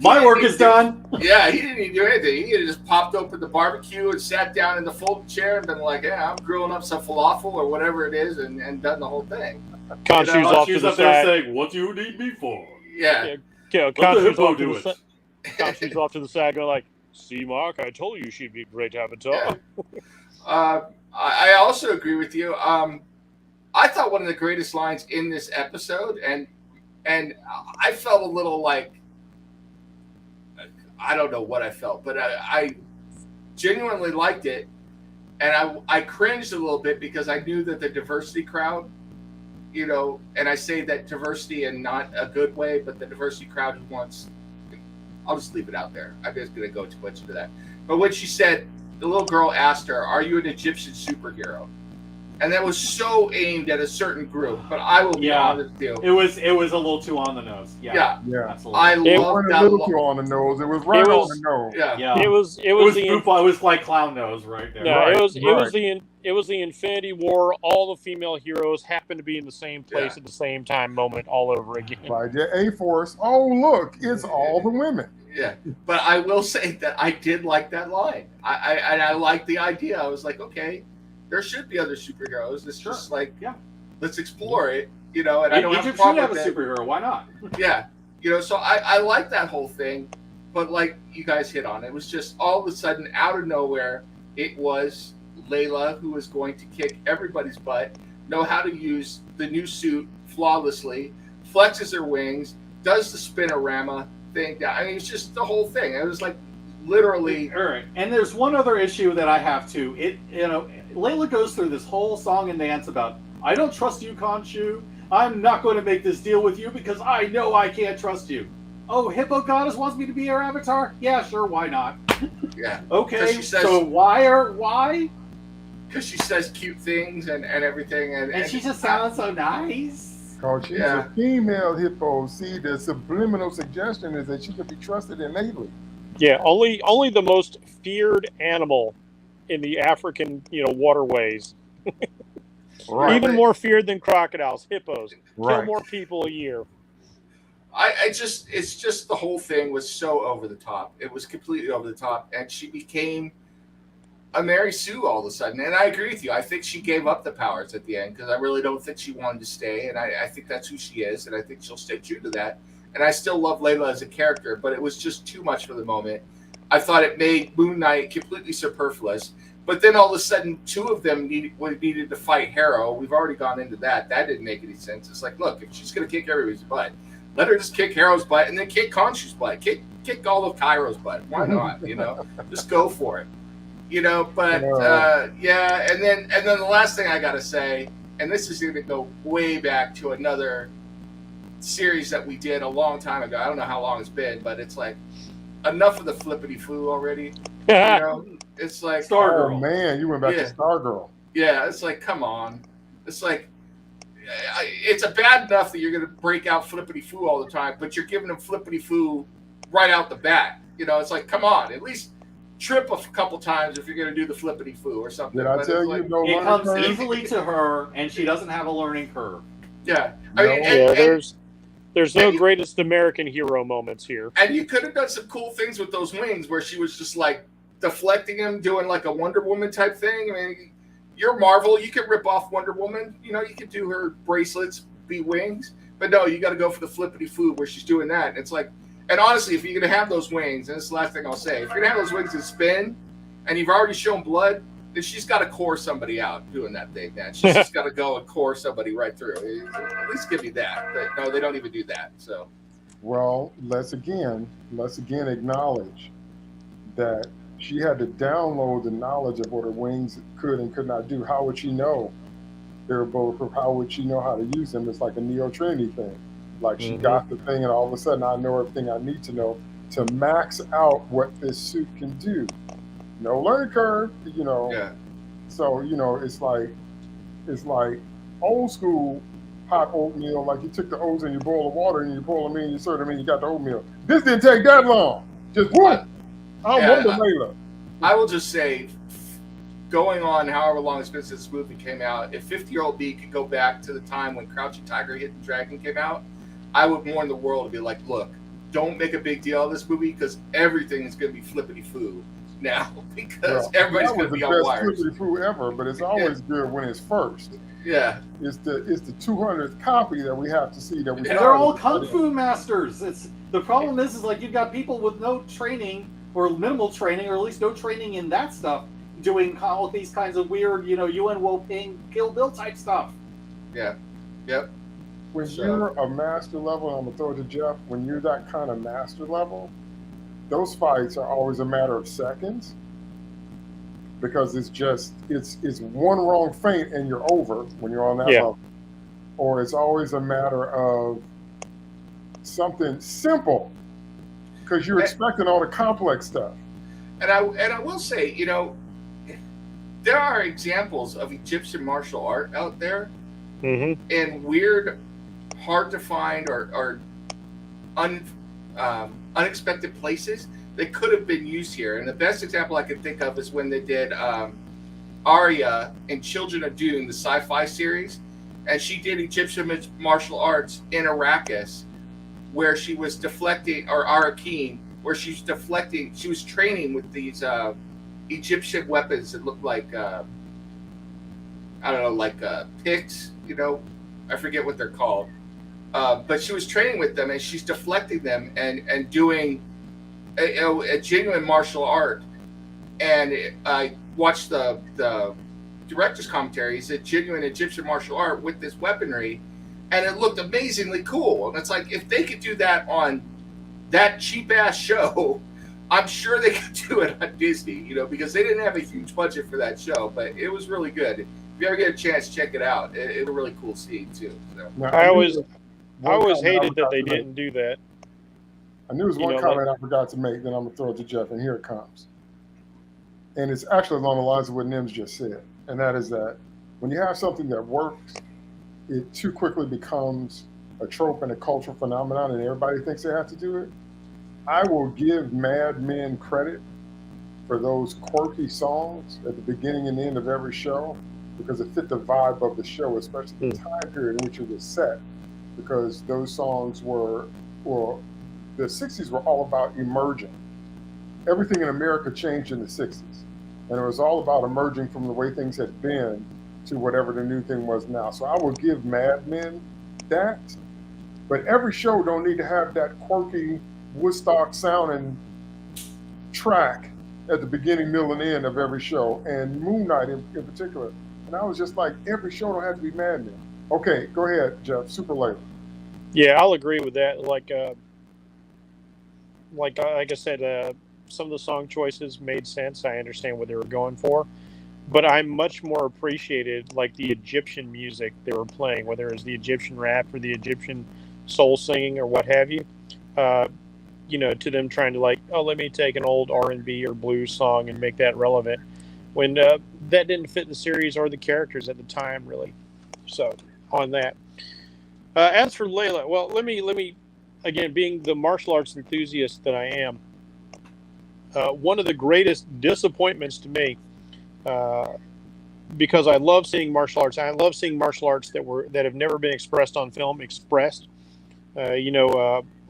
My work is done." Yeah, he didn't even do anything. He just popped open the barbecue and sat down in the folding chair and been like, "Yeah, I'm grilling up some falafel or whatever it is," and done the whole thing. Khonshu's off to the there side. saying, "What do you need me for?" Yeah. Khonshu's off to the side, going like, "See, Mark, I told you she'd be great Avatar." Yeah. I also agree with you. I thought one of the greatest lines in this episode, and I felt a little like, I don't know what I felt, but I genuinely liked it, and I cringed a little bit because I knew that the diversity crowd, and I say that diversity in not a good way, but the diversity crowd who wants, I'll just leave it out there. I'm just going to go too much into that. But when she said, the little girl asked her, "Are you an Egyptian superhero?" And that was so aimed at a certain group. But I will be honest with you. It was a little too on the nose. Yeah. Absolutely. I It love wasn't that. a little too on the nose. It was right on the nose. Yeah. It was It was like clown nose right there. No, Right, it was the Infinity War. All the female heroes happened to be in the same place at the same time moment all over again. By the A-Force. Oh, look, it's all the women. Yeah, but I will say that I did like that line. I liked the idea. I was like, okay, there should be other superheroes. It's just like, let's explore it, and I don't have a Egypt problem should have with a it. superhero. Why not? Yeah, so I like that whole thing, but like you guys hit on, it was just all of a sudden out of nowhere, it was Layla who was going to kick everybody's butt, know how to use the new suit flawlessly, flexes her wings, does the spinorama thing. I mean, it's just the whole thing. It was like literally. All right. And there's one other issue that I have too. Layla goes through this whole song and dance about, "I don't trust you, Khonshu. I'm not going to make this deal with you because I know I can't trust you." Oh, Hippo Goddess wants me to be her avatar? Yeah, sure, why not? Yeah. Okay, She says, so why? because she says cute things and everything, And she just sounds so nice. Because she's a female hippo. See, the subliminal suggestion is that she can be trusted innately. Yeah, only the most feared animal in the African, waterways. Right. Even more feared than crocodiles, hippos. Right. Kill more people a year. It's just the whole thing was so over the top. It was completely over the top, and she became a Mary Sue all of a sudden. And I agree with you. I think she gave up the powers at the end because I really don't think she wanted to stay, and I think that's who she is, and I think she'll stay true to that. And I still love Layla as a character, but it was just too much for the moment. I thought it made Moon Knight completely superfluous. But then all of a sudden, two of them needed to fight Harrow. We've already gone into that. That didn't make any sense. It's like, look, if she's going to kick everybody's butt, let her just kick Harrow's butt and then kick Khonshu's butt. Kick all of Cairo's butt. Why not? Just go for it. But yeah. And then the last thing I got to say, and this is going to go way back to another series that we did a long time ago. I don't know how long it's been, but it's like enough of the flippity foo already. It's like Stargirl. Oh man, you went back to Stargirl. Yeah, it's like, come on. It's like, it's a bad enough that you're going to break out flippity foo all the time, but you're giving them flippity foo right out the bat. It's like, come on, at least trip a couple times if you're going to do the flippity foo or something. Did I tell you no It learning comes curve? easily to her, and she doesn't have a learning curve. Yeah. There's no greatest American hero moments here. And you could have done some cool things with those wings where she was just like deflecting them, doing like a Wonder Woman type thing. I mean, you're Marvel. You can rip off Wonder Woman. You can do her bracelets, be wings. But no, you got to go for the flippity foo where she's doing that. And it's like, and honestly, if you're going to have those wings, and this is the last thing I'll say, if you're going to have those wings and spin, and you've already shown blood, then she's got to core somebody out doing that thing, man. She's just got to go and core somebody right through. At least give me that. But no, they don't even do that. So, well, let's again acknowledge that she had to download the knowledge of what her wings could and could not do. How would she know they were bulletproof? How would she know how to use them? It's like a Neo Trinity thing. Like she got the thing, and all of a sudden I know everything I need to know to max out what this suit can do. No learning curve, yeah. So it's like old school hot oatmeal. Like you took the oats and you boil the water and you boil them in, you serve them in, you got the oatmeal. This didn't take that long. Just whoop. I wonder, Layla. I will just say, going on however long it's been since this movie came out, if 50-year-old me could go back to the time when Crouching Tiger, Hidden Dragon came out, I would warn the world to be like, look, don't make a big deal of this movie because everything is going to be flippity foo now because everybody's going to be on wires. Flippity foo ever, but it's always good when it's first. Yeah, it's the 200th copy that we have to see that we. They're all kung fu masters. The problem is like you've got people with no training or minimal training, or at least no training in that stuff, doing all these kinds of weird, Yuen Wo-Ping, Kill Bill type stuff. Yeah. Yep. When you're a master level, and I'm gonna throw it to Jeff. When you're that kind of master level, those fights are always a matter of seconds because it's one wrong feint and you're over when you're on that level, or it's always a matter of something simple because you're expecting all the complex stuff. And I will say, there are examples of Egyptian martial art out there in weird, hard to find or unexpected places that could have been used here. And the best example I can think of is when they did Arya in Children of Dune, the sci-fi series, and she did Egyptian martial arts in Arrakis, where she was deflecting, or Arrakeen, where she's deflecting. She was training with these Egyptian weapons that looked like picks. I forget what they're called. But she was training with them, and she's deflecting them and doing a genuine martial art. And I watched the director's commentary. He said genuine Egyptian martial art with this weaponry, and it looked amazingly cool. And it's like, if they could do that on that cheap ass show, I'm sure they could do it on Disney, because they didn't have a huge budget for that show, but it was really good. If you ever get a chance, check it out. It was a really cool scene too. So. Now, I always hated that they didn't do that. I knew there was one comment I forgot to make, then I'm going to throw it to Jeff, and here it comes. And it's actually along the lines of what Nims just said. and that is that when you have something that works, it too quickly becomes a trope and a cultural phenomenon, and everybody thinks they have to do it. I will give Mad Men credit for those quirky songs at the beginning and end of every show because it fit the vibe of the show, especially the time period in which it was set. Because those songs were, well, the 60s were all about emerging. Everything in America changed in the 60s. And it was all about emerging from the way things had been to whatever the new thing was now. So I will give Mad Men that. But every show don't need to have that quirky Woodstock sounding track at the beginning, middle, and end of every show. And MoonKnight in particular. And I was just like, every show don't have to be Mad Men. Okay, go ahead, Jeff. Super Layla. Yeah, I'll agree with that. Like I said, some of the song choices made sense. I understand what they were going for, but I much more appreciated like the Egyptian music they were playing, whether it was the Egyptian rap or the Egyptian soul singing or what have you. To them trying to like, oh, let me take an old R&B or blues song and make that relevant, when that didn't fit the series or the characters at the time, really. So on that. As for Layla, well, let me again, being the martial arts enthusiast that I am, one of the greatest disappointments to me, because I love seeing martial arts. I love seeing martial arts that have never been expressed on film expressed.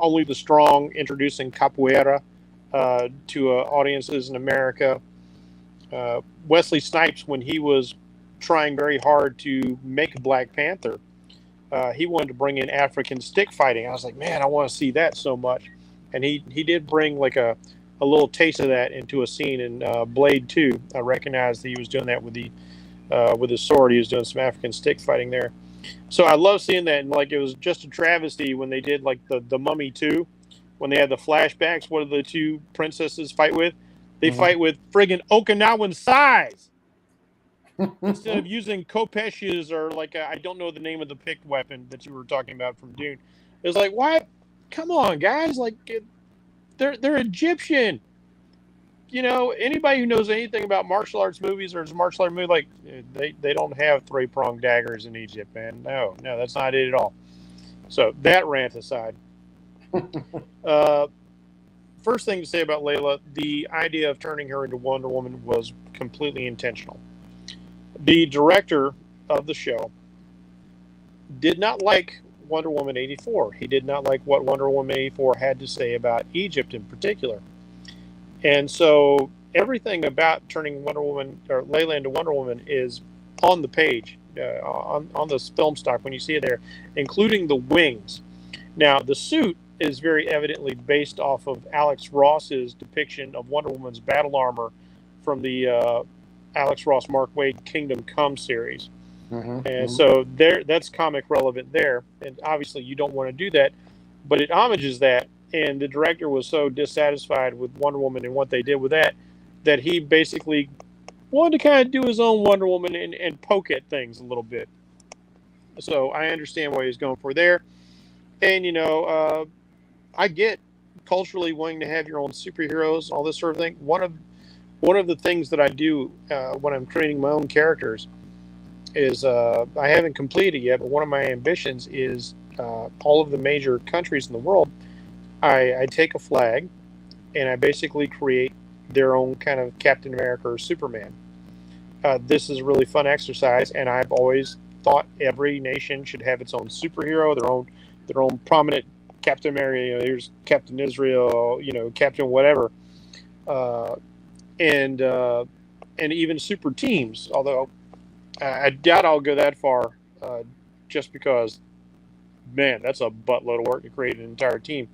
Only the Strong introducing capoeira to audiences in America. Wesley Snipes, when he was trying very hard to make Black Panther, he wanted to bring in African stick fighting. I was like, man, I want to see that so much. And he did bring like a little taste of that into a scene in Blade 2. I recognized that he was doing that with his sword. He was doing some African stick fighting there. So I love seeing that. And like, it was just a travesty when they did like the Mummy 2, when they had the flashbacks. What do the two princesses fight with? They fight with friggin' Okinawan sais. Instead of using kopeshes or like I don't know the name of the picked weapon that you were talking about from Dune. It's like, what? Come on, guys! Like, they're Egyptian. Anybody who knows anything about martial arts movies or is a martial art movie, like they don't have 3-pronged daggers in Egypt, man. No, that's not it at all. So that rant aside, first thing to say about Layla, the idea of turning her into Wonder Woman was completely intentional. The director of the show did not like Wonder Woman 84. He did not like what Wonder Woman 84 had to say about Egypt in particular. And so everything about turning Wonder Woman or Layla into Wonder Woman is on the page, on this film stock when you see it there, including the wings. Now, the suit is very evidently based off of Alex Ross's depiction of Wonder Woman's battle armor from the Alex Ross Mark Waid Kingdom Come series. So that's comic relevant there. And obviously you don't want to do that, but it homages that. And the director was so dissatisfied with Wonder Woman and what they did with that he basically wanted to kind of do his own Wonder Woman and poke at things a little bit. So I understand what he's going for there. And, I get culturally wanting to have your own superheroes, all this sort of thing. One of the things that I do when I'm creating my own characters is I haven't completed yet, but one of my ambitions is all of the major countries in the world. I take a flag and I basically create their own kind of Captain America or Superman. This is a really fun exercise, and I've always thought every nation should have its own superhero, their own prominent Captain America. Here's Captain Israel, Captain whatever, and even super teams. Although I doubt I'll go that far, just because, man, that's a buttload of work to create an entire team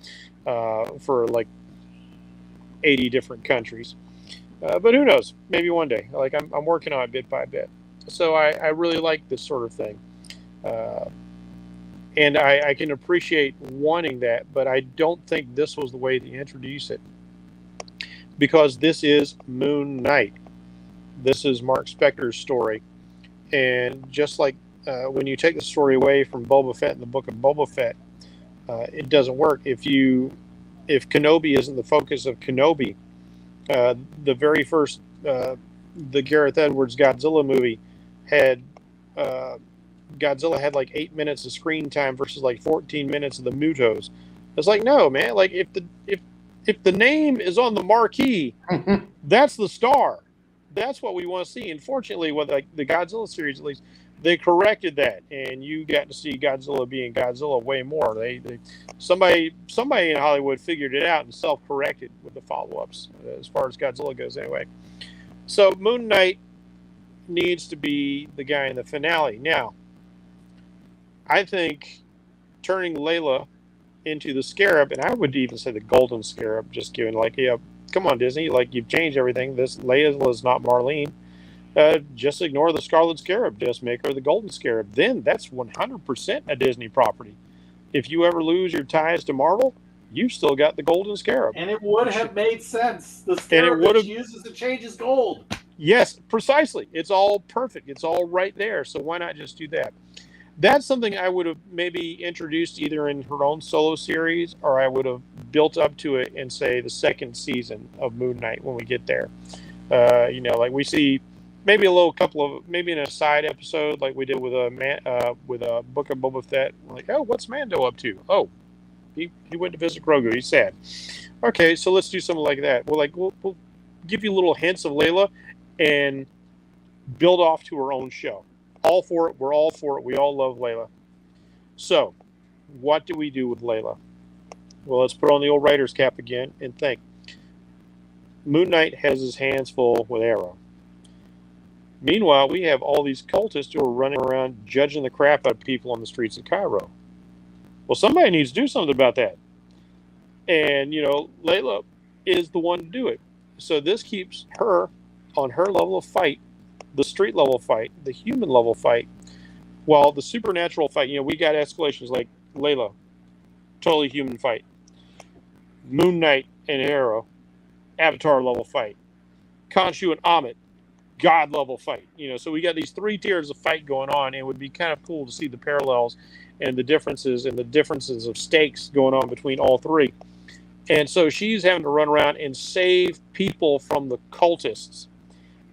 for like 80 different countries. But who knows? Maybe one day. Like I'm working on it bit by bit. So I really like this sort of thing. And I can appreciate wanting that, but I don't think this was the way to introduce it. Because this is MoonKnight. This is Mark Spector's story. And just like when you take the story away from Boba Fett in the book of Boba Fett, it doesn't work. If Kenobi isn't the focus of Kenobi, the very first, the Gareth Edwards Godzilla movie, had Godzilla had like 8 minutes of screen time versus like 14 minutes of the Mutos. It's like, no, man. Like if the name is on the marquee, that's the star. That's what we want to see. And fortunately, with like the Godzilla series, at least, they corrected that, and you got to see Godzilla being Godzilla way more. Somebody in Hollywood figured it out and self-corrected with the follow-ups as far as Godzilla goes, anyway. So Moon Knight needs to be the guy in the finale. Now, I think turning Layla into the Scarab, and I would even say the Golden Scarab, just given like, yeah, come on, Disney, like you've changed everything. This Layla is not Marlene. Just ignore the Scarlet Scarab. Just make her the Golden Scarab. Then that's 100% a Disney property. If you ever lose your ties to Marvel, you've still got the Golden Scarab. And it would have made sense. The Scarab that she uses to change his gold. Yes, precisely. It's all perfect. It's all right there. So why not just do that? That's something I would have maybe introduced either in her own solo series, or I would have built up to it in, say, the second season of Moon Knight when we get there. Like we see maybe maybe in a side episode like we did with a Book of Boba Fett. We're like, oh, what's Mando up to? Oh, he went to visit Grogu. He's sad. Okay, so let's do something like that. We'll give you little hints of Layla and build off to her own show. All for it. We're all for it. We all love Layla. So, what do we do with Layla? Well, let's put on the old writer's cap again and think. Moon Knight has his hands full with Arrow. Meanwhile, we have all these cultists who are running around judging the crap out of people on the streets of Cairo. Well, somebody needs to do something about that. And, Layla is the one to do it. So this keeps her on her level of fight, the street level fight, the human level fight, while the supernatural fight, we got escalations like Layla, totally human fight. Moon Knight and Arrow, Avatar level fight. Khonshu and Amit, God level fight. So we got these 3 tiers of fight going on, and it would be kind of cool to see the parallels and the differences of stakes going on between all 3. And so she's having to run around and save people from the cultists.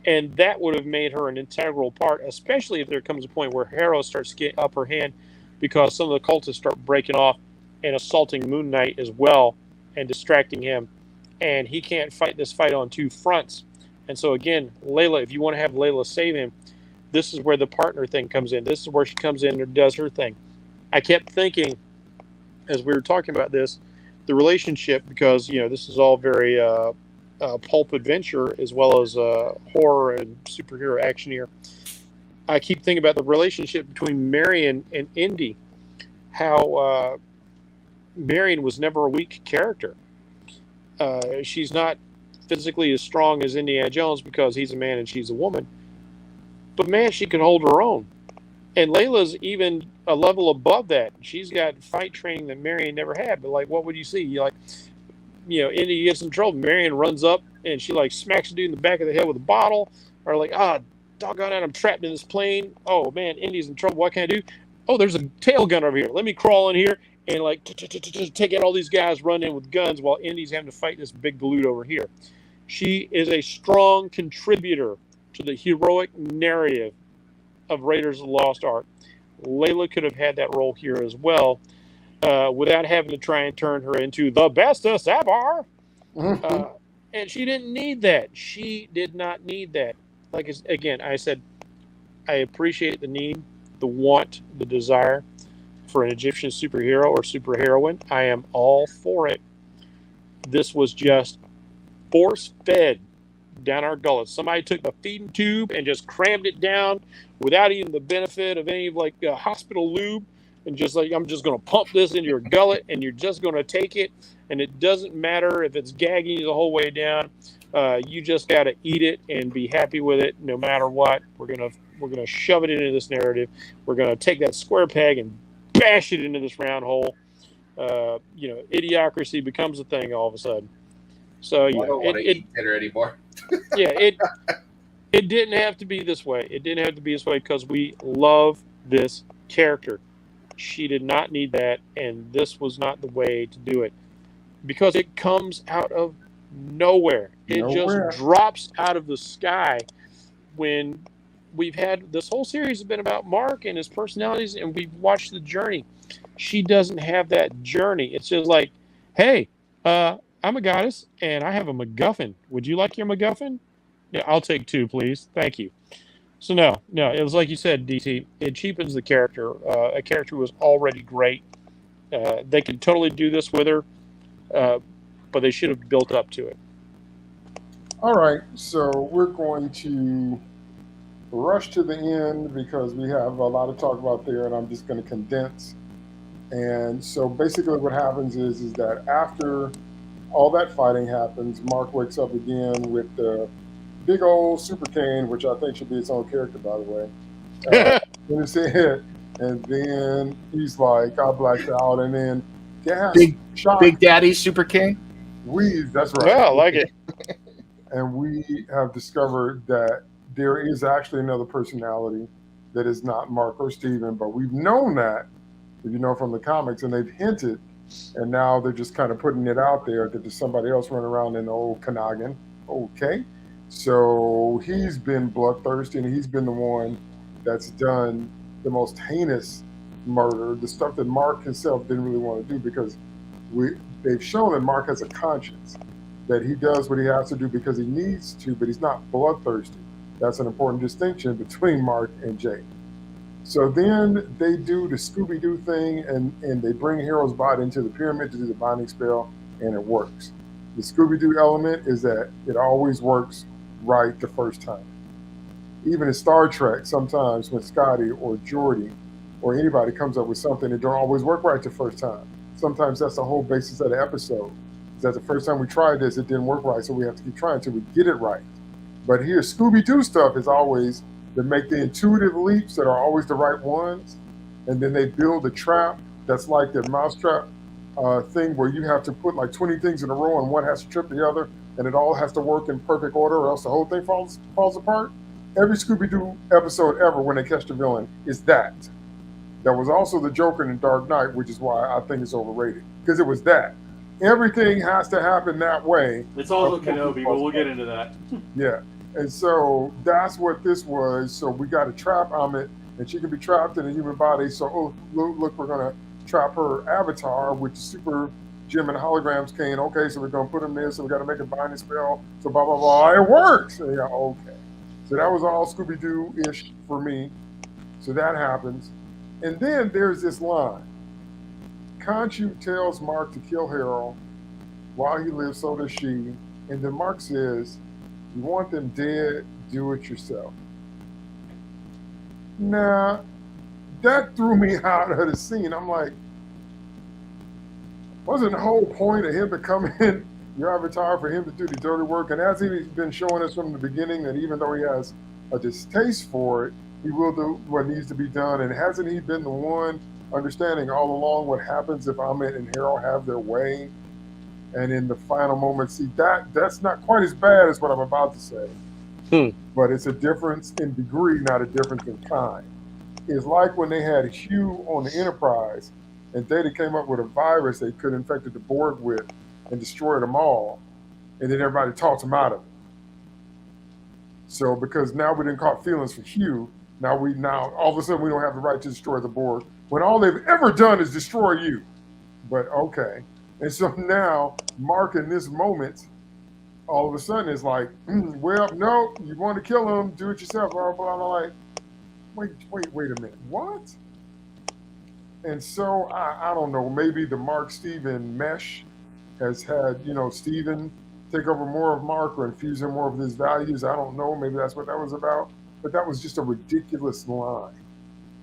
And that would have made her an integral part, especially if there comes a point where Arrow starts to get upper hand because some of the cultists start breaking off and assaulting Moon Knight as well and distracting him. And he can't fight this fight on 2 fronts. And so, again, Layla, if you want to have Layla save him, this is where the partner thing comes in. This is where she comes in and does her thing. I kept thinking, as we were talking about this, the relationship, because, this is all very pulp adventure as well as horror and superhero action here. I keep thinking about the relationship between Marion and Indy, how Marion was never a weak character. She's not physically as strong as Indiana Jones because he's a man and she's a woman. But, man, she can hold her own. And Layla's even a level above that. She's got fight training that Marion never had. But, what would you see? Indy gets in trouble. Marion runs up and she, smacks a dude in the back of the head with a bottle. Or, doggone it, I'm trapped in this plane. Oh, man, Indy's in trouble. What can I do? Oh, there's a tail gun over here. Let me crawl in here and, take out all these guys, run in with guns while Indy's having to fight this big galoot over here. She is a strong contributor to the heroic narrative of Raiders of the Lost Ark. Layla could have had that role here as well, without having to try and turn her into the bestest ever. And she didn't need that. She did not need that. Again, I said, I appreciate the need, the want, the desire for an Egyptian superhero or superheroine. I am all for it. This was just force-fed down our gullets. Somebody took a feeding tube and just crammed it down without even the benefit of any hospital lube, and just I'm just going to pump this into your gullet and you're just going to take it, and it doesn't matter if it's gagging you the whole way down. You just got to eat it and be happy with it no matter what. We're gonna shove it into this narrative. We're going to take that square peg and bash it into this round hole. Idiocracy becomes a thing all of a sudden. So I don't want to eat dinner anymore. It didn't have to be this way. It didn't have to be this way because we love this character. She did not need that, and this was not the way to do it because it comes out of nowhere. It just drops out of the sky when we've had this whole series has been about Mark and his personalities, and we've watched the journey. She doesn't have that journey. It's just like, hey, I'm a goddess and I have a MacGuffin. Would you like your MacGuffin? Yeah, I'll take 2, please. Thank you. So no, it was like you said, DT. It cheapens the character. A character who was already great. They could totally do this with her, but they should have built up to it. All right, so we're going to rush to the end because we have a lot to talk about there, and I'm just going to condense. And so basically, what happens is that after all that fighting happens, Mark wakes up again with the big old super cane, which I think should be its own character, by the way, in his head. And then he's like, I blacked out. And then gas, shock, Big Daddy Super King. that's right. Yeah, I like it. And we have discovered that there is actually another personality that is not Mark or Steven, but we've known that, from the comics, and they've hinted, and now they're just kind of putting it out there that there's somebody else running around in the old Kanagin. Okay. So he's been bloodthirsty, and he's been the one that's done the most heinous murder, the stuff that Mark himself didn't really want to do, because they've shown that Mark has a conscience, that he does what he has to do because he needs to, but he's not bloodthirsty. That's an important distinction between Mark and Jake. So then they do the Scooby-Doo thing, and they bring Harold's body into the pyramid to do the binding spell, and it works. The Scooby-Doo element is that it always works right the first time. Even in Star Trek, sometimes when Scotty or Geordi or anybody comes up with something, it don't always work right the first time. Sometimes that's the whole basis of the episode. Is that the first time we tried this, it didn't work right, so we have to keep trying until we get it right. But here, Scooby-Doo stuff is always to make the intuitive leaps that are always the right ones, and then they build a trap that's like the mousetrap thing where you have to put like 20 things in a row and one has to trip the other, and it all has to work in perfect order or else the whole thing falls apart. Every Scooby-Doo episode ever when they catch the villain is that. That was also the Joker in Dark Knight, which is why I think it's overrated, because it was that. Everything has to happen that way. It's also Kenobi, but we'll get into that. Yeah. And so that's what this was. So we got to trap Amit, and she can be trapped in a human body. So, look, we're going to trap her avatar, which is Super Jim and Holograms cane. Okay, so we're going to put him there. So we got to make a binding spell. So blah, blah, blah. It works. And yeah, okay. So that was all Scooby-Doo-ish for me. So that happens. And then there's this line. Khonshu tells Mark to kill Harold. While he lives, so does she. And then Mark says, you want them dead, do it yourself. Now, that threw me out of the scene. I'm like, wasn't the whole point of him to come in your avatar for him to do the dirty work? And as he's been showing us from the beginning that even though he has a distaste for it, he will do what needs to be done. And hasn't he been the one understanding all along what happens if Amit and Harold have their way? And in the final moment, see, that's not quite as bad as what I'm about to say. But it's a difference in degree, not a difference in kind. It's like when they had Hugh on the Enterprise, and Data came up with a virus they could infect the Borg with and destroy them all, and then everybody talks them out of it. So because now we didn't caught feelings for Hugh, now all of a sudden we don't have the right to destroy the Borg, when all they've ever done is destroy you. But okay. And so now, Mark in this moment, all of a sudden is like, well, no, you want to kill him, do it yourself, blah, blah, blah. I'm like, wait a minute, what? And so, I don't know, maybe the Mark-Steven mesh has had, Steven take over more of Mark or infuse him more of his values. I don't know, maybe that's what that was about. But that was just a ridiculous line.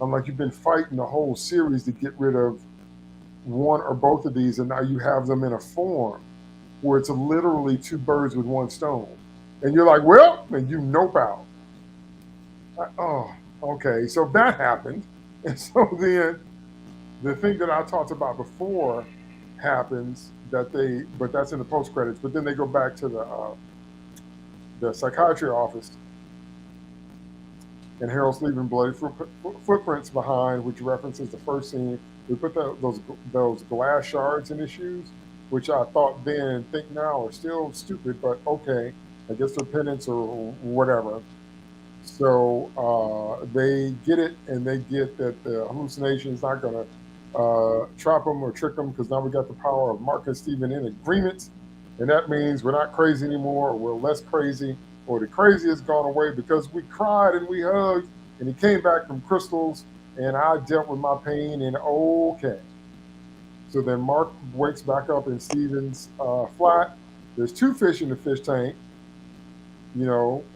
I'm like, you've been fighting the whole series to get rid of one or both of these, and now you have them in a form where it's literally two birds with one stone. And you're like, well, and you nope out. Oh, okay. So that happened. And so then the thing that I talked about before happens but that's in the post credits, but then they go back to the psychiatry office, and Harold's leaving bloody footprints behind, which references the first scene. We put those glass shards in his shoes, which I thought then and think now are still stupid, but okay, I guess they're penance or whatever. So they get it, and they get that the hallucination is not going to trap them or trick them, because now we got the power of Mark and Steven in agreement, and that means we're not crazy anymore, or we're less crazy, or the crazy has gone away because we cried and we hugged, and he came back from crystals, and I dealt with my pain, and okay. So then Mark wakes back up in Steven's flat. There's two fish in the fish tank. Symbol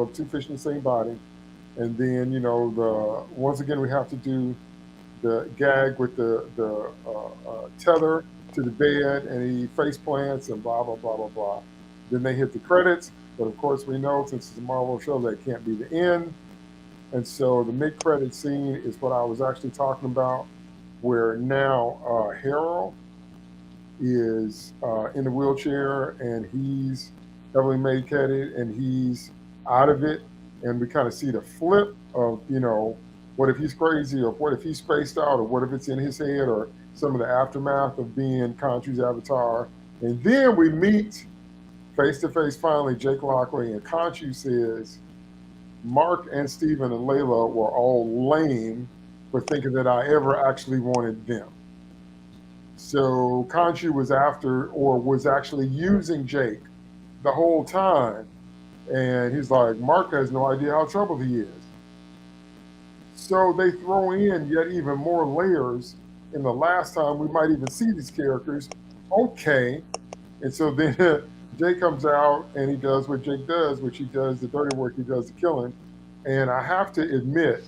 of two fish in the same body. And then, once again, we have to do the gag with the tether to the bed, and he face plants and blah, blah, blah, blah, blah. Then they hit the credits. But of course, we know since it's a Marvel show, that can't be the end. And so the mid-credit scene is what I was actually talking about, where now Harold is in the wheelchair, and he's heavily medicated, and he's out of it, and we kind of see the flip of, what if he's crazy, or what if he's spaced out, or what if it's in his head, or some of the aftermath of being Khonshu's avatar. And then we meet face to face finally Jake Lockley, and Khonshu says Mark and Steven and Layla were all lame for thinking that I ever actually wanted them. So Khonshu was after, or was actually using Jake the whole time. And he's like, Mark has no idea how troubled he is. So they throw in yet even more layers in the last time we might even see these characters. Okay. And so then Jake comes out, and he does what Jake does, which he does the dirty work, he does the killing. And I have to admit,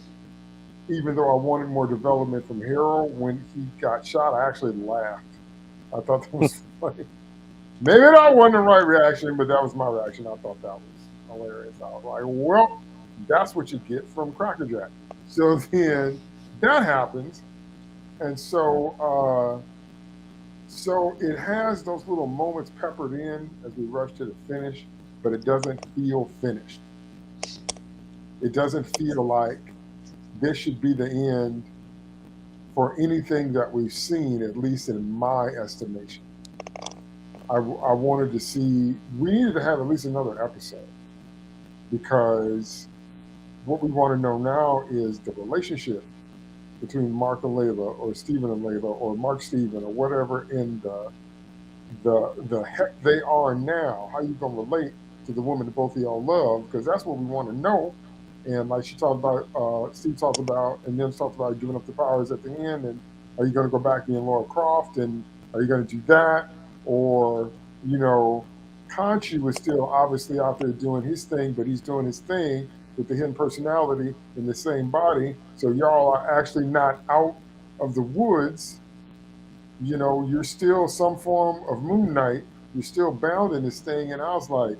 even though I wanted more development from Harold, when he got shot, I actually laughed. I thought that was funny. Maybe that wasn't the right reaction, but that was my reaction. I thought that was hilarious. I was like, well, that's what you get from Cracker Jack. So then that happens. And so it has those little moments peppered in as we rush to the finish, but it doesn't feel finished. It doesn't feel like this should be the end for anything that we've seen, at least in my estimation. I wanted to see, we needed to have at least another episode, because what we want to know now is the relationship between Mark and Layla, or Steven and Layla, or Mark Steven, or whatever in the heck they are now. How you going to relate to the woman that both of y'all love? Because that's what we want to know. And like she talked about, Steve talked about, and then talked about giving up the powers at the end. And are you going to go back being Laura Croft? And are you going to do that? Or, Khonshu was still obviously out there doing his thing, but he's doing his thing with the hidden personality in the same body. So y'all are actually not out of the woods. You're still some form of MoonKnight. You're still bound in this thing. And I was like,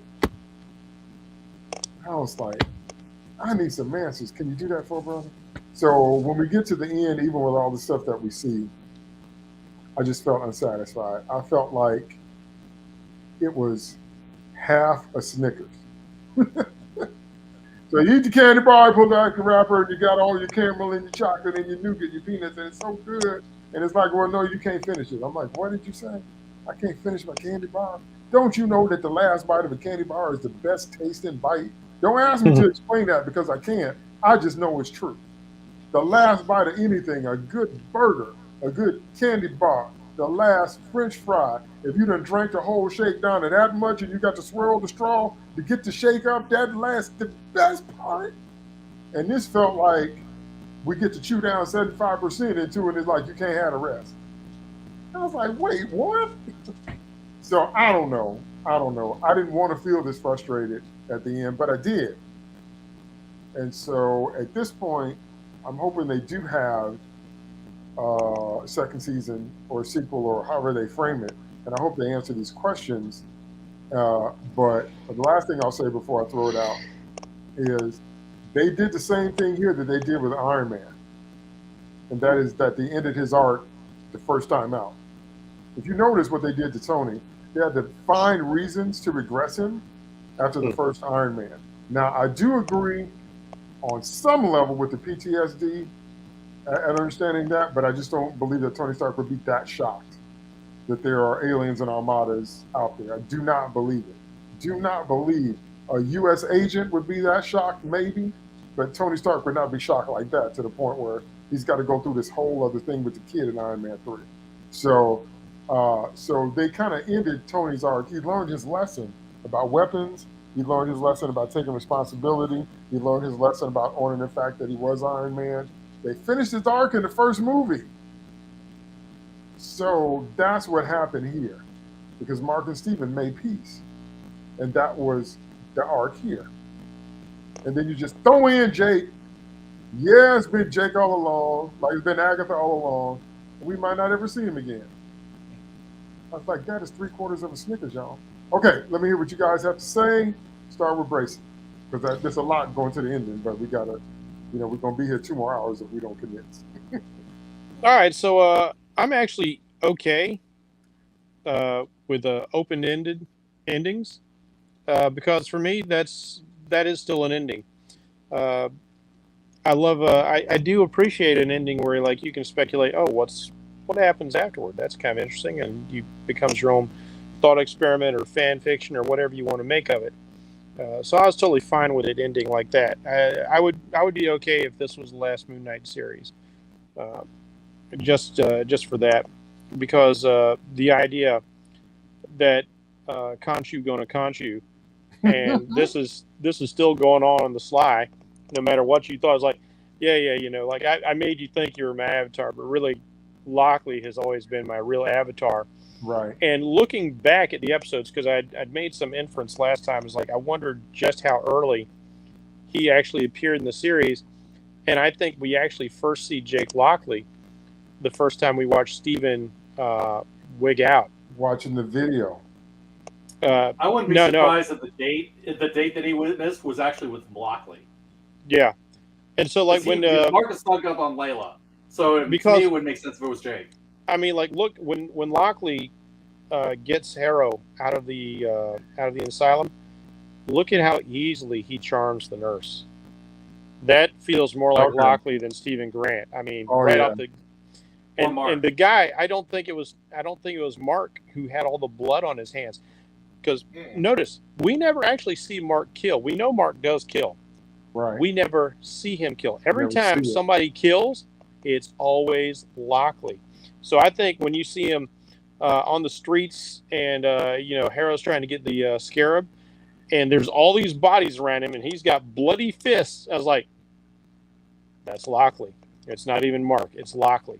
I need some answers. Can you do that for a brother? So when we get to the end, even with all the stuff that we see, I just felt unsatisfied. I felt like it was half a Snickers. So you eat the candy bar, pull out the wrapper, and you got all your caramel and your chocolate and your nougat, your peanuts, and it's so good. And it's like, well, no, you can't finish it. I'm like, what did you say? I can't finish my candy bar? Don't you know that the last bite of a candy bar is the best tasting bite? Don't ask me to explain that, because I can't. I just know it's true. The last bite of anything, a good burger, a good candy bar, the last French fry, if you done drank the whole shake down to that much and you got to swirl the straw to get the shake up, that last, the best part. And this felt like we get to chew down 75% into it, and it's like you can't have the rest. I was like, wait, what? So I don't know. I didn't want to feel this frustrated at the end, but I did. And so at this point, I'm hoping they do have a second season or a sequel, or however they frame it. And I hope they answer these questions. But the last thing I'll say before I throw it out is they did the same thing here that they did with Iron Man. And that is that they ended his arc the first time out. If you notice what they did to Tony, they had to find reasons to regress him after the first Iron Man. Now, I do agree on some level with the PTSD and understanding that, but I just don't believe that Tony Stark would be that shocked that there are aliens and armadas out there. I do not believe it. Do not believe A U.S. agent would be that shocked, maybe, but Tony Stark would not be shocked like that to the point where he's got to go through this whole other thing with the kid in Iron Man 3. So, so they kind of ended Tony's arc. He learned his lesson about weapons. He learned his lesson about taking responsibility. He learned his lesson about owning the fact that he was Iron Man. They finished his arc in the first movie. So that's what happened here, because Mark and Steven made peace. And that was the arc here. And then you just throw in Jake. Yeah, it's been Jake all along, like it's been Agatha all along. And we might not ever see him again. I was like, that is 3/4 of a Snickers, y'all. Okay, let me hear what you guys have to say. Start with Bracey, because there's a lot going to the ending, but we gotta, we're gonna be here 2 more hours if we don't condense. All right, so I'm actually okay with open-ended endings because for me that is still an ending. I love I do appreciate an ending where like you can speculate, oh, what happens afterward. That's kind of interesting, and you becomes your own thought experiment or fan fiction or whatever you want to make of it. So I was totally fine with it ending like that. I would be okay if this was the last Moon Knight series, just for that, because the idea that Khonshu gonna Khonshu, and this is still going on the sly, no matter what you thought. It's like, yeah, like I made you think you were my avatar, but really, Lockley has always been my real avatar. Right. And looking back at the episodes, because I'd made some inference last time, is like I wondered just how early he actually appeared in the series, and I think we actually first see Jake Lockley the first time we watched Steven wig out. Watching the video. I wouldn't be surprised that the date that he witnessed was actually with Lockley. Yeah, and so like when Marcus stuck up on Layla, so to me it would make sense if it was Jake. I mean, like, look, when Lockley gets Harrow out of the asylum, look at how easily he charms the nurse. That feels more like Lockley than Stephen Grant. I mean, off the and the guy, I don't think it was Mark who had all the blood on his hands, because notice we never actually see Mark kill. We know Mark does kill. Right. We never see him kill. Every time somebody kills, it's always Lockley. So I think when you see him on the streets and, Harrow's trying to get the scarab and there's all these bodies around him and he's got bloody fists, I was like, that's Lockley. It's not even Mark. It's Lockley.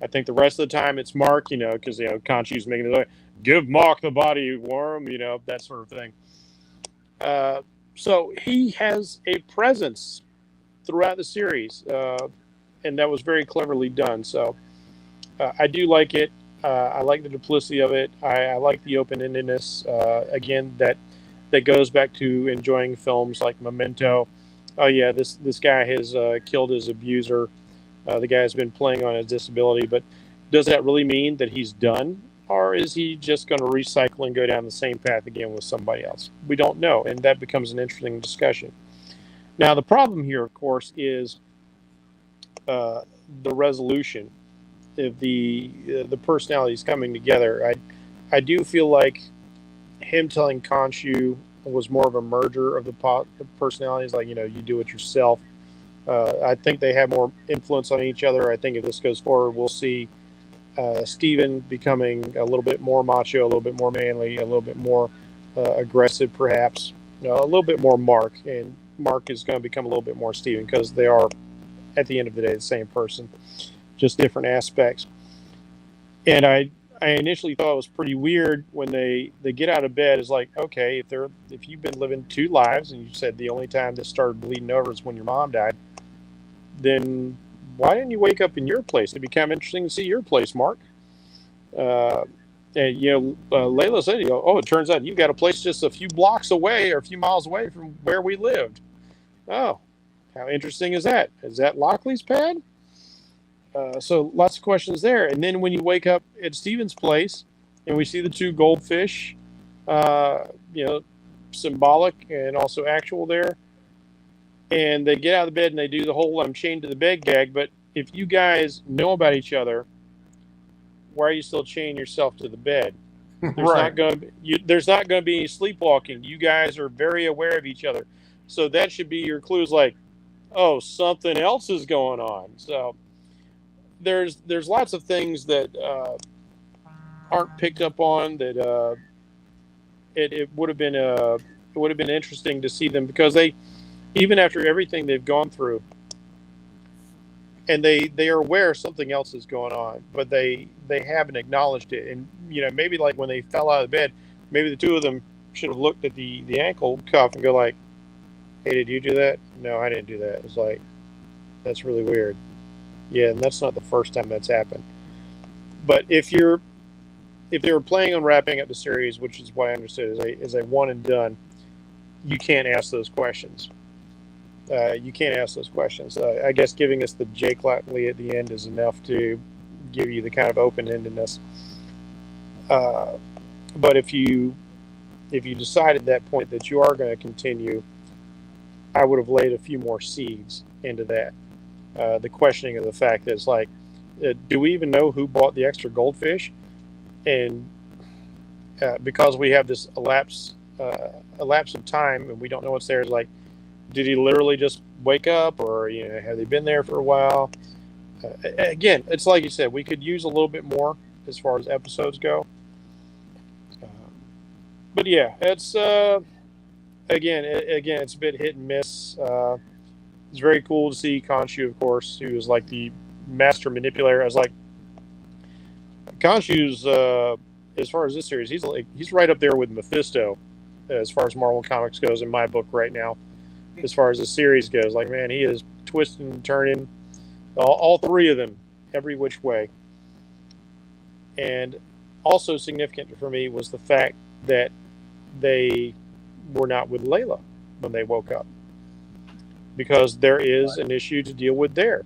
I think the rest of the time it's Mark, because, Khonshu's making it like, give Mark the body, worm, that sort of thing. So he has a presence throughout the series, and that was very cleverly done. So I do like it. I like the duplicity of it. I like the open-endedness. Again, that goes back to enjoying films like Memento. Oh yeah, this guy has killed his abuser. The guy has been playing on his disability, but does that really mean that he's done? Or is he just going to recycle and go down the same path again with somebody else? We don't know, and that becomes an interesting discussion. Now, the problem here, of course, is the resolution of the personalities coming together. I do feel like him telling Khonshu was more of a merger of the personalities, like, you do it yourself. I think they have more influence on each other. I think if this goes forward, we'll see Steven becoming a little bit more macho, a little bit more manly, a little bit more aggressive, perhaps. A little bit more Mark, and Mark is going to become a little bit more Steven, because they are, at the end of the day, the same person, just different aspects. And I initially thought it was pretty weird when they get out of bed. Is like, okay, if you've been living 2 lives and you said the only time this started bleeding over is when your mom died, then why didn't you wake up in your place? It'd be kind of interesting to see your place, Mark. And Layla said, it turns out you got a place just a few blocks away or a few miles away from where we lived. Oh, how interesting is that? Is that Lockley's pad? So lots of questions there. And then when you wake up at Steven's place and we see the 2 goldfish, symbolic and also actual there, and they get out of the bed and they do the whole I'm chained to the bed gag. But if you guys know about each other, why are you still chaining yourself to the bed? Right. There's not going to be any sleepwalking. You guys are very aware of each other, so that should be your clues. Like, oh, something else is going on. So there's lots of things that aren't picked up on that it would have been interesting to see them, because they, even after everything they've gone through, and they are aware something else is going on, but they haven't acknowledged it. And maybe like when they fell out of bed, maybe the two of them should have looked at the ankle cuff and go like, hey, did you do that? No, I didn't do that. It's like, that's really weird. Yeah, and that's not the first time that's happened. But if they were planning on wrapping up the series, which is what I understood as a one and done, you can't ask those questions. You can't ask those questions. I guess giving us the Jake Lockley at the end is enough to give you the kind of open-endedness. But if you decide at that point that you are going to continue, I would have laid a few more seeds into that. The questioning of the fact that it's like, do we even know who bought the extra goldfish? And because we have this elapse of time and we don't know what's there, it's like, did he literally just wake up, or have they been there for a while? Again, it's like you said, we could use a little bit more as far as episodes go. But yeah, it's again, it's a bit hit and miss. It's very cool to see Khonshu, of course, who is like the master manipulator. I was like, Khonshu's as far as this series, he's right up there with Mephisto as far as Marvel Comics goes in my book right now. As far as the series goes, like, man, he is twisting and turning all three of them every which way. And also significant for me was the fact that they were not with Layla when they woke up, because there is an issue to deal with there.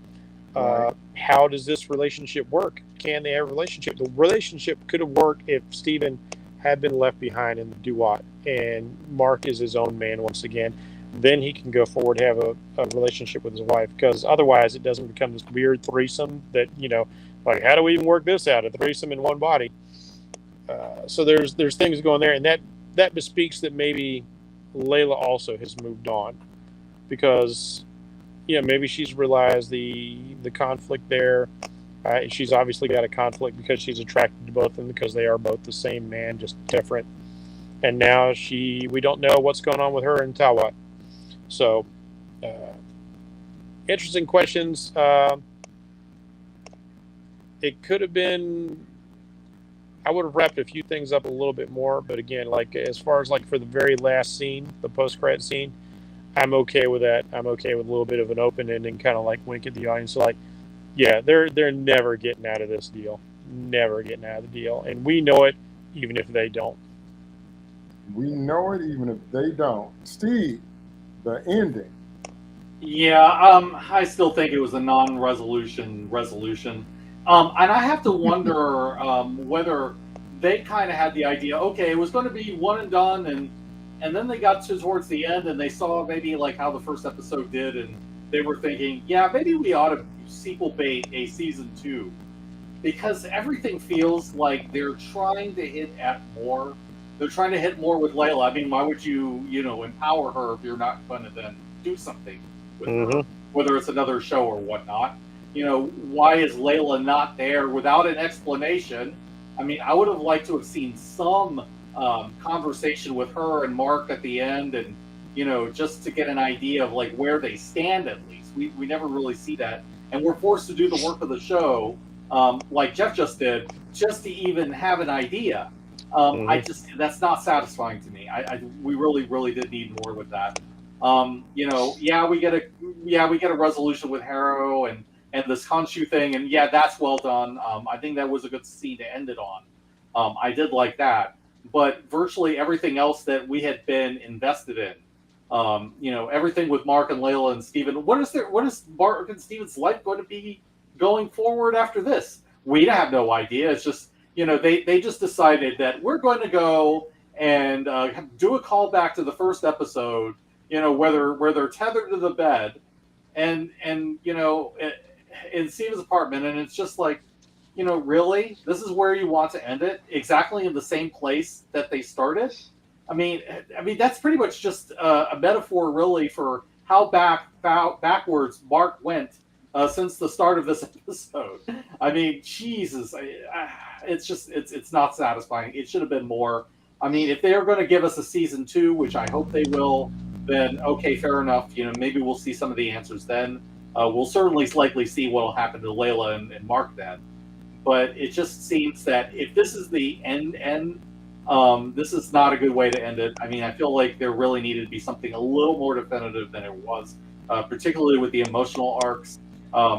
How does this relationship work? Can they have a relationship? The relationship could have worked if Steven had been left behind in the Duat and Mark is his own man once again. Then he can go forward, have a relationship with his wife, because otherwise it doesn't become this weird threesome that, like, how do we even work this out? A threesome in one body. So there's things going there, and that bespeaks that maybe Layla also has moved on, because maybe she's realized the conflict there. She's obviously got a conflict because she's attracted to both of them, because they are both the same man, just different. And now we don't know what's going on with her and Tawat. So, interesting questions. It could have been, I would have wrapped a few things up a little bit more, but again, like as far as like for the very last scene, the post-credit scene, I'm okay with that. I'm okay with a little bit of an open ending, kind of like wink at the audience, like, yeah, they're never getting out of this deal, never getting out of the deal, and we know it, even if they don't. We know it even if they don't. Steve, the ending. Yeah, I still think it was a non-resolution resolution. And I have to wonder whether they kind of had the idea, okay, it was going to be one and done, and then they got towards the end and they saw maybe like how the first episode did, and they were thinking, yeah, maybe we ought to sequel bait a season 2, because everything feels like they're trying to hit at more. They're trying to hit more with Layla. I mean, why would you empower her if you're not going to then do something with her, whether it's another show or whatnot? Why is Layla not there without an explanation? I mean, I would have liked to have seen some conversation with her and Mark at the end, and just to get an idea of like where they stand at least. We never really see that, and we're forced to do the work of the show, like Jeff just did, just to even have an idea. That's not satisfying to me. We really did need more with that. We get a resolution with Harrow and this Khonshu thing, and yeah, that's well done. I think that was a good scene to end it on. I did like that, but virtually everything else that we had been invested in, everything with Mark and Layla and Steven. What is Mark and Steven's life going to be going forward after this? We have no idea. It's just, they just decided that we're going to go and do a callback to the first episode, where they're tethered to the bed and in Steven's apartment, and it's just like, really, this is where you want to end it, exactly in the same place that they started. I mean, that's pretty much just a metaphor, really, for how backwards Mark went since the start of this episode. I mean, Jesus, it's not satisfying. It should have been more. I mean, if they are going to give us a season 2, which I hope they will, then okay, fair enough. Maybe we'll see some of the answers then. We'll certainly likely see what will happen to Layla and Mark then. But it just seems that if this is the end, this is not a good way to end it. I mean, I feel like there really needed to be something a little more definitive than it was, particularly with the emotional arcs,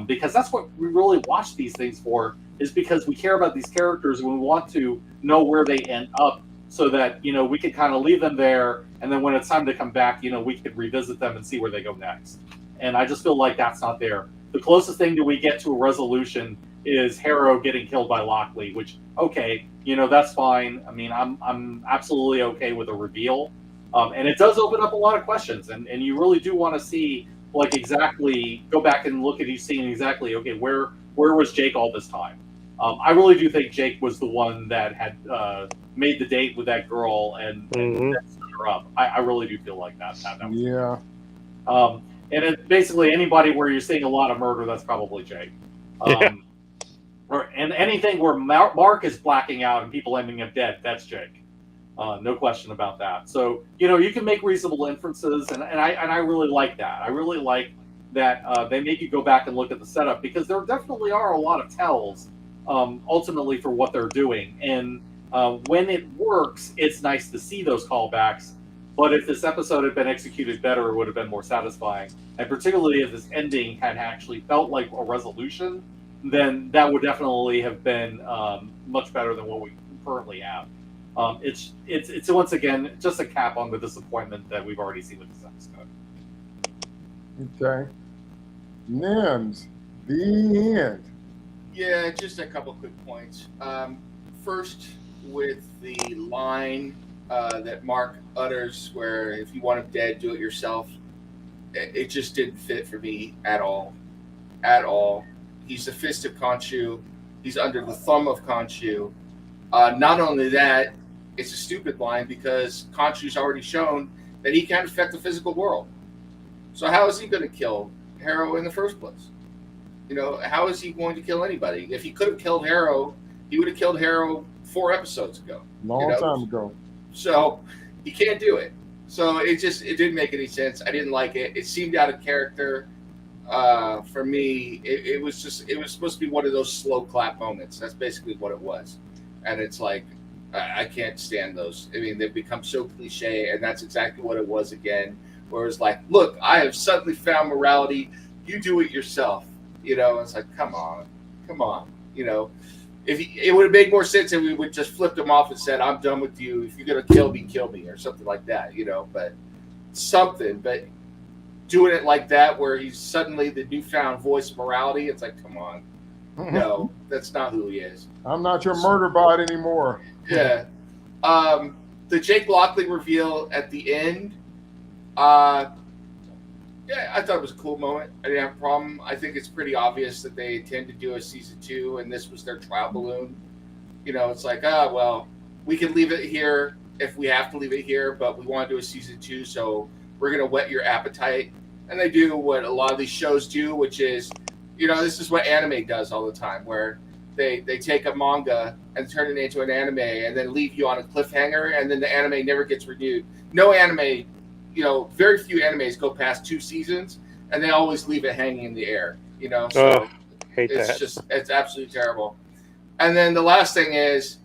because that's what we really watch these things for, is because we care about these characters and we want to know where they end up so that, we can kind of leave them there, and then when it's time to come back, we can revisit them and see where they go next. And I just feel like that's not there. The closest thing that we get to a resolution is Harrow getting killed by Lockley, which, okay, that's fine. I mean, I'm absolutely okay with a reveal. And it does open up a lot of questions, and you really do want to see, like, exactly, go back and look at you seeing exactly, okay, where was Jake all this time? I really do think Jake was the one that had made the date with that girl and set her up. I really do feel like that. Yeah. And it, basically anybody where you're seeing a lot of murder, that's probably Jake. And anything where Mark is blacking out and people ending up dead, that's Jake. No question about that. So, you can make reasonable inferences, and I really like that. I really like that they make you go back and look at the setup, because there definitely are a lot of tells ultimately for what they're doing. And when it works, it's nice to see those callbacks. But if this episode had been executed better, it would have been more satisfying. And particularly if this ending had actually felt like a resolution, then that would definitely have been much better than what we currently have. It's once again just a cap on the disappointment that we've already seen with this episode. Okay. Nims, the end. Yeah, just a couple quick points. First, with the line that Mark utters, where if you want him dead, do it yourself. It just didn't fit for me at all. At all. He's the fist of Khonshu. He's under the thumb of Khonshu. Not only that, it's a stupid line because Khonshu's already shown that he can affect the physical world. So how is he going to kill Harrow in the first place? How is he going to kill anybody? If he could have killed Harrow, he would have killed Harrow 4 episodes ago. Long time ago. So he can't do it. So it didn't make any sense. I didn't like it. It seemed out of character. For me, it was supposed to be one of those slow clap moments. That's basically what it was. And it's like, I can't stand those. I mean, they've become so cliche, and that's exactly what it was again. Where it's like, look, I have suddenly found morality. You do it yourself. It's like, come on. It would have made more sense if we would just flipped him off and said, I'm done with you. If you're going to kill me, or something like that, but doing it like that, where he's suddenly the newfound voice of morality, it's like, come on. No, that's not who he is. I'm not your murder bot anymore. Yeah. The Jake Lockley reveal at the end, I thought it was a cool moment. I didn't have a problem. I think it's pretty obvious that they intend to do a season 2, and this was their trial balloon. It's like, we can leave it here if we have to leave it here, but we want to do a season 2, so we're going to whet your appetite. And they do what a lot of these shows do, which is, this is what anime does all the time, where they take a manga and turn it into an anime and then leave you on a cliffhanger, and then the anime never gets renewed. No anime, very few animes go past 2 seasons, and they always leave it hanging in the air, So hate that. It's absolutely terrible. And then the last thing is,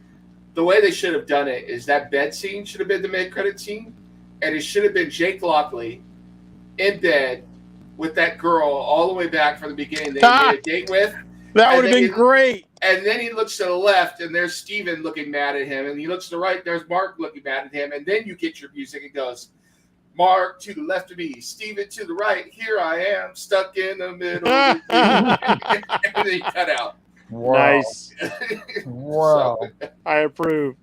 the way they should have done it is that bed scene should have been the mid-credit scene, and it should have been Jake Lockley in bed with that girl all the way back from the beginning that he made a date with. That would have been great. And then he looks to the left, and there's Steven looking mad at him. And he looks to the right, there's Mark looking mad at him. And then you get your music. It goes, Mark to the left of me, Steven to the right. Here I am, stuck in the middle. And then you cut out. Wow. Nice. Wow. I approve.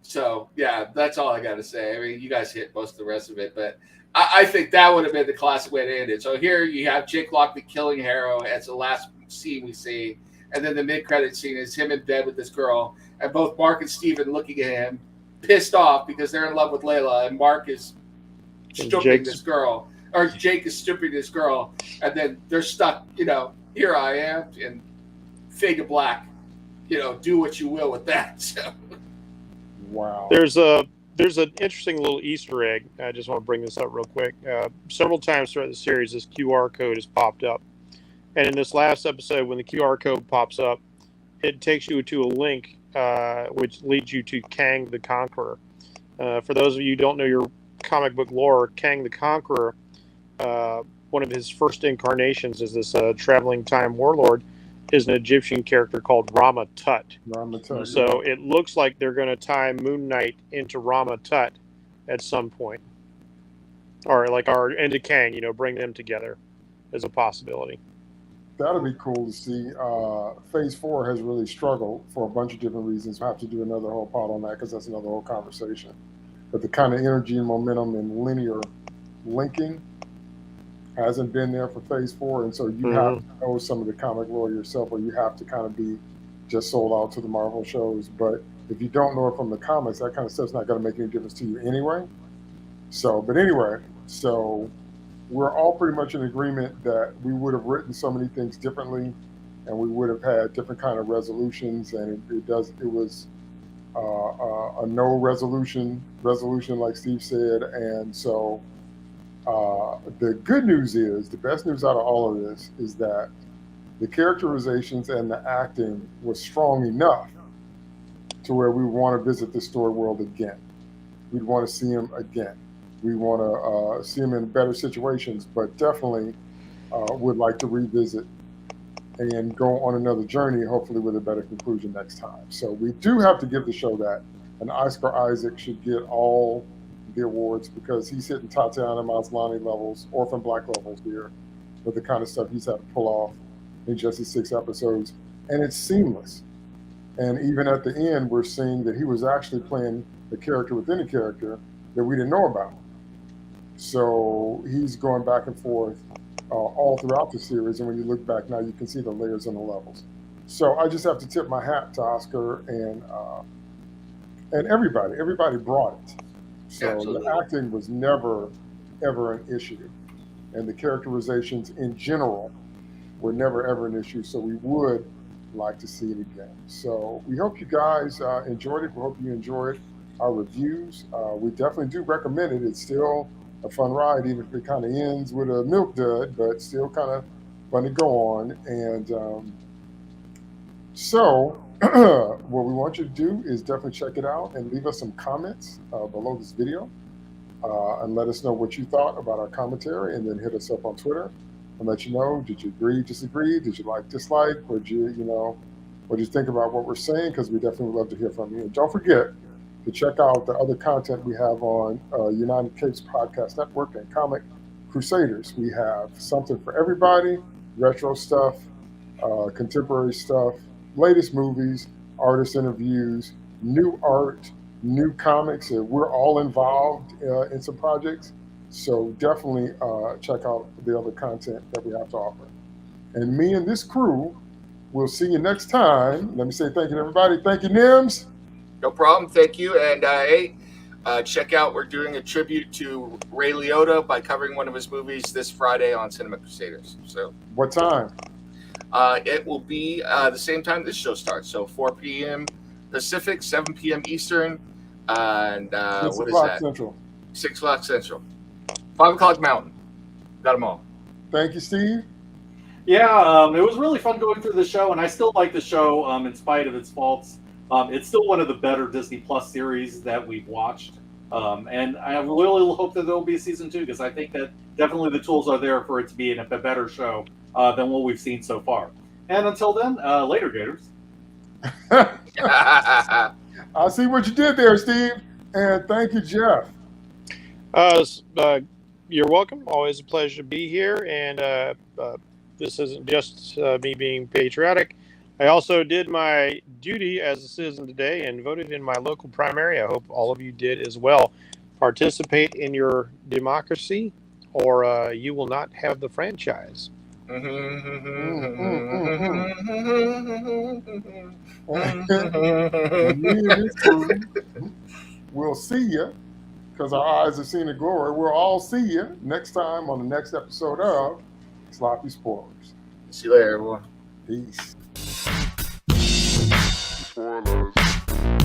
So, yeah, that's all I got to say. I mean, you guys hit most of the rest of it, but I think that would have been the classic way to end it. So here you have Jake Lockley killing Harrow as the last scene we see, and then the mid-credit scene is him in bed with this girl, and both Mark and Steven looking at him, pissed off because they're in love with Layla, and Mark is stripping this girl, or Jake is stripping this girl, and then they're stuck, here I am, and fade to black, do what you will with that. So. Wow. There's an interesting little Easter egg. I just want to bring this up real quick. Several times throughout the series, this QR code has popped up. And in this last episode, when the QR code pops up, it takes you to a link which leads you to Kang the Conqueror. For those of you who don't know your comic book lore, Kang the Conqueror, one of his first incarnations as this traveling time warlord, is an Egyptian character called Rama Tut. So it looks like they're going to tie Moon Knight into Rama Tut at some point. Or into Kang, bring them together as a possibility. That'll be cool to see. Phase 4 has really struggled for a bunch of different reasons. We'll have to do another whole part on that because that's another whole conversation. But the kind of energy and momentum and linear linking hasn't been there for Phase 4, and so you have to know some of the comic lore yourself, or you have to kind of be just sold out to the Marvel shows. But if you don't know it from the comics, that kind of stuff's not going to make any difference to you anyway. So we're all pretty much in agreement that we would have written so many things differently, and we would have had different kind of resolutions, and it was a no resolution, like Steve said, and so. The good news is, the best news out of all of this is that the characterizations and the acting was strong enough to where we want to visit the story world again. We'd want to see him again. We want to see him in better situations, but definitely would like to revisit and go on another journey, hopefully with a better conclusion next time. So we do have to give the show that. And Oscar Isaac should get all the awards because he's hitting Tatiana Maslany levels, Orphan Black levels here, with the kind of stuff he's had to pull off in just the 6 episodes. And it's seamless. And even at the end, we're seeing that he was actually playing the character within a character that we didn't know about. So he's going back and forth all throughout the series. And when you look back now, you can see the layers and the levels. So I just have to tip my hat to Oscar and everybody. Everybody brought it. So absolutely. The acting was never, ever an issue. And the characterizations in general were never, ever an issue. So we would like to see it again. So we hope you guys enjoyed it. We hope you enjoyed our reviews. We definitely do recommend it. It's still a fun ride, even if it kind of ends with a milk dud, but still kind of fun to go on. And so what we want you to do is definitely check it out and leave us some comments below this video and let us know what you thought about our commentary, and then hit us up on Twitter and let you know, did you agree, disagree, did you like, dislike, or did you, what do you think about what we're saying, because we definitely would love to hear from you. And don't forget to check out the other content we have on United Capes Podcast Network and Comic Crusaders. We have something for everybody, retro stuff, contemporary stuff, latest movies, artist interviews, new art, new comics. We're all involved in some projects. So definitely check out the other content that we have to offer. And me and this crew will see you next time. Let me say thank you to everybody. Thank you, Nims. No problem. Thank you. And hey, check out, we're doing a tribute to Ray Liotta by covering one of his movies this Friday on Cinema Crusaders. So what time? It will be the same time this show starts. So 4 p.m. Pacific, 7 p.m. Eastern. And what is that? Central. 6 o'clock Central. 5 o'clock Mountain. Got them all. Thank you, Steve. Yeah, it was really fun going through the show, and I still like the show in spite of its faults. It's still one of the better Disney Plus series that we've watched. And I really hope that there will be a season 2, because I think that definitely the tools are there for it to be a better show than what we've seen so far. And until then, later, Gators. I see what you did there, Steve. And thank you, Jeff. You're welcome. Always a pleasure to be here. And this isn't just me being patriotic. I also did my duty as a citizen today and voted in my local primary. I hope all of you did as well. Participate in your democracy, or you will not have the franchise. And me and this crew will see you, because our eyes have seen the glory. We'll all see you next time on the next episode of Sloppy Spoilers. See you later, everyone. Peace.